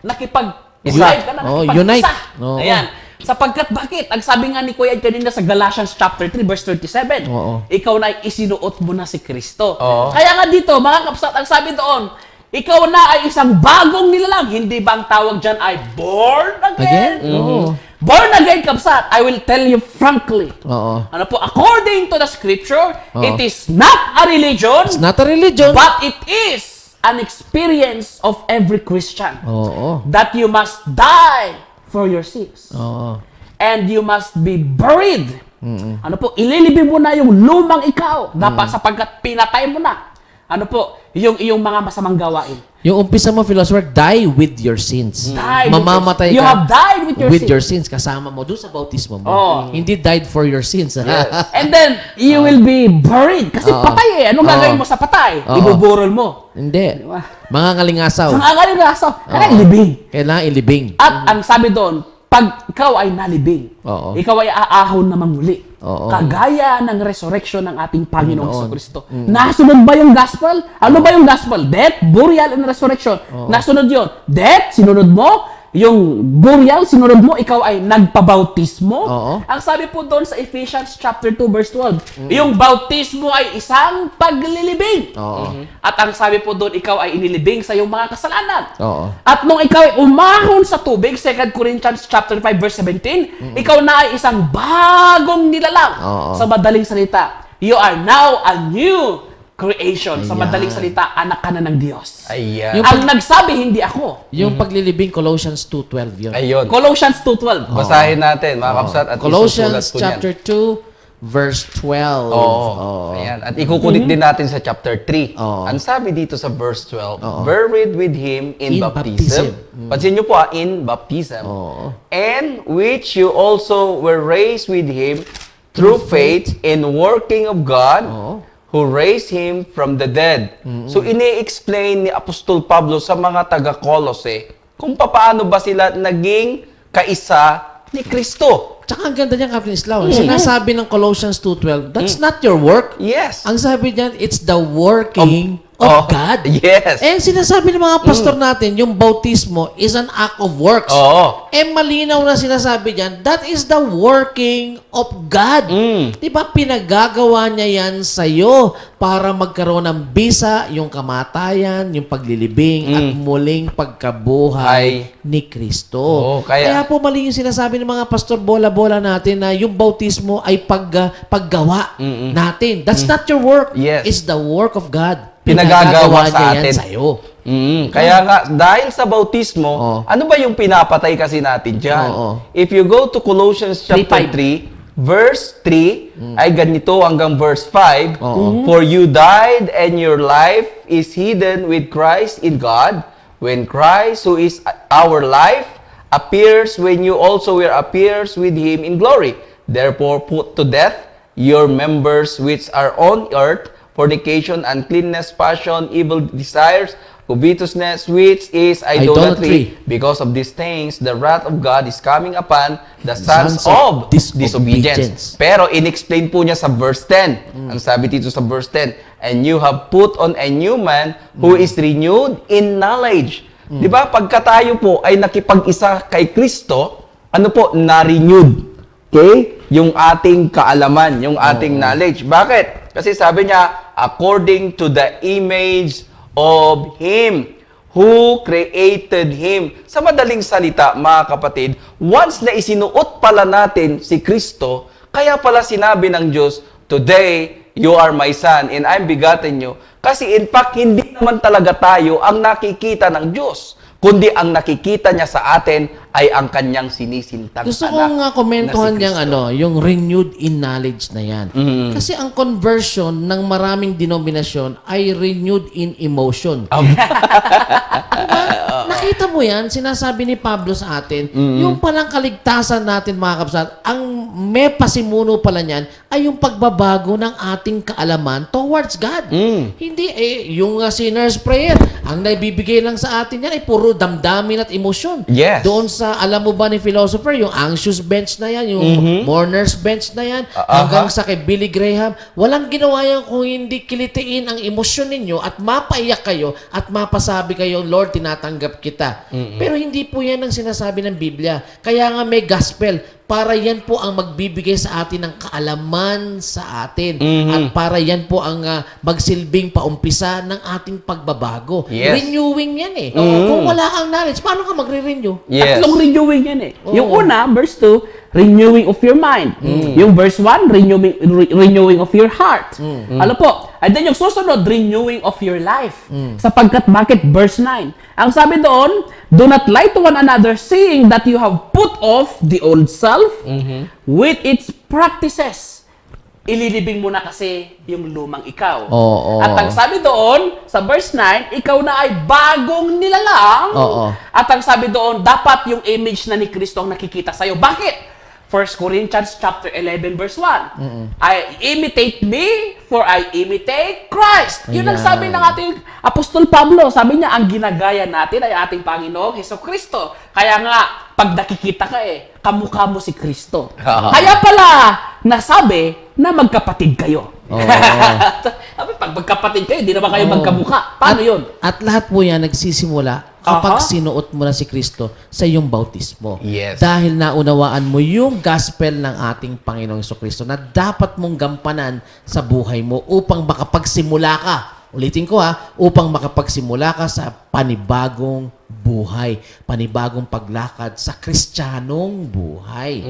nakipag-live ka na, Oh, nakipag-isa. unite. Oo. Ayan. Sapagkat bakit? Ang sabi nga ni Kuya Ed kanina sa Galatians chapter 3 verse 37, Oo. ikaw na isinuot mo na si Kristo. Oo. Kaya nga dito, mga kapsat, ang sabi doon, ikaw na ay isang bagong nilalang. Hindi ba ang tawag dyan ay born again? Oo. Born again, kapsat, I will tell you frankly. Oo. Ano po, according to the scripture, Oo. it is not a religion, It's not a religion. but it is an experience of every Christian. Oo. That you must die for your sins. Oo. And you must be buried. Ano po, ililibing mo na yung lumang ikaw. Dapat sapagkat pinatay mo na. Ano po, yung iyong mga masamang gawain. Yung umpisa mo, philosopher, die with your sins. Die with Mamamatay your- You ka have died with your sins. sins. Kasama mo doon sa bautismo mo. Oo. Hindi died for your sins. And then, you will be buried. Kasi Oo. patay eh. Anong gagawin Oo. mo sa patay? Oo. Ibuburol mo. Hindi. Mga ngalingasaw. Ang angaling raso. Kaya Oo. libing. Kailangan ilibing. At ang sabi doon, pag ikaw ay nalibing, Oo. ikaw ay aahon na muli. Oo. Kagaya ng resurrection ng ating Panginoong Kristo. Nasunod ba yung gospel? Ano ba yung gospel? Death, burial, and resurrection. Nasunod yun. Death, sinunod mo. Yung burial, sinunod mo, ikaw ay nagpabautismo. Oo. Ang sabi po doon sa Ephesians chapter 2 verse 12, yung bautismo ay isang paglilibing. Oo. At ang sabi po doon, ikaw ay inilibing sa iyong mga kasalanan. Oo. At nung ikaw ay umahon sa tubig, 2 Corinthians chapter 5 verse 17, ikaw na ay isang bagong nilalang. Oo. Sa madaling salita, you are now a new creation. Sa Ayan. madaling salita, anak ka na ng Diyos. Ayan. Yung Ang nagsabi, hindi ako. Yung paglilibing, Colossians 2:12 yun. Ayun. Colossians 2:12. Basahin natin, mga kapsat, at Colossians isusulat po chapter niyan. verse 12. Oo. Ayan. At ikukulit din natin sa chapter 3. Oo. Ang sabi dito sa verse 12, Oo. buried with him in, In baptism. baptism. Pansin nyo po, in baptism. Oo. And which you also were raised with him through faith in working of God, Oo. who raised him from the dead. So, ini-explain ni Apostol Pablo sa mga taga-Colossae kung paano ba sila naging kaisa ni Kristo. Tsaka ang ganda niya, Captain Islaw. Sinasabi ng Colossians 2:12, that's not your work. Yes. Ang sabi niyan, it's the working of God. Yes. Eh, sinasabi ng mga pastor natin, yung bautismo is an act of works. Oo. Eh, malinaw na sinasabi diyan, that is the working of God. Di ba, pinagagawa niya yan sa'yo para magkaroon ng bisa, yung kamatayan, yung paglilibing, at muling pagkabuhay ni Kristo. Oo, kaya po mali yung sinasabi ng mga pastor bola-bola natin na yung bautismo ay paggawa natin. That's not your work. Yes. It's the work of God. Pinagagawa sa niya yan atin. sa'yo. Kaya nga, dahil sa bautismo, Oo. ano ba yung pinapatay kasi natin dyan? Oo. If you go to Colossians chapter 3, verse 3, ay ganito hanggang verse 5, Oo. For you died and your life is hidden with Christ in God. When Christ, who is our life, appears, when you also will appears with Him in glory. Therefore put to death your members which are on earth, fornication, uncleanness, passion, evil desires, covetousness, which is idolatry. Because of these things, the wrath of God is coming upon the sons of disobedience. Pero in-explain po niya sa verse 10. Ang sabi dito sa verse 10, and you have put on a new man who is renewed in knowledge. Di ba? Pagka tayo po ay nakipag-isa kay Kristo, ano po? Na-renewed. Okay? Yung ating kaalaman, yung ating knowledge. Bakit? Kasi sabi niya, according to the image of Him who created Him. Sa madaling salita, mga kapatid, once na isinuot pala natin si Kristo, kaya pala sinabi ng Diyos, today, you are my son and I'm begotten you. Kasi in fact, hindi naman talaga tayo ang nakikita ng Diyos, kundi ang nakikita niya sa atin ay ang kanyang sinisintang Gusto anak kong komentuhan na si niyang Kristo. yung renewed in knowledge na yan. Kasi ang conversion ng maraming denominasyon ay renewed in emotion. Nakita mo yan, sinasabi ni Pablo sa atin, yung palang kaligtasan natin mga kapsat, ang may pasimuno pala niyan ay yung pagbabago ng ating kaalaman towards God. Hindi yung sinner's prayer, ang naibibigay lang sa atin yan ay puro damdamin at emosyon. Yes. Doon sa, alam mo ba ni philosopher, yung anxious bench na yan, yung mourner's bench na yan, hanggang sa kay Billy Graham, walang ginawa yan kung hindi kilitiin ang emosyon ninyo at mapaiyak kayo at mapasabi kayo, Lord, tinatanggap kita. Pero hindi po yan ang sinasabi ng Biblia. Kaya nga may gospel, para yan po ang magbibigay sa atin ng kaalaman sa atin. At para yan po ang magsilbing paumpisa ng ating pagbabago. Yes. Renewing yan eh. Kung wala kang knowledge, paano ka magre-renew? Yes. Tatlong renewing yan eh. Oo. Yung una, verse 2, renewing of your mind. Yung verse 1, renewing of your heart. Ano po? And then yung susunod, renewing of your life. Sapagkat bakit? Verse 9. Ang sabi doon, do not lie to one another, saying that you have put off the old self with its practices. Ililibing mo na kasi yung lumang ikaw. Oo. At ang sabi doon, sa verse 9, ikaw na ay bagong nilalang. Oo. At ang sabi doon, dapat yung image na ni Kristo ang nakikita sa'yo. Bakit? 1 Corinthians chapter 11 verse 1. I imitate me for I imitate Christ. Yun ang Ayan. sabi ng ating Apostol Pablo. Sabi niya, ang ginagaya natin ay ating Panginoong Hesukristo. Kaya nga, pag nakikita ka kamukha mo si Kristo. Kaya pala, nasabi na magkapatid kayo. Sabi, pag magkapatid kayo, di naman kayo magkamukha. Paano yun? At lahat po yan nagsisimula kapag sinuot mo na si Kristo sa iyong bautismo. Yes. Dahil naunawaan mo yung gospel ng ating Panginoong Kristo na dapat mong gampanan sa buhay mo upang makapagsimula ka. Ulitin ko upang makapagsimula ka sa panibagong buhay, panibagong paglakad sa Kristiyanong buhay.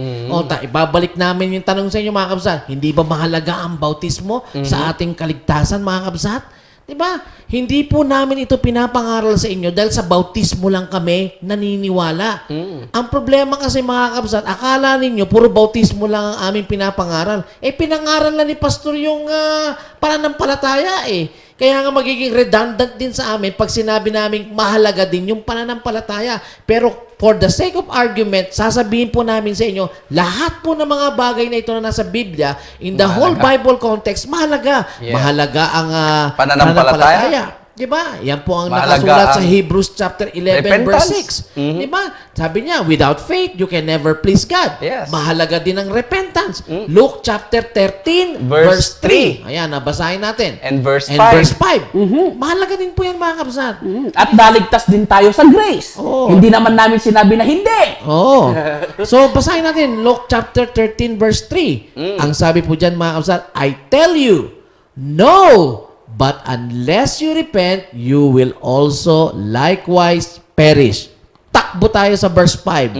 Ibabalik namin yung tanong sa inyo mga kabsat. Hindi ba mahalaga ang bautismo sa ating kaligtasan mga kabsat? Diba? Hindi po namin ito pinapangaral sa inyo dahil sa bautismo lang kami naniniwala. Ang problema kasi mga kabsat, akala ninyo puro bautismo lang ang aming pinapangaral. Pinangaral na ni pastor yung pananampalataya eh. Kaya nga magiging redundant din sa amin pag sinabi namin mahalaga din yung pananampalataya. Pero for the sake of argument, sasabihin po namin sa inyo, lahat po ng mga bagay na ito na nasa Biblia, in the whole Bible context, mahalaga. Yeah. Mahalaga ang Pananampalataya. Diba? Yan po ang Mahalaga nakasulat sa ang Hebrews chapter 11 repentance. verse 6. Diba? Sabi niya, without faith, you can never please God. Yes. Mahalaga din ang repentance. Luke chapter 13 verse 3. Ayan, nabasahin natin. And verse 5. verse 5. Mahalaga din po yan mga kapsat. At naligtas din tayo sa grace. Oo. Hindi naman namin sinabi na hindi. Oo. So, basahin natin Luke chapter 13 verse 3. Ang sabi po dyan mga kapsat, I tell you, no, but unless you repent, you will also likewise perish. Takbo tayo sa verse 5.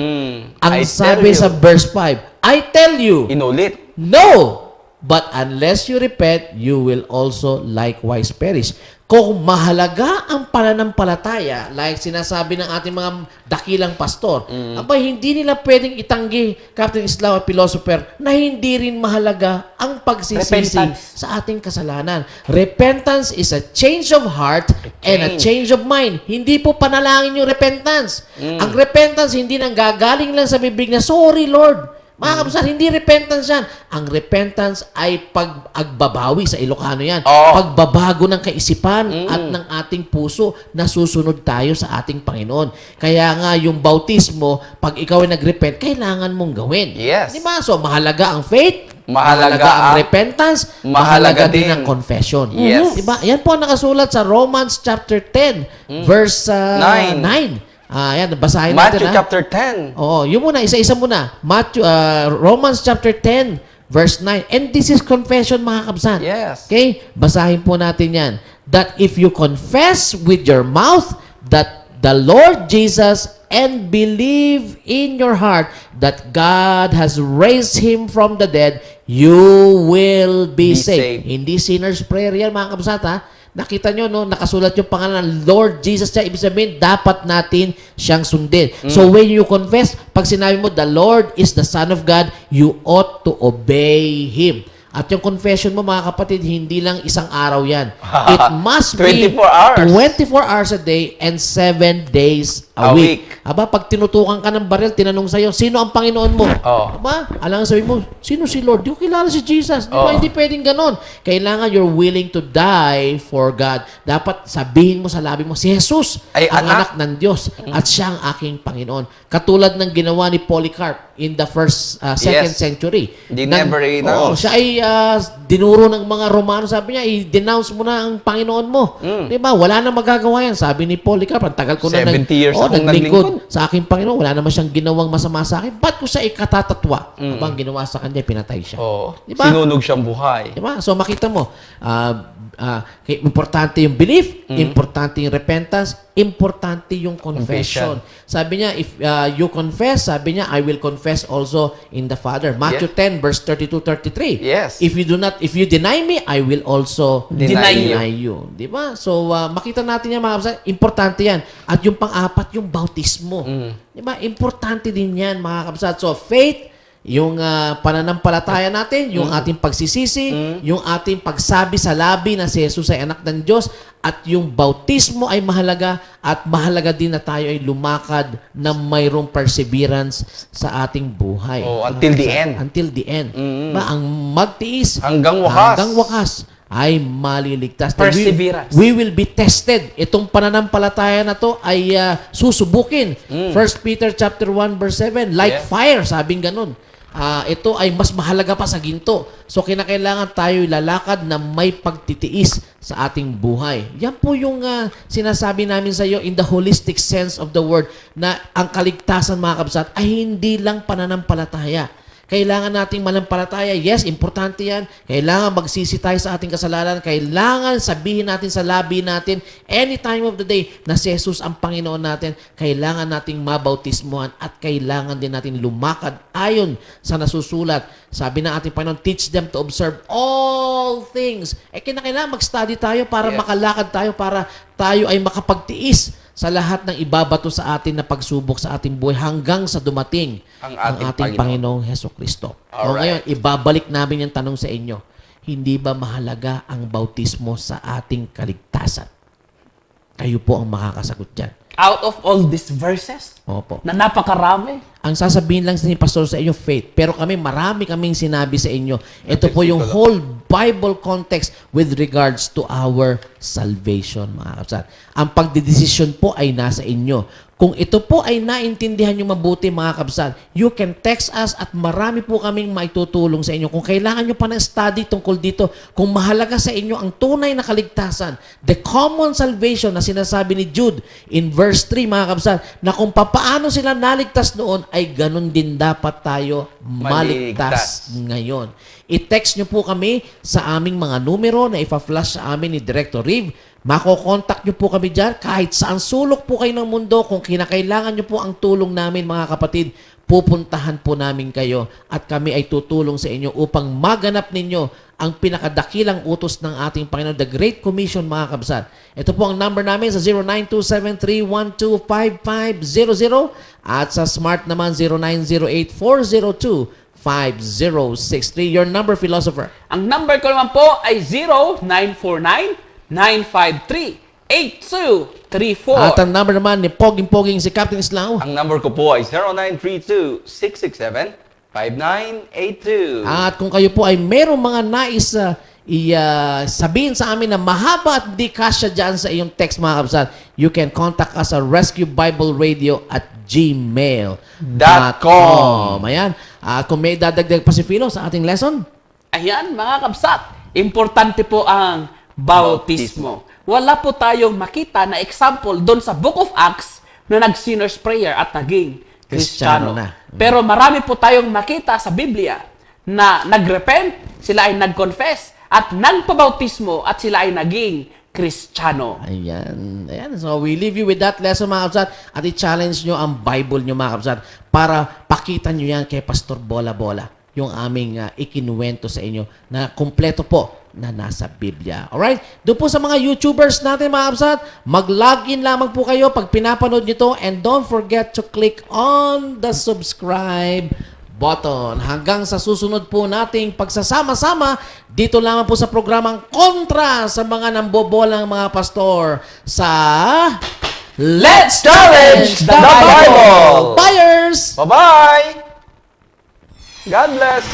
Ang I sabi tell you. sa verse 5, I tell you, Inulit. no, but unless you repent, you will also likewise perish. Kung mahalaga ang pananampalataya, like sinasabi ng ating mga dakilang pastor, abay, hindi nila pwedeng itanggi, Captain Islao at philosopher, na hindi rin mahalaga ang pagsisisi Repentance. sa ating kasalanan. Repentance is a change of heart and a change of mind. Hindi po panalangin yung repentance. Ang repentance hindi nang gagaling lang sa bibig na, sorry Lord. Mga kapsat, hindi repentance yan. Ang repentance ay pag-agbabawi sa Ilocano yan. Oo. Pagbabago ng kaisipan at ng ating puso na susunod tayo sa ating Panginoon. Kaya nga yung bautismo, pag ikaw ay nag-repent, kailangan mong gawin. Yes. Di ba? So, mahalaga ang faith, Mahalaga ang ang- repentance, mahalaga din din. ang confession. Yes. Di ba? Yan po ang nakasulat sa Romans chapter 10, verse 9. Yan, basahin Matthew natin. chapter 10. Oo, yun muna, isa-isa muna. Romans chapter 10, verse 9. And this is confession, mga kabsan. Yes. Okay? Basahin po natin yan. That if you confess with your mouth that the Lord Jesus and believe in your heart that God has raised Him from the dead, you will be saved. Hindi sinner's prayer yan, mga kabsat, ha? Nakita nyo, no? Nakasulat yung pangalan ng Lord Jesus siya. Ibig sabihin, dapat natin siyang sundin. So when you confess, pag sinabi mo, the Lord is the Son of God, you ought to obey Him. At yung confession mo, mga kapatid, hindi lang isang araw yan. It must be 24 hours. 24 hours a day and 7 days a A week. week. Aba, pag tinutukan ka ng baril, tinanong sa'yo, sino ang Panginoon mo? Oh. Aba, alang sabi mo, sino si Lord? Di ko kilala si Jesus. Di ba? Oh. Hindi pwedeng ganon. Kailangan you're willing to die for God. Dapat sabihin mo sa labi mo, si Jesus Ay, ang anak anak. ng Diyos at siya ang aking Panginoon. Katulad ng ginawa ni Polycarp in the second Yes. century. They never renounced. Siya ay dinuro ng mga Romano. Sabi niya, i-denounce mo na ang Panginoon mo. Di ba? Wala na magagawa yan. Sabi ni Polycarp, ang tagal ko na 70 years akong naglingkod naglingkod. sa aking Panginoon. Wala naman siyang ginawang masama sa akin. Ba't ko siya ikatatatwa? Abang ginawa sa kanya, pinatay siya. Oh, Diba? sinunog siyang buhay. Diba? So makita mo, importante yung belief, importante yung repentance, importante yung confession. Sabi niya, if you confess, sabi niya, I will confess also in the Father. Matthew 10 verse 32-33. Yes. If you deny me, I will also Deny you. Di ba? So makita natin yan mga kapatid, importante yan. At yung pang-apat, yung bautismo. Di ba? Importante din yan mga kapatid. So faith, yung pananampalataya natin, yung ating pagsisisi, yung ating pagsabi sa labi na si Jesus ay anak ng Diyos, at yung bautismo ay mahalaga, at mahalaga din na tayo ay lumakad na mayroong perseverance sa ating buhay. Oh, until the end. Until the end. Ba, ang magtiis Hanggang wakas. hanggang wakas ay maliligtas. Perseverance. We will be tested. Itong pananampalataya na to ay susubukin. 1 Peter chapter 1 verse 7, like Yeah. fire, sabing ganun. Ito ay mas mahalaga pa sa ginto. So kinakailangan tayo lalakad na may pagtitiis sa ating buhay. Yan po yung sinasabi namin sa iyo in the holistic sense of the word, na ang kaligtasan mga kabsat ay hindi lang pananampalataya. Kailangan nating manampalataya. Yes, importante yan. Kailangan magsisi tayo sa ating kasalanan. Kailangan sabihin natin sa labi natin any time of the day na si Jesus ang Panginoon natin. Kailangan nating mabautismuhan at kailangan din natin lumakad ayon sa nasusulat. Sabi ng ating Panginoon, teach them to observe all things. Kailangan mag-study tayo para makalakad tayo, para tayo ay makapagtiis sa lahat ng ibabato sa atin na pagsubok sa ating buhay hanggang sa dumating ang ating Panginoong Hesukristo. O ngayon, ibabalik namin yung tanong sa inyo. Hindi ba mahalaga ang bautismo sa ating kaligtasan? Kayo po ang makakasagot dyan. Out of all these verses, Opo. na napakarami, Ang sasabihin lang ni Pastor sa inyo, faith. Pero marami kaming sinabi sa inyo. Ito po yung whole Bible context with regards to our salvation, mga kapsat. Ang pagdidesisyon po ay nasa inyo. Kung ito po ay naintindihan nyo mabuti, mga kapsat, you can text us at marami po kaming maitutulong sa inyo. Kung kailangan nyo pa ng study tungkol dito, kung mahalaga sa inyo ang tunay na kaligtasan, the common salvation na sinasabi ni Jude in verse 3, mga kapsat, na kung papaano sila naligtas noon, ay ganun din dapat tayo maligtas ngayon. I-text nyo po kami sa aming mga numero na ipa-flash sa amin ni Director Riv. Mako-contact nyo po kami dyan kahit saan sulok po kayo ng mundo. Kung kinakailangan nyo po ang tulong namin, mga kapatid, pupuntahan po namin kayo at kami ay tutulong sa inyo upang maganap ninyo ang pinakadakilang utos ng ating Panginoon, the Great Commission, mga kabsat. Ito po ang number namin sa 092731255500 at sa Smart naman 0908-402-5063. Your number, Philosopher. ang number ko naman po ay 0949-953-8234. At ang number naman ni Poging-Poging si Captain Islao. Ang number ko po ay 0932-667-5982. At kung kayo po ay merong mga nais sabihin sa amin na mahaba at di kasya dyan sa iyong text, mga kabsat, you can contact us at rescuebibleradio@gmail.com. Ayan. Kung may dadagdag pa si Philo sa ating lesson, Ayan, mga kabsat, importante po ang bautismo. Wala po tayong makita na example doon sa Book of Acts na nag-sinner's prayer at naging Kristiyano. Kristiyano na. Pero marami po tayong makita sa Biblia na nag-repent, sila ay nag-confess, at nagpabautismo at sila ay naging Kristiyano. ayan. Ayan. So, we leave you with that lesson, mga kabsat, at i-challenge nyo ang Bible nyo, mga kabsat, para pakita nyo yan kay Pastor Bola Bola, yung aming ikinuwento sa inyo na kumpleto po na nasa Biblia. Alright? Doon po sa mga YouTubers natin, mga kabsat, mag-login lamang po kayo pag pinapanood nyo to, and don't forget to click on the subscribe button. Hanggang sa susunod po nating pagsasama-sama dito lamang po sa programang Kontra sa mga nambobolang mga pastor sa Let's Challenge the Bible! Buyers! Bye-bye! God bless!